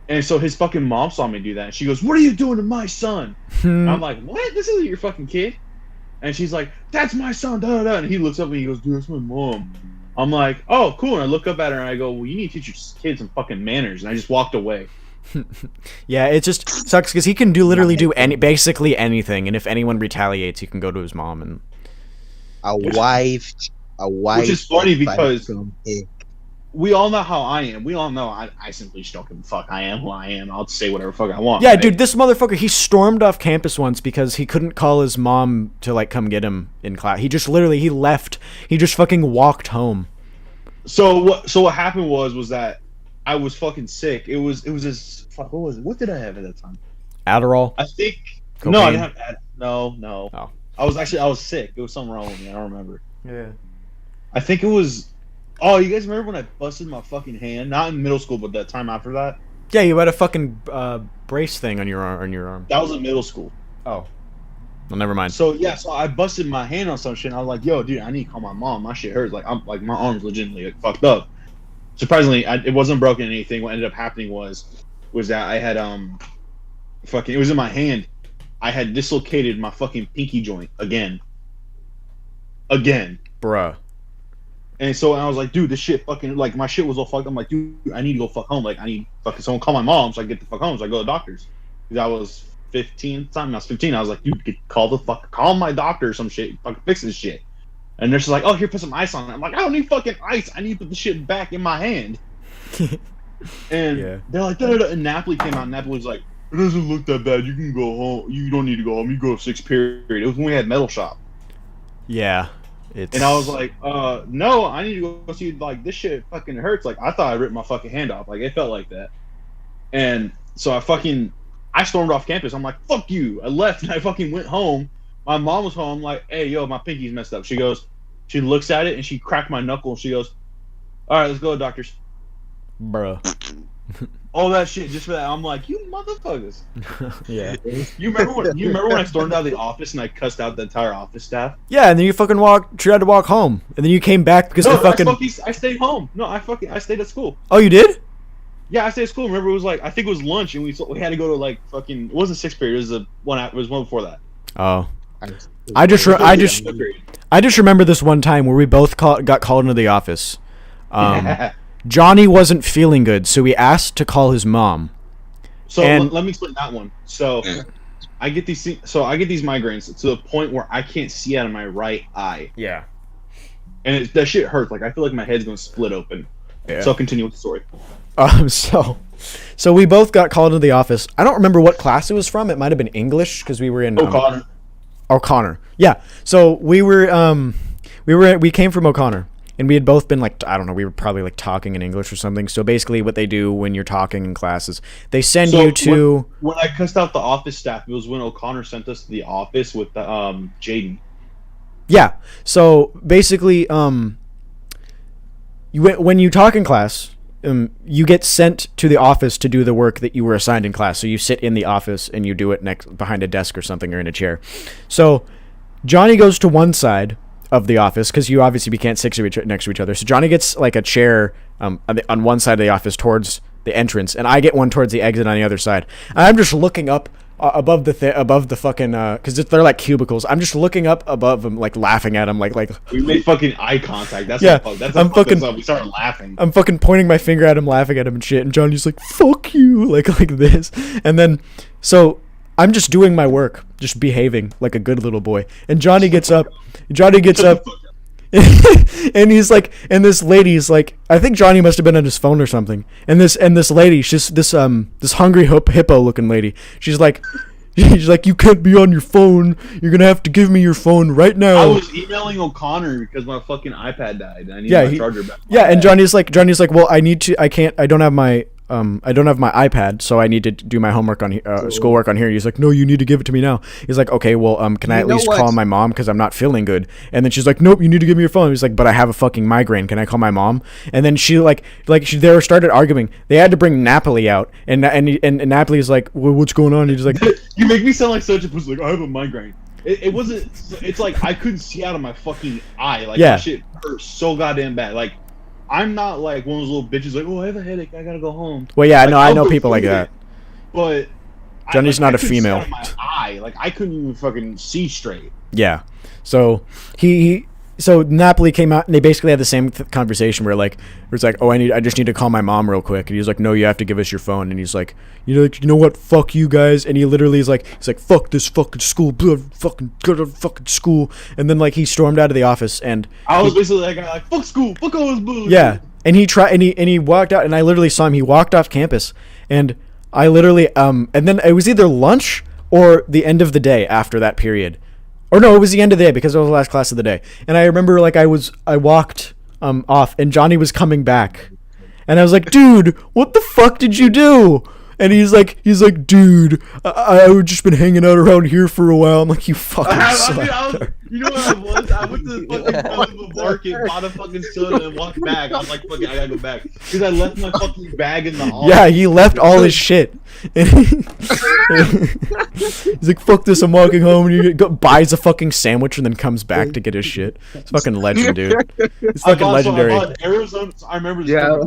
Speaker 1: And so his fucking mom saw me do that, and she goes, "What are you doing to my son?" I'm like, "What? This isn't your fucking kid." And she's like, "That's my son." Da, da, da. And he looks up and he goes, "Dude, that's my mom." I'm like, "Oh, cool." And I look up at her and I go, "Well, you need to teach your kids some fucking manners." And I just walked away.
Speaker 2: Yeah, it just sucks because he can do basically anything, and if anyone retaliates, he can go to his mom and
Speaker 3: a wife.
Speaker 1: Which is funny because we all know how I am. We all know I simply just don't give a fuck. I am who I am. I'll say whatever fuck I want.
Speaker 2: Yeah, right? Dude, this motherfucker, he stormed off campus once because he couldn't call his mom to like come get him in class. He just he left. He just fucking walked home. So what happened was that I was fucking sick. It was this fuck. What was it? What did I have at that time? Adderall.
Speaker 1: I think cocaine? No, I didn't have no. Oh. I was sick. It was something wrong with me. I don't remember.
Speaker 2: Yeah.
Speaker 1: I think it was. Oh, you guys remember when I busted my fucking hand? Not in middle school, but that time after that.
Speaker 2: Yeah, you had a fucking brace thing on your arm.
Speaker 1: That was in middle school.
Speaker 2: Oh. Well, never mind.
Speaker 1: So I busted my hand on some shit. And I was like, "Yo, dude, I need to call my mom. My shit hurts. Like my arm's legitimately like, fucked up." Surprisingly, it wasn't broken or anything. What ended up happening was that I had it was in my hand. I had dislocated my fucking pinky joint again.
Speaker 2: Bruh.
Speaker 1: And so I was like, dude, this shit fucking, like, my shit was all fucked. I'm like, dude, I need to go fuck home. Like, I need fucking someone call my mom so I can get the fuck home. So I go to the doctor's. Because I was 15 at the time. I was 15. I was like, dude, call my doctor or some shit. Fucking fix this shit. And they're just like, oh, here, put some ice on it. I'm like, I don't need fucking ice. I need to put the shit back in my hand. And they're like, da, da, da. And Napoli came out. And Napoli was like, it doesn't look that bad. You can go home. You don't need to go home. You go to 6th period. It was when we had metal shop.
Speaker 2: Yeah.
Speaker 1: And I was like, no, I need to go see, like, this shit fucking hurts. Like, I thought I ripped my fucking hand off. Like, it felt like that. And so I stormed off campus. I'm like, fuck you. I left and I fucking went home. My mom was home. I'm like, hey, yo, my pinky's messed up. She looks at it and she cracked my knuckle and she goes, all right, let's go to doctors.
Speaker 2: Bruh.
Speaker 1: All that shit just for that. I'm like, you motherfuckers.
Speaker 2: Yeah.
Speaker 1: You remember when I stormed out of the office and I cussed out the entire office staff?
Speaker 2: Yeah, and then you fucking tried to walk home, and then you came back because
Speaker 1: I stayed home. No, I stayed at school.
Speaker 2: Oh, you did?
Speaker 1: Yeah, I stayed at school. Remember, it was like, I think it was lunch, and we had to go to like fucking. It wasn't 6th period. It was one before that.
Speaker 2: Oh. I just remember this one time where we both got called into the office. Johnny wasn't feeling good, so we asked to call his mom.
Speaker 1: So let me explain that one. So I get these migraines to the point where I can't see out of my right eye.
Speaker 2: Yeah.
Speaker 1: And that shit hurts. Like, I feel like my head's gonna split open. Yeah. So I'll continue with the story.
Speaker 2: So we both got called into the office. I don't remember what class it was from. It might have been English because we were in O'Connor. Yeah. So we came from O'Connor. And we had both been like, I don't know, we were probably like talking in English or something. So basically what they do when you're talking in class is they send you to...
Speaker 1: When I cussed out the office staff, it was when O'Connor sent us to the office with Jaden.
Speaker 2: Yeah. So basically, when you talk in class, you get sent to the office to do the work that you were assigned in class. So you sit in the office and you do it behind a desk or something or in a chair. So Johnny goes to one side of the office because you obviously can't sit next to each other. So Johnny gets like a chair on one side of the office towards the entrance, and I get one towards the exit on the other side. And I'm just looking up above the fucking because they're like cubicles. I'm just looking up above them, like laughing at him, like
Speaker 1: we made fucking eye contact. That's
Speaker 2: yeah.
Speaker 1: I'm fucking. We started laughing.
Speaker 2: I'm fucking pointing my finger at him, laughing at him and shit. And Johnny's like, "Fuck you," like this. And then so I'm just doing my work, just behaving like a good little boy. And Johnny gets up. And he's like, and this lady's like, I think Johnny must have been on his phone or something. And this lady, she's this hungry hippo looking lady. She's like, you can't be on your phone. You're gonna have to give me your phone right now.
Speaker 1: I was emailing O'Connor because my fucking iPad died. I need my charger back.
Speaker 2: Yeah, and Johnny's like, well, I don't have my iPad, so I need to do my homework on schoolwork on here. He's like, no, you need to give it to me now. He's like, okay, well, can I at least call my mom because I'm not feeling good? And then she's like, nope, you need to give me your phone. He's like, but I have a fucking migraine. Can I call my mom? And then she they started arguing. They had to bring Napoli out, and Napoli's like, well, what's going on? He's like,
Speaker 1: you make me sound like such a pussy. Like I have a migraine. It wasn't. It's like I couldn't see out of my fucking eye. Like that shit hurt so goddamn bad. Like. I'm not like one of those little bitches like, oh, I have a headache, I gotta go home.
Speaker 2: Well, yeah, like, I know people like that.
Speaker 1: But
Speaker 2: Johnny's not a female.
Speaker 1: My eye, like I couldn't even fucking see straight.
Speaker 2: Yeah, so so Napoli came out and they basically had the same conversation where it's like, oh, I just need to call my mom real quick, and he's like, no, you have to give us your phone, and he's like, you know what, fuck you guys, and he literally is like, he's like, fuck this fucking school, fucking go to fucking school, and then like he stormed out of the office, and
Speaker 1: I was basically that guy, like, fuck school, fuck all this bullshit.
Speaker 2: Yeah, and he walked out, and I literally saw him. He walked off campus, and I literally and then it was either lunch or the end of the day after that period. Or no, it was the end of the day because it was the last class of the day. And I remember like I walked off and Johnny was coming back. And I was like, dude, what the fuck did you do? And he's like, dude, I've just been hanging out around here for a while. I'm like, you fucking
Speaker 1: you know what I was? I went to the fucking market, bought a fucking soda, and walked back. I was like, fuck it, I gotta go back. Because I left my fucking bag in the hall.
Speaker 2: Yeah, he left all his shit. And he's like, fuck this, I'm walking home. And he buys a fucking sandwich and then comes back to get his shit. It's fucking legend, dude. It's fucking legendary.
Speaker 1: I bought Arizona. I remember this. Yeah.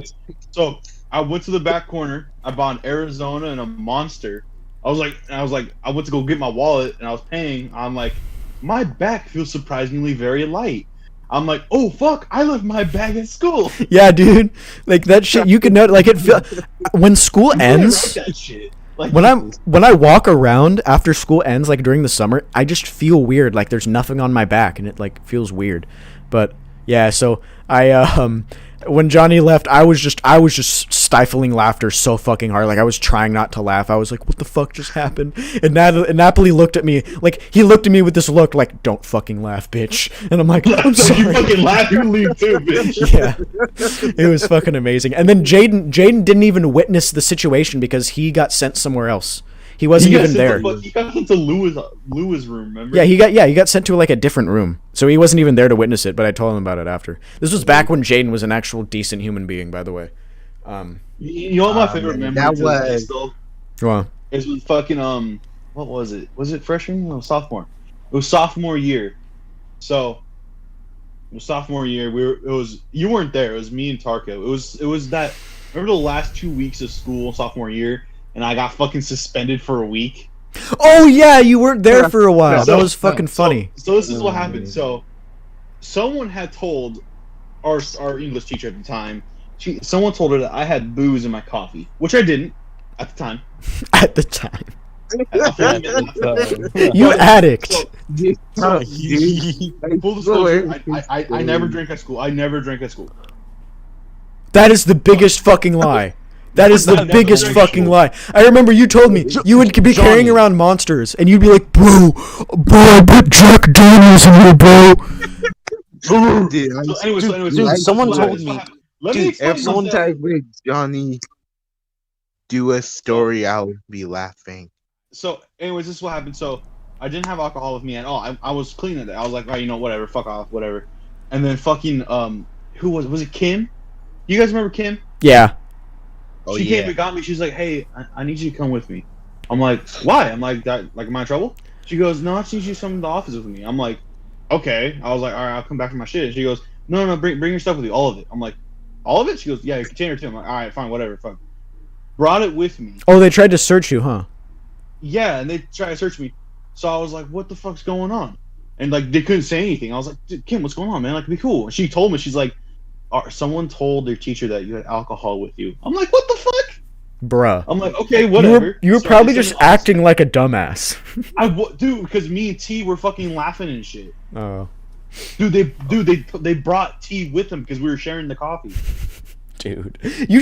Speaker 1: So I went to the back corner. I bought an Arizona and a Monster. I was like, I went to go get my wallet and I was paying. I'm like, my back feels surprisingly very light. I'm like, oh fuck, I left my bag at school.
Speaker 2: Yeah, dude, like that shit. You can know, like it. When school ends,
Speaker 1: that shit. Like,
Speaker 2: when I walk around after school ends, like during the summer, I just feel weird. Like there's nothing on my back, and it like feels weird. But yeah, so I when Johnny left, I was just stifling laughter so fucking hard. Like I was trying not to laugh. I was like, what the fuck just happened? And Napoli looked at me, like he looked at me with this look like, don't fucking laugh, bitch. And I'm like, I'm sorry.
Speaker 1: You fucking laugh, you leave too, bitch.
Speaker 2: Yeah. It was fucking amazing. And then Jaden didn't even witness the situation because he got sent somewhere else. He wasn't even there.
Speaker 1: He got sent to Louis' room, remember?
Speaker 2: Yeah, he got sent to like a different room. So he wasn't even there to witness it, but I told him about it after. This was back when Jaden was an actual decent human being, by the way.
Speaker 1: You know what my favorite memory is though?
Speaker 2: Wow.
Speaker 1: Is with fucking what was it? Was it freshman? No, sophomore. It was sophomore year. So it was sophomore year. You weren't there. It was me and Tarko. It was that. Remember the last 2 weeks of school sophomore year? And I got fucking suspended for a week.
Speaker 2: Oh yeah, you weren't there for a while. That was fucking funny.
Speaker 1: So this is what happened. So someone had told our English teacher at the time. Someone told her that I had booze in my coffee, which I didn't at the time.
Speaker 2: At the time. You addict.
Speaker 1: Full disclosure, I never drank at school.
Speaker 2: That is the biggest fucking lie. That is the biggest fucking lie. I remember you told me you would be carrying around monsters, and you'd be like, bro, I put Jack Daniels in here, bro.
Speaker 3: Dude,
Speaker 4: someone told me.
Speaker 3: Dude, if someone tried with Johnny do a story, I would be laughing.
Speaker 1: So, anyways, this is what happened. So, I didn't have alcohol with me at all. I was clean that day. I was like, oh, whatever, fuck off, whatever. And then fucking, who was it Kim? You guys remember Kim?
Speaker 2: Yeah.
Speaker 1: She came and got me. She's like, hey, I need you to come with me. I'm like, why? I'm like, am I in trouble? She goes, no, I just need you to come to the office with me. I'm like, okay. I was like, all right, I'll come back for my shit. She goes, no, bring your stuff with you, all of it. I'm like, all of it? She goes, yeah, your container too. I'm like, all right, fine, whatever, fuck. Brought it with me.
Speaker 2: Oh, they tried to search you, huh?
Speaker 1: Yeah, and they tried to search me. So I was like, what the fuck's going on? And like they couldn't say anything. I was like, dude, Kim, what's going on, man? Like, be cool. And she told me, she's like, someone told their teacher that you had alcohol with you. I'm like, what the fuck?
Speaker 2: Bruh.
Speaker 1: I'm like, okay, whatever.
Speaker 2: You were probably just acting like a dumbass.
Speaker 1: Dude, because me and T were fucking laughing and shit.
Speaker 2: Oh.
Speaker 1: Dude, they brought tea with them because we were sharing the coffee.
Speaker 2: Dude, you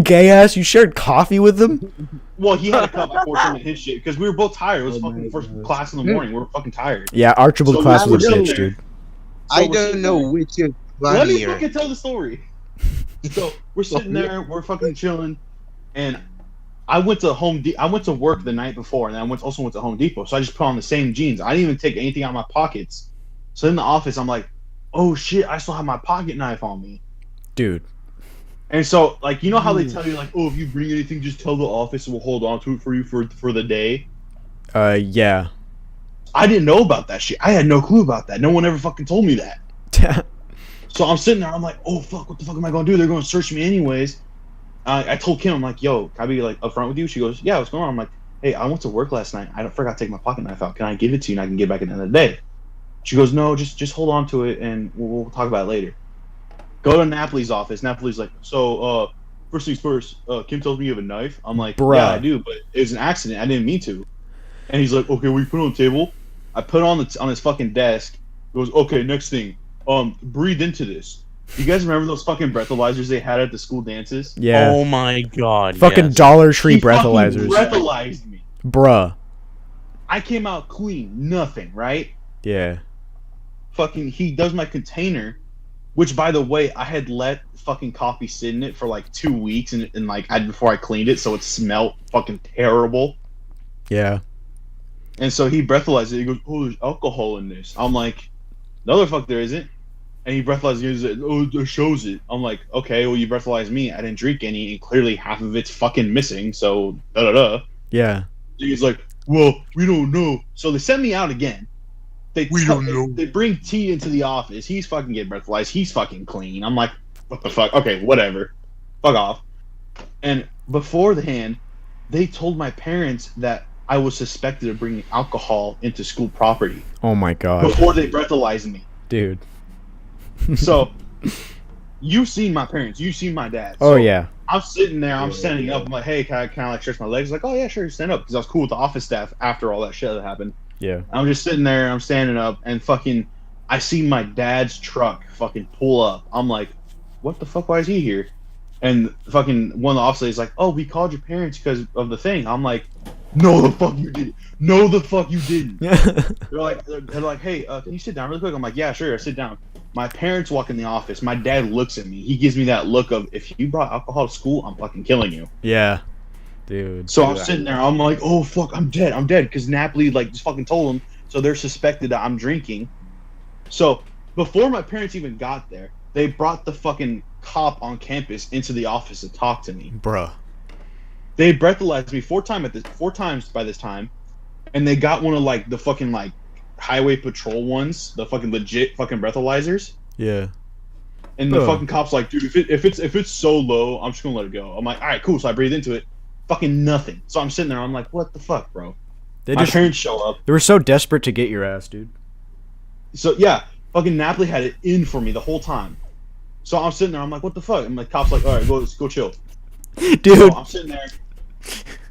Speaker 2: gay ass, you shared coffee with them?
Speaker 1: Well, he had to cut by 14 in his shit because we were both tired. It was fucking first class in the morning. We were fucking tired.
Speaker 2: Yeah, Archibald class was a bitch, dude.
Speaker 3: I don't know which is funnier.
Speaker 1: Let me fucking tell the story. So we're sitting there, we're fucking chilling, and I went to I went to work the night before, and I also went to Home Depot. So I just put on the same jeans. I didn't even take anything out of my pockets. So in the office, I'm like, oh shit, I still have my pocket knife on me.
Speaker 2: Dude.
Speaker 1: And so, like, you know how they tell you, like, oh, if you bring anything, just tell the office and we'll hold on to it for you for the day?
Speaker 2: Yeah.
Speaker 1: I didn't know about that shit. I had no clue about that. No one ever fucking told me that. So I'm sitting there, I'm like, oh, fuck, what the fuck am I going to do? They're going to search me anyways. I told Kim, I'm like, yo, can I be, like, upfront with you? She goes, yeah, what's going on? I'm like, hey, I went to work last night. I forgot to take my pocket knife out. Can I give it to you and I can get back at the end of the day? She goes, no, just hold on to it and we'll talk about it later. Go to Napoli's office. Napoli's like, so, first things first, Kim tells me you have a knife. I'm like,
Speaker 2: bruh.
Speaker 1: Yeah, I do, but it was an accident. I didn't mean to. And he's like, okay, we put it on the table. I put it on his fucking desk. He goes, okay, next thing, breathe into this. You guys remember those fucking breathalyzers they had at the school dances?
Speaker 2: Yeah.
Speaker 4: Oh my god.
Speaker 2: Fucking
Speaker 4: yes.
Speaker 2: Dollar Tree
Speaker 1: He
Speaker 2: breathalyzers.
Speaker 1: fucking breathalyzed me.
Speaker 2: Bruh.
Speaker 1: I came out clean, nothing, right?
Speaker 2: Yeah.
Speaker 1: Fucking, he does my container. Which, by the way, I had let fucking coffee sit in it for like 2 weeks, and like before I cleaned it, so it smelled fucking terrible.
Speaker 2: Yeah.
Speaker 1: And so he breathalyzed it. He goes, "Oh, there's alcohol in this." I'm like, "No, the fuck there isn't." And he breathalyzed it. He's like, "Oh, it shows it." I'm like, "Okay, well, you breathalyzed me. I didn't drink any, and clearly half of it's fucking missing. So da da da."
Speaker 2: Yeah.
Speaker 1: He's like, "Well, we don't know." So they send me out again. They bring T into the office. He's fucking getting breathalyzed. He's fucking clean. I'm like, what the fuck? Okay, whatever. Fuck off. And beforehand, they told my parents that I was suspected of bringing alcohol into school property.
Speaker 2: Oh my god.
Speaker 1: Before they breathalyzed me.
Speaker 2: Dude.
Speaker 1: So, you've seen my parents. You've seen my dad.
Speaker 2: Oh,
Speaker 1: so
Speaker 2: yeah.
Speaker 1: I'm sitting there. I'm standing up. I'm like, hey, can I like stretch my legs? Like, oh, yeah, sure. Stand up. Because I was cool with the office staff after all that shit that happened.
Speaker 2: Yeah.
Speaker 1: I'm just sitting there, I'm standing up, and fucking, I see my dad's truck fucking pull up. I'm like, what the fuck, why is he here? And fucking one of the officers is like, oh, we called your parents because of the thing. I'm like, no, the fuck you didn't. No, the fuck you didn't. they're like, hey, can you sit down really quick? I'm like, yeah, sure, sit down. My parents walk in the office. My dad looks at me. He gives me that look of, if you brought alcohol to school, I'm fucking killing you.
Speaker 2: Yeah. Dude.
Speaker 1: So I'm sitting there, I'm like, oh fuck, I'm dead, because Napoli like just fucking told them, so they're suspected that I'm drinking. So before my parents even got there, they brought the fucking cop on campus into the office to talk to me.
Speaker 2: Bruh.
Speaker 1: They breathalyzed me 4 times by this time, and they got one of like the fucking like highway patrol ones, the fucking legit fucking breathalyzers.
Speaker 2: Yeah.
Speaker 1: And the fucking cop's like, dude, if it's so low, I'm just gonna let it go. I'm like, all right, cool. So I breathe into it. Fucking nothing. So I'm sitting there. I'm like, what the fuck, bro? My parents show up.
Speaker 2: They were so desperate to get your ass, dude.
Speaker 1: So yeah, fucking Napoli had it in for me the whole time. So I'm sitting there. I'm like, what the fuck? And my cop's like, all right, go chill.
Speaker 2: Dude.
Speaker 1: So I'm sitting there.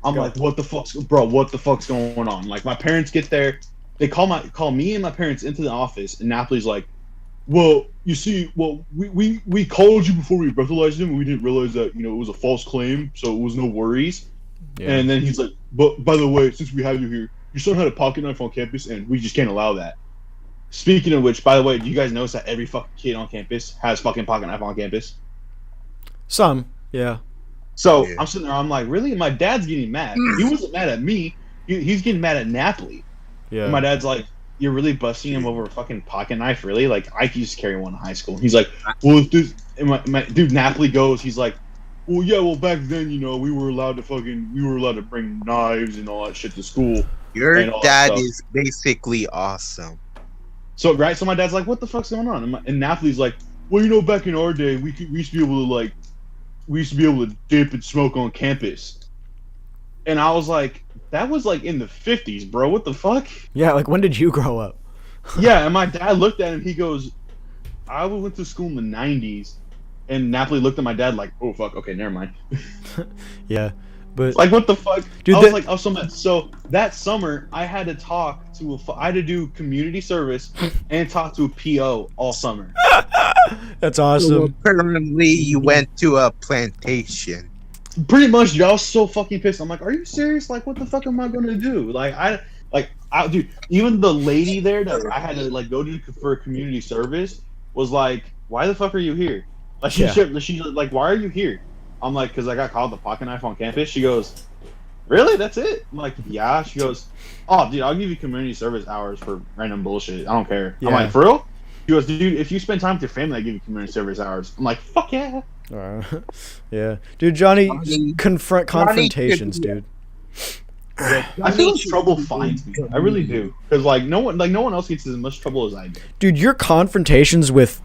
Speaker 1: I'm like, what the fuck's going on? Like my parents get there. They call me and my parents into the office, and Napoli's like, well, you see, we called you before we breathalyzed him, and we didn't realize that, it was a false claim, so it was no worries. Yeah. And then he's like, but by the way, since we have you here, your son had a pocket knife on campus, and we just can't allow that. Speaking of which, by the way, do you guys notice that every fucking kid on campus has fucking pocket knife on campus?
Speaker 2: Some, yeah.
Speaker 1: So I'm sitting there, I'm like, really? My dad's getting mad. He wasn't mad at me. He's getting mad at Napoli. Yeah. And my dad's like, you're really busting him over a fucking pocket knife, really? Like, I used to carry one in high school. He's like, well, if this, and my dude Napoli goes, he's like, well, yeah, well, back then, we were allowed to bring knives and all that shit to school.
Speaker 3: Your dad is basically awesome.
Speaker 1: So, right, so my dad's like, what the fuck's going on? And Napoli's like, well, back in our day, we used to be able to dip and smoke on campus. And I was like, that was like in the 50s, bro. What the fuck?
Speaker 2: Yeah, like when did you grow up?
Speaker 1: Yeah, and my dad looked at him. He goes, I went to school in the 90s. And Napoli looked at my dad like, oh, fuck. Okay, never mind.
Speaker 2: Yeah, but
Speaker 1: Like, what the fuck?
Speaker 2: Dude,
Speaker 1: I was like, oh, so that summer, I had to talk to I had to do community service and talk to a PO all summer.
Speaker 2: that's
Speaker 3: So
Speaker 2: awesome.
Speaker 3: apparently, you went to a plantation.
Speaker 1: Pretty much, dude, I was so fucking pissed. I'm like, are you serious? Like, what the fuck am I gonna do? Dude, even the lady there that I had to like go to for community service was like, why the fuck are you here? Like, she's like, why are you here? I'm like, because I got caught with a pocket knife on campus. She goes, really? That's it? I'm like, yeah. She goes, oh, dude, I'll give you community service hours for random bullshit. I don't care.
Speaker 2: Yeah.
Speaker 1: I'm like, for real? She goes, dude, if you spend time with your family, I give you community service hours. I'm like, fuck yeah.
Speaker 2: Yeah, dude, Johnny,
Speaker 3: Johnny-
Speaker 2: confrontations, dude.
Speaker 1: I feel like trouble finds me. I really do, because like no one else gets as much trouble as I do.
Speaker 2: Dude, your confrontations with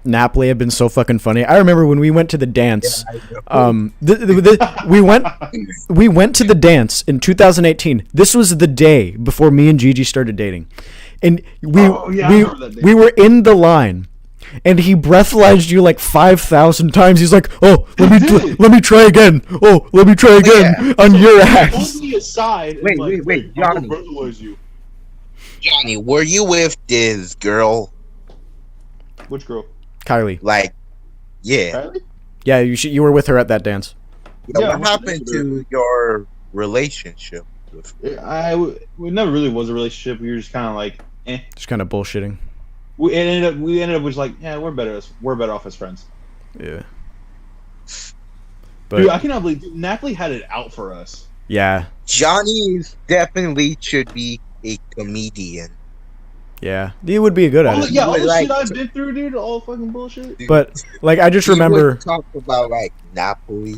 Speaker 2: Napoli have been so fucking funny. I remember when we went to the dance. We went to the dance in 2018. This was the day before me and Gigi started dating, and
Speaker 1: I remember that day.
Speaker 2: we were in the line. And he breathalyzed you like 5,000 times. He's like, "Oh, let me try again. Oh, let me try again on your ass."
Speaker 1: Pulled me aside.
Speaker 3: Wait,
Speaker 1: and like,
Speaker 3: wait,
Speaker 1: I'm
Speaker 3: Johnny.
Speaker 1: gonna brutalize you.
Speaker 3: Johnny, were you with this girl?
Speaker 1: Which girl?
Speaker 2: Kylie.
Speaker 3: Like, yeah.
Speaker 1: Kylie?
Speaker 2: Yeah, you were with her at that dance.
Speaker 1: Yeah,
Speaker 3: What happened to your relationship?
Speaker 1: We never really was a relationship. We were just kind of like, eh.
Speaker 2: Just kind of bullshitting.
Speaker 1: We ended up just like, yeah, we're better off as friends.
Speaker 2: Yeah.
Speaker 1: Dude,
Speaker 2: But
Speaker 1: I cannot believe Napoli had it out for us.
Speaker 2: yeah,
Speaker 3: Johnny definitely should be a comedian.
Speaker 2: yeah, he would be good at it.
Speaker 1: All the
Speaker 3: Like-
Speaker 1: shit I've been through, dude, all fucking bullshit.
Speaker 2: But like, I just
Speaker 3: He would
Speaker 2: remember
Speaker 3: talk about like Napoli.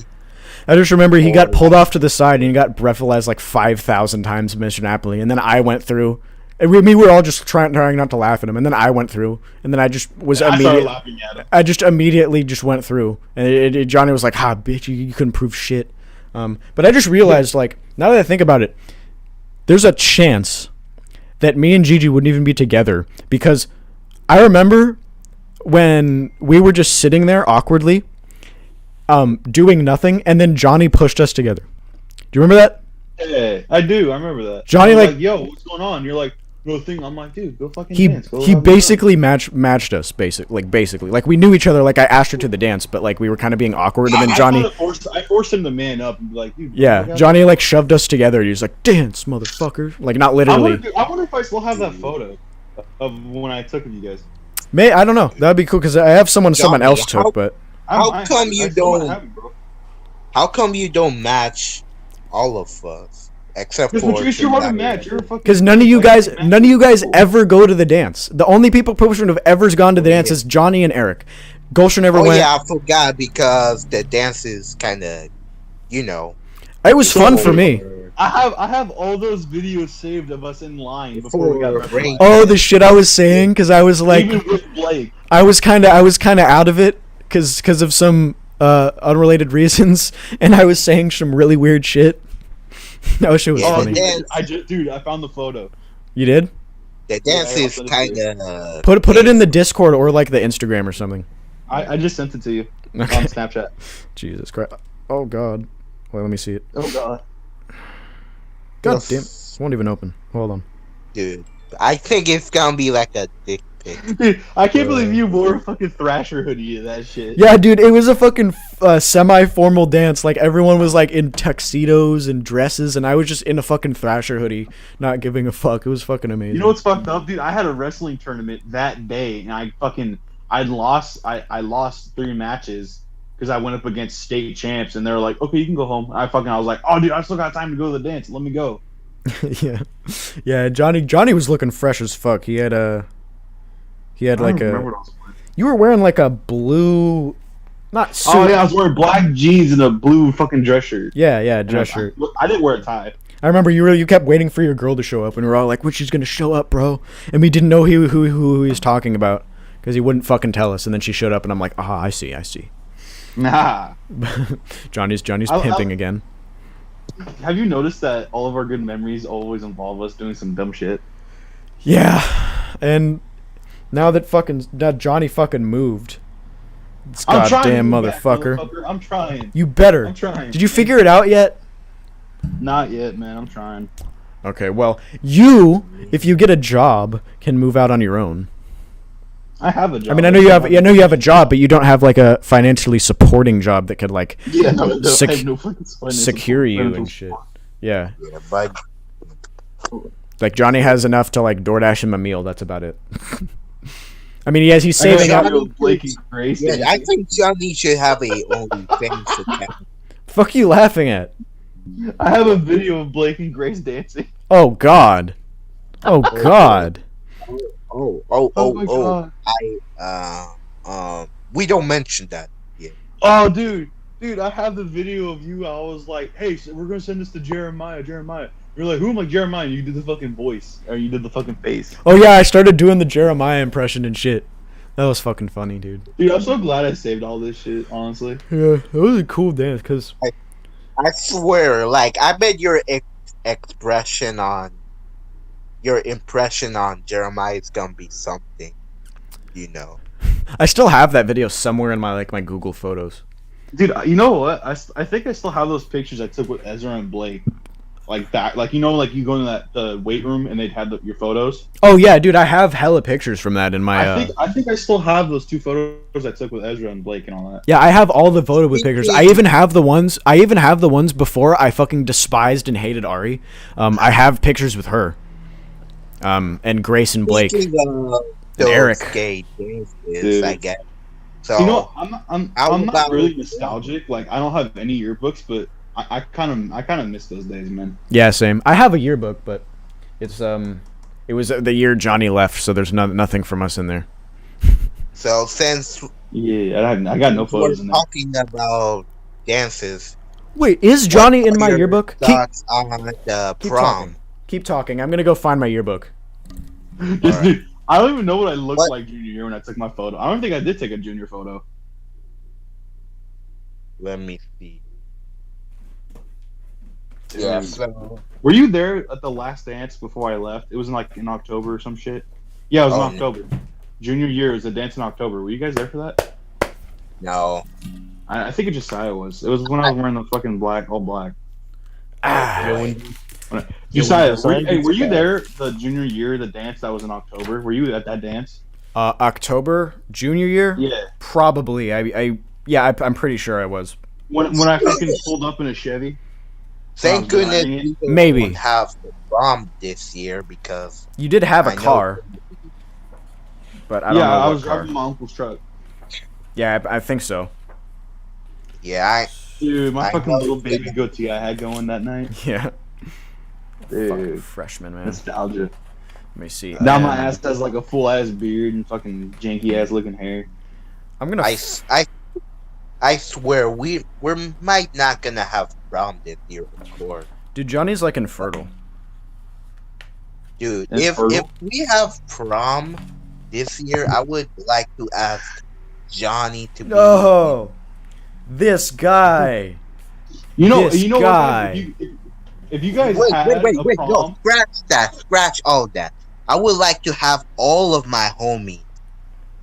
Speaker 2: he got pulled off to the side and he got breathalyzed like 5,000 times, Mr. Napoli, and then I went through. And we were all just trying not to laugh at him, and then I went through, and then I just was
Speaker 1: I started
Speaker 2: immediately.
Speaker 1: laughing at him.
Speaker 2: I just immediately just went through, and Johnny was like, "Ha, bitch, you couldn't prove shit." But I just realized, like, now that I think about it, there's a chance that me and Gigi wouldn't even be together, because I remember when we were just sitting there awkwardly, doing nothing, and then Johnny pushed us together. Do you remember that?
Speaker 1: Yeah, I do. I remember that.
Speaker 2: Johnny,
Speaker 1: I'm
Speaker 2: like-
Speaker 1: yo, what's going on? You're like, go thing. I'm like, dude, go fucking
Speaker 2: He
Speaker 1: dance. Go
Speaker 2: he
Speaker 1: have a
Speaker 2: basically matched us, basically. Like, we knew each other. Like, I asked her to the dance, but like we were kind of being awkward, and then Johnny.
Speaker 1: I forced him to man up and be like, dude.
Speaker 2: Yeah, Johnny like shoved us together. He was like, "Dance, motherfucker!" Like, not
Speaker 1: I
Speaker 2: literally.
Speaker 1: wonder if I still have that photo of when I took with you guys.
Speaker 2: I don't know. That'd be cool because I have someone
Speaker 3: Johnny,
Speaker 2: else
Speaker 3: how-
Speaker 2: took, but
Speaker 3: How come you
Speaker 1: I still
Speaker 3: don't-
Speaker 1: have it, bro.
Speaker 3: How come you don't match all of us except
Speaker 1: Because
Speaker 3: for
Speaker 1: Patrice, you're
Speaker 3: Napoli?
Speaker 1: a match. You're a fucking.
Speaker 2: because none of you guys ever go to the dance. The only people who have ever gone to the dance is Johnny and Eric. Gulsher never
Speaker 3: Oh
Speaker 2: went.
Speaker 3: yeah, I forgot because the dance is kind of, you know.
Speaker 2: It was fun for me.
Speaker 1: I have all those videos saved of us in line before we got
Speaker 3: For
Speaker 1: arrested.
Speaker 3: rape.
Speaker 2: Oh, the shit I was saying because I was like,
Speaker 1: Even with Blake.
Speaker 2: I was kind of out of it because of some unrelated reasons, and I was saying some really weird shit. That shit was
Speaker 3: Yeah,
Speaker 2: funny.
Speaker 3: dance.
Speaker 1: Dude, I found the photo.
Speaker 2: You did?
Speaker 3: The dance
Speaker 1: Yeah,
Speaker 3: is
Speaker 1: I'll
Speaker 3: kind
Speaker 1: send
Speaker 3: of.
Speaker 2: Put it in the Discord or like the Instagram or something.
Speaker 1: I just sent it to you on
Speaker 2: Okay.
Speaker 1: Snapchat.
Speaker 2: Jesus Christ. Oh God. Wait, let me see it.
Speaker 1: Oh god.
Speaker 2: God
Speaker 3: Yes.
Speaker 2: damn. It won't even open. Hold on.
Speaker 3: Dude, I think it's gonna be like a dick pic.
Speaker 1: Dude, I can't believe you wore a fucking Thrasher hoodie to that shit.
Speaker 2: Yeah, dude, it was a fucking semi-formal dance. Like, everyone was like in tuxedos and dresses, and I was just in a fucking Thrasher hoodie, not giving a fuck. It was fucking amazing.
Speaker 1: You know what's fucked up, dude? I had a wrestling tournament that day, and I lost 3 matches because I went up against state champs, and they were like, "Okay, you can go home." I was like, "Oh, dude, I still got time to go to the dance. Let me go."
Speaker 2: yeah. Johnny was looking fresh as fuck. He had
Speaker 1: I
Speaker 2: like
Speaker 1: don't remember
Speaker 2: a.
Speaker 1: what I was wearing.
Speaker 2: You were wearing like a blue, not suit.
Speaker 1: Oh yeah, I was wearing black jeans and a blue fucking dress shirt.
Speaker 2: Yeah, dress shirt.
Speaker 1: I didn't wear a tie.
Speaker 2: I remember you kept waiting for your girl to show up, and we were all like, "When she's gonna show up, bro?" And we didn't know who he was talking about because he wouldn't fucking tell us. And then she showed up, and I'm like, "Ah, I see."
Speaker 1: Nah.
Speaker 2: Johnny's
Speaker 1: I-
Speaker 2: pimping again.
Speaker 1: Have you noticed that all of our good memories always involve us doing some dumb shit?
Speaker 2: Yeah, and now that Johnny fucking moved, this
Speaker 1: I'm trying to
Speaker 2: goddamn
Speaker 1: move back,
Speaker 2: motherfucker.
Speaker 1: I'm trying.
Speaker 2: You better.
Speaker 1: I'm trying.
Speaker 2: Did you figure it out yet?
Speaker 1: Not yet, man. I'm trying.
Speaker 2: Okay, well, you, if you get a job, can move out on your own.
Speaker 1: I have a job.
Speaker 2: I mean, I know you have a job, but you don't have like a financially supporting job that could like
Speaker 1: I have no fucking
Speaker 2: secure you and shit. Yeah.
Speaker 3: Yeah, but
Speaker 2: Like Johnny has enough to like DoorDash him a meal. That's about it. I mean, he's saving up.
Speaker 3: yeah, I think Johnny should have a OnlyFans account.
Speaker 2: Fuck you laughing at?
Speaker 1: I have a video of Blake and Grace dancing.
Speaker 2: Oh God. Oh God.
Speaker 1: God.
Speaker 3: We don't mention that yet.
Speaker 1: Oh, dude, I have the video of you. I was like, hey, so we're gonna send this to Jeremiah. You're like, who? I'm like, Jeremiah. And you did the fucking voice, or you did the fucking face.
Speaker 2: Oh yeah, I started doing the Jeremiah impression and shit. That was fucking funny, dude.
Speaker 1: Dude, I'm so glad I saved all this shit. Honestly.
Speaker 2: Yeah, it was a cool dance, cause
Speaker 3: I swear, like, I bet your impression on Jeremiah is gonna be something, you know.
Speaker 2: I still have that video somewhere in my Google Photos.
Speaker 1: Dude, you know what? I think I still have those pictures I took with Ezra and Blake. Like that, like you know, like you go in the weight room and they'd have your photos.
Speaker 2: Oh yeah, dude, I have hella pictures from that in my.
Speaker 1: I think I still have those 2 photos I took with Ezra and Blake and all that.
Speaker 2: Yeah, I have all the photo with pictures. I even have the ones before I fucking despised and hated Ari. I have pictures with her. And Grace and Blake. And Eric.
Speaker 3: Dances, I guess. So
Speaker 1: you know, I'm not really nostalgic. Like I don't have any yearbooks, but I kind of miss those days, man.
Speaker 2: Yeah, same. I have a yearbook, but it's it was the year Johnny left, so there's nothing from us in there.
Speaker 3: So since
Speaker 1: I got no photos in there.
Speaker 3: Talking about dances.
Speaker 2: Wait, is Johnny in my yearbook?
Speaker 3: Thoughts on the prom?
Speaker 2: Keep talking. I'm gonna go find my yearbook.
Speaker 1: Dude, I don't even know what I looked like junior year when I took my photo. I don't think I did take a junior photo.
Speaker 3: Let me see. Yeah. So,
Speaker 1: were you there at the last dance before I left? It was in October or some shit. Yeah, it was in October. Junior year was a dance in October. Were you guys there for that?
Speaker 3: No.
Speaker 1: I think Josiah was. It was when I was wearing the fucking all black. Josiah, were you there the junior year, the dance that was in October? Were you at that dance?
Speaker 2: October, junior year?
Speaker 1: Yeah.
Speaker 2: Probably. I'm pretty sure I was.
Speaker 1: When I fucking pulled up in a Chevy.
Speaker 3: Thank goodness we
Speaker 2: maybe
Speaker 3: have the prom this year because
Speaker 2: you did have a car. But I don't know
Speaker 1: I
Speaker 2: what
Speaker 1: was
Speaker 2: car.
Speaker 1: driving my uncle's truck.
Speaker 2: Yeah, I think so.
Speaker 3: Yeah,
Speaker 1: dude, my fucking little baby goatee I had going that night.
Speaker 2: Yeah.
Speaker 1: Dude,
Speaker 2: fucking freshman, man.
Speaker 1: Nostalgia.
Speaker 2: Let me see.
Speaker 1: Now my ass has like a full ass beard and fucking janky ass looking hair.
Speaker 2: I'm gonna.
Speaker 3: I swear we might not gonna have prom this year, of course.
Speaker 2: Dude, Johnny's like infertile.
Speaker 3: Dude, if we have prom this year, I would like to ask Johnny to be.
Speaker 2: No, this guy.
Speaker 1: You know
Speaker 2: guy.
Speaker 1: What, if you guys
Speaker 3: wait,
Speaker 1: had a prom,
Speaker 3: no, scratch all that. I would like to have all of my homies,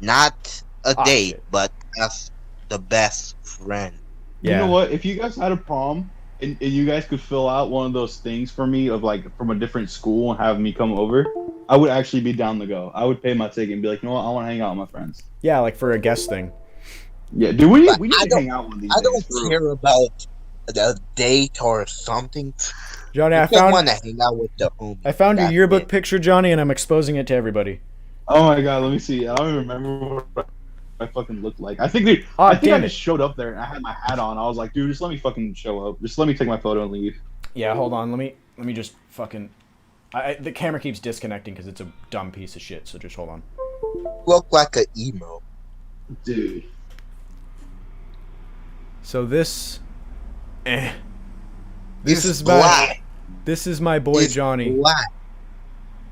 Speaker 3: not a date,
Speaker 2: shit.
Speaker 3: but as the best friend.
Speaker 2: Yeah.
Speaker 1: You know what? If you guys had a prom and you guys could fill out one of those things for me of like from a different school and have me come over, I would actually be down to go. I would pay my ticket and be like, you know what? I want to hang out with my friends.
Speaker 2: Yeah, like for a guest thing.
Speaker 1: Yeah, dude, we need to hang out one of these
Speaker 3: I
Speaker 1: days,
Speaker 3: don't care about the date or something.
Speaker 2: Johnny,
Speaker 3: I want to hang out with the homies.
Speaker 2: I found your yearbook picture, Johnny, and I'm exposing it to everybody.
Speaker 1: Oh my god, let me see. I don't even remember what I fucking looked like. I think I just showed up there and I had my hat on. I was like, dude, just let me fucking show up. Just let me take my photo and leave.
Speaker 2: Yeah, hold on. Let me just fucking. The camera keeps disconnecting because it's a dumb piece of shit. So just hold on.
Speaker 3: Look like a emo,
Speaker 1: dude.
Speaker 2: So this.
Speaker 3: This is black.
Speaker 2: This is my boy Johnny.
Speaker 3: Black.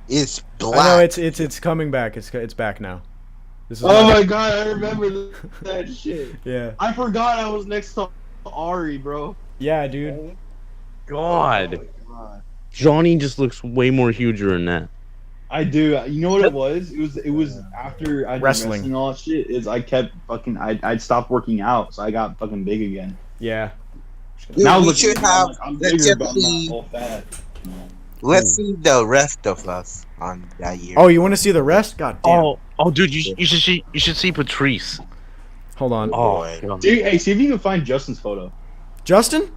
Speaker 3: It's black.
Speaker 2: I know it's coming back. It's back now. This is
Speaker 1: my god, I remember that shit.
Speaker 2: Yeah.
Speaker 1: I forgot I was next to Ari, bro.
Speaker 2: Yeah, dude.
Speaker 4: god. Johnny just looks way more huger than that.
Speaker 1: I do. You know what it was? It was after I did
Speaker 2: Wrestling.
Speaker 1: wrestling and all that shit. Is I kept fucking. I'd stopped working out, so I got fucking big again.
Speaker 2: Yeah.
Speaker 3: Dude,
Speaker 1: Now
Speaker 3: we
Speaker 1: look,
Speaker 3: should
Speaker 1: I'm
Speaker 3: have.
Speaker 1: like, I'm
Speaker 3: Let's
Speaker 1: bigger, but I'm
Speaker 3: see,
Speaker 1: not all fat.
Speaker 3: let's see the rest of us on that year.
Speaker 2: Oh, you want to see the rest? God damn.
Speaker 4: Oh, dude, you should see Patrice.
Speaker 2: Hold on.
Speaker 4: Oh,
Speaker 3: boy.
Speaker 4: God.
Speaker 1: Dude, hey, see if you can find Justin's photo.
Speaker 2: Justin?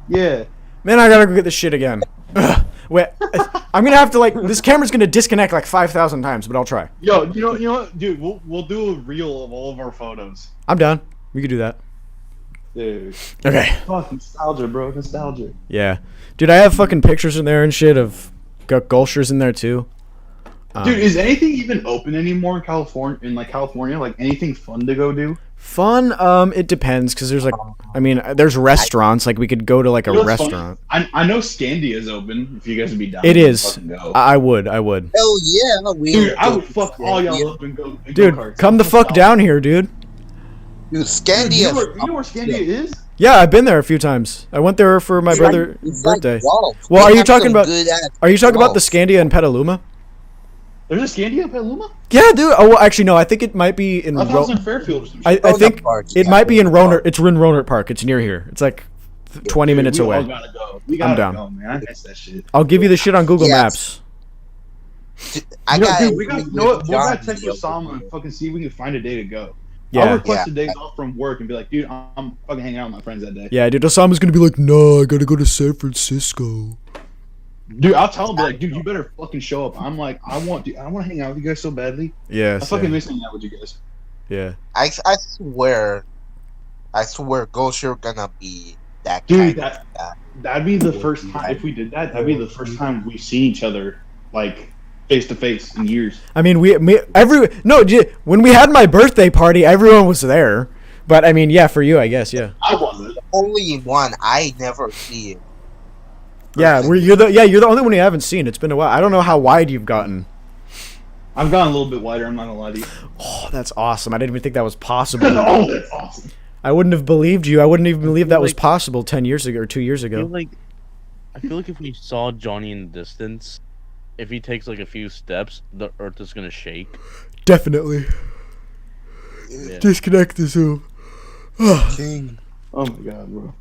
Speaker 1: Yeah.
Speaker 2: Man, I gotta go get this shit again. Ugh. Wait, I'm gonna have to like. This camera's gonna disconnect like 5,000 times, but I'll try.
Speaker 1: Yo, you know what, dude? We'll do a reel of all of our photos.
Speaker 2: I'm down. We could do that.
Speaker 1: Dude.
Speaker 2: Okay.
Speaker 1: Fuck nostalgia, bro. Nostalgia.
Speaker 2: Yeah, dude, I have fucking pictures in there and shit of Gulchers in there too.
Speaker 1: Dude, is anything even open anymore in California? Like anything fun to go do?
Speaker 2: Fun? It depends, cause there's like, I mean, there's restaurants. Like we could go to like a
Speaker 1: You know what's funny?
Speaker 2: restaurant.
Speaker 1: I know Scandia's open. If you guys would be down.
Speaker 2: It
Speaker 1: to
Speaker 2: is.
Speaker 1: fucking go.
Speaker 2: I would.
Speaker 3: Hell yeah,
Speaker 1: Dude, I would fuck all y'all up and go. And
Speaker 2: Dude,
Speaker 1: go-karts.
Speaker 2: come the fuck down here, dude.
Speaker 3: Dude,
Speaker 1: Dude,
Speaker 3: Scandia.
Speaker 1: you know where Scandia is?
Speaker 2: Yeah, I've been there a few times. I went there for my brother's birthday. Well, are you talking about? Are you talking about the Scandia in Petaluma?
Speaker 1: There's a Scandia in Petaluma?
Speaker 2: Yeah, dude. Oh, well, actually, no. I think it might be in.
Speaker 1: I thought it was in Fairfield or some shit.
Speaker 2: I think
Speaker 3: Park,
Speaker 2: it
Speaker 3: yeah.
Speaker 2: might be in Rohnert. It's in Rohnert Park. It's near here. It's like 20 minutes
Speaker 1: we
Speaker 2: away.
Speaker 1: all gotta go. We gotta
Speaker 2: down.
Speaker 1: go, man. I miss that shit.
Speaker 2: I'll give you the shit on Google
Speaker 3: Yes.
Speaker 2: Maps.
Speaker 3: I
Speaker 1: You know,
Speaker 3: got.
Speaker 1: dude, we got. You know what? We'll gotta text Osama and fucking see if we can find a day to go. I'll
Speaker 2: Yeah,
Speaker 1: request a day off from work and be like, dude, I'm fucking hanging out with my friends that day.
Speaker 2: yeah, dude. Osama's gonna be like, no, I gotta go to San Francisco.
Speaker 1: Dude, I'll tell him, be like, dude, you better fucking show up. I'm like, I want to hang out with you guys so badly.
Speaker 2: Yeah,
Speaker 1: I fucking miss hanging out with you guys.
Speaker 2: yeah.
Speaker 3: I swear, Gosher gonna be that
Speaker 1: Dude,
Speaker 3: kind of guy.
Speaker 1: that'd be the first time if we did that. That'd be the first time we've seen each other like face to face in years.
Speaker 2: I mean, when we had my birthday party, everyone was there. But I mean, yeah, for you, I guess, yeah.
Speaker 1: I wasn't.
Speaker 3: Only one. I never see it.
Speaker 2: Yeah, you're the only one you haven't seen. It's been a while. I don't know how wide you've gotten.
Speaker 1: I've gotten a little bit wider. I'm not gonna lie to you.
Speaker 2: Oh, that's awesome. I didn't even think that was possible.
Speaker 1: Oh, that's awesome.
Speaker 2: I wouldn't have believed you. I wouldn't even believe that was possible 10 years ago or 2 years
Speaker 4: I feel
Speaker 2: ago.
Speaker 4: like if we saw Johnny in the distance, if he takes like a few steps, the earth is gonna shake.
Speaker 2: Definitely.
Speaker 4: Yeah.
Speaker 2: Disconnect the Zoom.
Speaker 3: King.
Speaker 1: Oh my god, bro.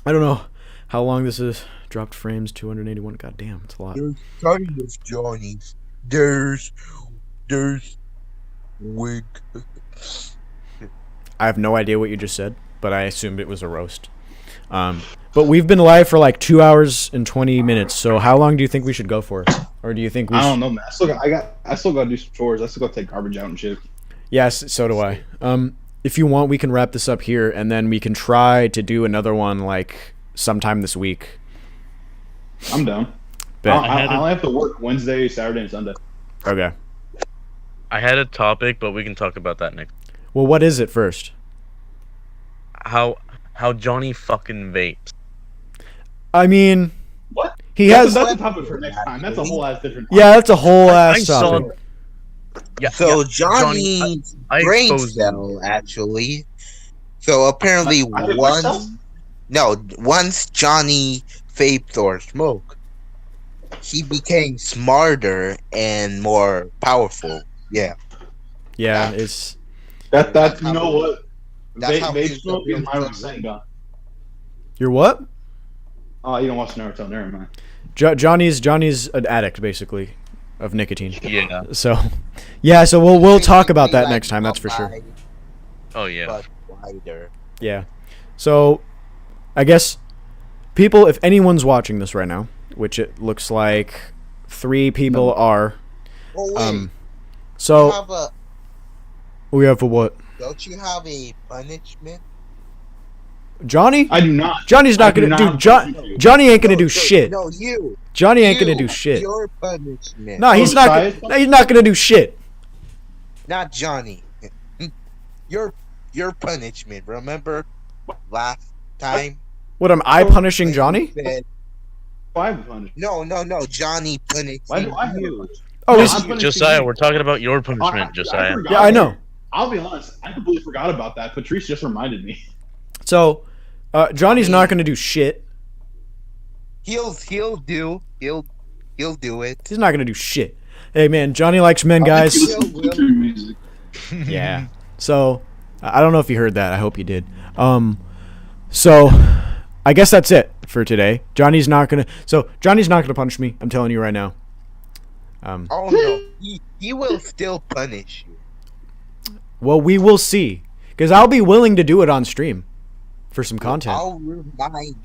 Speaker 2: I don't know how long this is. Dropped frames 281. God damn, it's a lot.
Speaker 3: There's kind of Johnny's. There's wig.
Speaker 2: I have no idea what you just said, but I assumed it was a roast. But we've been live for like 2 hours and 20 minutes. So how long do you think we should go for? Or do you think we?
Speaker 1: I don't know, man. I still got to do some chores. I still got to take garbage out and shit.
Speaker 2: Yes, so do I. If you want, we can wrap this up here, and then we can try to do another one like sometime this week.
Speaker 1: I'm down.
Speaker 2: Bet.
Speaker 1: I only have to work Wednesday, Saturday, and Sunday.
Speaker 2: Okay.
Speaker 4: I had a topic, but we can talk about that next.
Speaker 2: Well, what is it first?
Speaker 4: How Johnny fucking vapes.
Speaker 2: I mean,
Speaker 1: What?
Speaker 2: that's
Speaker 1: That's a topic for next time. That's a whole ass different.
Speaker 2: yeah, that's a whole
Speaker 4: I
Speaker 2: ass
Speaker 4: saw.
Speaker 2: topic.
Speaker 4: Yeah.
Speaker 3: So
Speaker 4: yeah,
Speaker 3: Johnny's
Speaker 4: I
Speaker 3: brain
Speaker 4: exposed
Speaker 3: cell actually. So apparently
Speaker 1: I did myself?
Speaker 3: once Johnny vaped or smoked, he became smarter and more powerful. Yeah.
Speaker 2: Yeah, it's
Speaker 1: That you know what?
Speaker 3: That's how
Speaker 1: Vape
Speaker 3: he's
Speaker 1: smoke
Speaker 3: the
Speaker 1: is my
Speaker 3: real
Speaker 1: Rasengan.
Speaker 2: you're what?
Speaker 1: Oh, you don't watch Naruto, never mind.
Speaker 2: Johnny's an addict basically of nicotine.
Speaker 4: Yeah.
Speaker 2: So, yeah, so we'll talk about that next time. That's for sure.
Speaker 4: Oh yeah.
Speaker 3: But wider.
Speaker 2: Yeah. So, I guess people, if anyone's watching this right now, which it looks like 3 people are.
Speaker 3: Oh wait,
Speaker 2: So we have a what?
Speaker 3: don't you have a punishment?
Speaker 2: Johnny?
Speaker 1: I do not.
Speaker 2: Johnny's not
Speaker 1: I do
Speaker 2: gonna
Speaker 1: not.
Speaker 2: Johnny ain't gonna do shit.
Speaker 3: No, you.
Speaker 2: Johnny ain't gonna
Speaker 3: You,
Speaker 2: do shit.
Speaker 3: Your punishment.
Speaker 2: No, he's not.
Speaker 1: Josiah?
Speaker 2: No, he's not gonna do shit.
Speaker 3: Not Johnny. Your punishment. Remember last time?
Speaker 2: What am I punishing Johnny?
Speaker 3: Said,
Speaker 1: Why am I punished?
Speaker 3: no. Johnny punished
Speaker 1: Why do I have
Speaker 3: you.
Speaker 1: to?
Speaker 2: Oh,
Speaker 1: No,
Speaker 2: he's,
Speaker 1: I'm punishing
Speaker 4: Josiah,
Speaker 1: you.
Speaker 4: we're talking about your punishment,
Speaker 1: I
Speaker 4: Josiah.
Speaker 1: forgot.
Speaker 2: yeah, I know.
Speaker 1: I'll be honest. I completely forgot about that. Patrice just reminded me.
Speaker 2: So, Johnny's not gonna do shit.
Speaker 3: He'll do it.
Speaker 2: He's not gonna do shit. Hey man, Johnny likes men,
Speaker 1: I
Speaker 2: guys.
Speaker 1: think you listen to country music.
Speaker 2: Yeah. So I don't know if you heard that. I hope you did. So I guess that's it for today. Johnny's not gonna punish me. I'm telling you right now.
Speaker 3: Oh no, he will still punish you.
Speaker 2: Well, we will see. Because I'll be willing to do it on stream for some content.
Speaker 3: I'll remind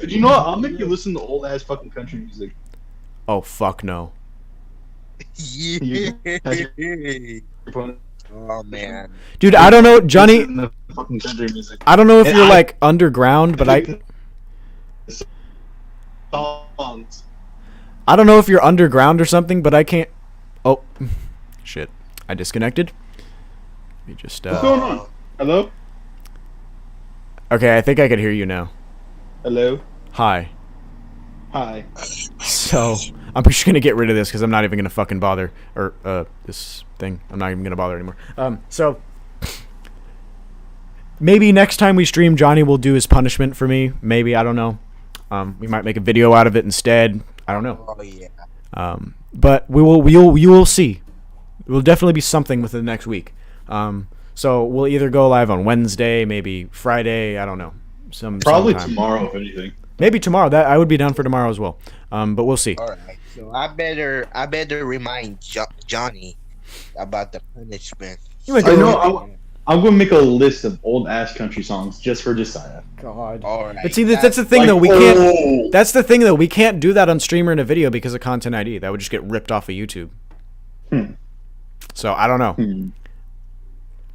Speaker 1: You know what? I'll make you listen to old ass fucking country music.
Speaker 2: Oh fuck no.
Speaker 3: you. Oh man,
Speaker 2: Dude, I don't know, Johnny.
Speaker 1: Listen to fucking country music.
Speaker 2: I don't know if
Speaker 1: And
Speaker 2: you're like underground, but I
Speaker 1: songs.
Speaker 2: I don't know if you're underground or something, but I can't. Oh, shit! I disconnected. Let me just.
Speaker 1: What's going on? Hello?
Speaker 2: Okay, I think I can hear you now.
Speaker 1: Hello?
Speaker 2: Hi.
Speaker 1: Hi.
Speaker 2: So I'm just gonna get rid of this because I'm not even gonna fucking bother. Or this thing. I'm not even gonna bother anymore. So maybe next time we stream, Johnny will do his punishment for me. Maybe, I don't know. We might make a video out of it instead. I don't know.
Speaker 3: oh yeah.
Speaker 2: But you will see. It will definitely be something within the next week. So we'll either go live on Wednesday, maybe Friday. I don't know.
Speaker 1: Probably
Speaker 2: sometime.
Speaker 1: tomorrow, if anything.
Speaker 2: Maybe tomorrow. That I would be down for tomorrow as well. But we'll see.
Speaker 3: All right. So I better remind Johnny about the punishment.
Speaker 2: You might
Speaker 1: I
Speaker 2: go-
Speaker 1: know. I'm going to make a list of old ass country songs just for Josiah.
Speaker 2: God.
Speaker 3: All right.
Speaker 2: But see, that's the thing
Speaker 1: Like,
Speaker 2: though. We can't.
Speaker 1: oh.
Speaker 2: That's the thing though. We can't do that on stream or in a video because of content ID. That would just get ripped off of YouTube. So I don't know.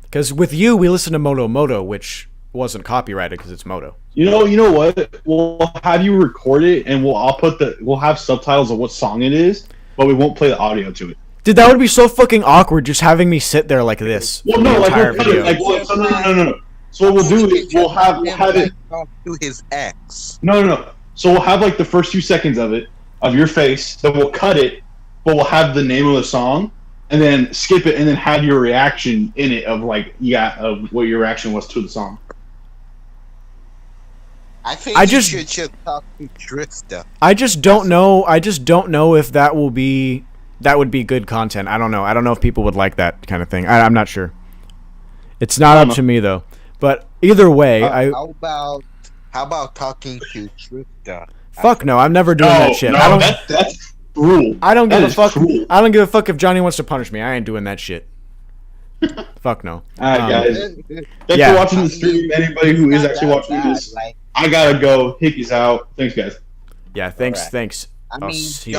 Speaker 2: Because with you, we listen to Moto, which wasn't copyrighted because it's Moto.
Speaker 1: You know what? We'll have you record it, and we'll have subtitles of what song it is, but we won't play the audio to it.
Speaker 2: Dude, that would be so fucking awkward just having me sit there like this
Speaker 1: Well,
Speaker 2: for
Speaker 1: no,
Speaker 2: the
Speaker 1: like
Speaker 2: entire
Speaker 1: we'll put
Speaker 2: video.
Speaker 1: it, no. So what we'll do is we'll have it.
Speaker 3: talk to his ex.
Speaker 1: No. So we'll have like the first few seconds of it, of your face. Then we'll cut it, but we'll have the name of the song, and then skip it, and then have your reaction in it of of what your reaction was to the song.
Speaker 3: I think
Speaker 2: I
Speaker 3: you
Speaker 2: just-
Speaker 3: should talk to Trista.
Speaker 2: I just don't know. I just don't know if that would be good content. I don't know. I don't know if people would like that kind of thing. I'm not sure. It's not up to me though. But either way,
Speaker 3: How about talking to Trista?
Speaker 2: fuck no. I'm never doing that shit.
Speaker 1: No,
Speaker 2: I don't.
Speaker 1: that's cruel.
Speaker 2: I don't give
Speaker 1: That
Speaker 2: a
Speaker 1: is
Speaker 2: fuck.
Speaker 1: cruel.
Speaker 2: I don't give a fuck if Johnny wants to punish me. I ain't doing that shit. Fuck no.
Speaker 1: All right, guys. Thanks
Speaker 2: Yeah.
Speaker 1: for watching the stream. Anybody who is actually watching this,
Speaker 3: Like,
Speaker 1: I gotta go. Hickey's out. Thanks, guys.
Speaker 2: Yeah. Thanks.
Speaker 3: Alright.
Speaker 2: Thanks.
Speaker 3: I
Speaker 2: I'll
Speaker 3: mean,
Speaker 2: see ya.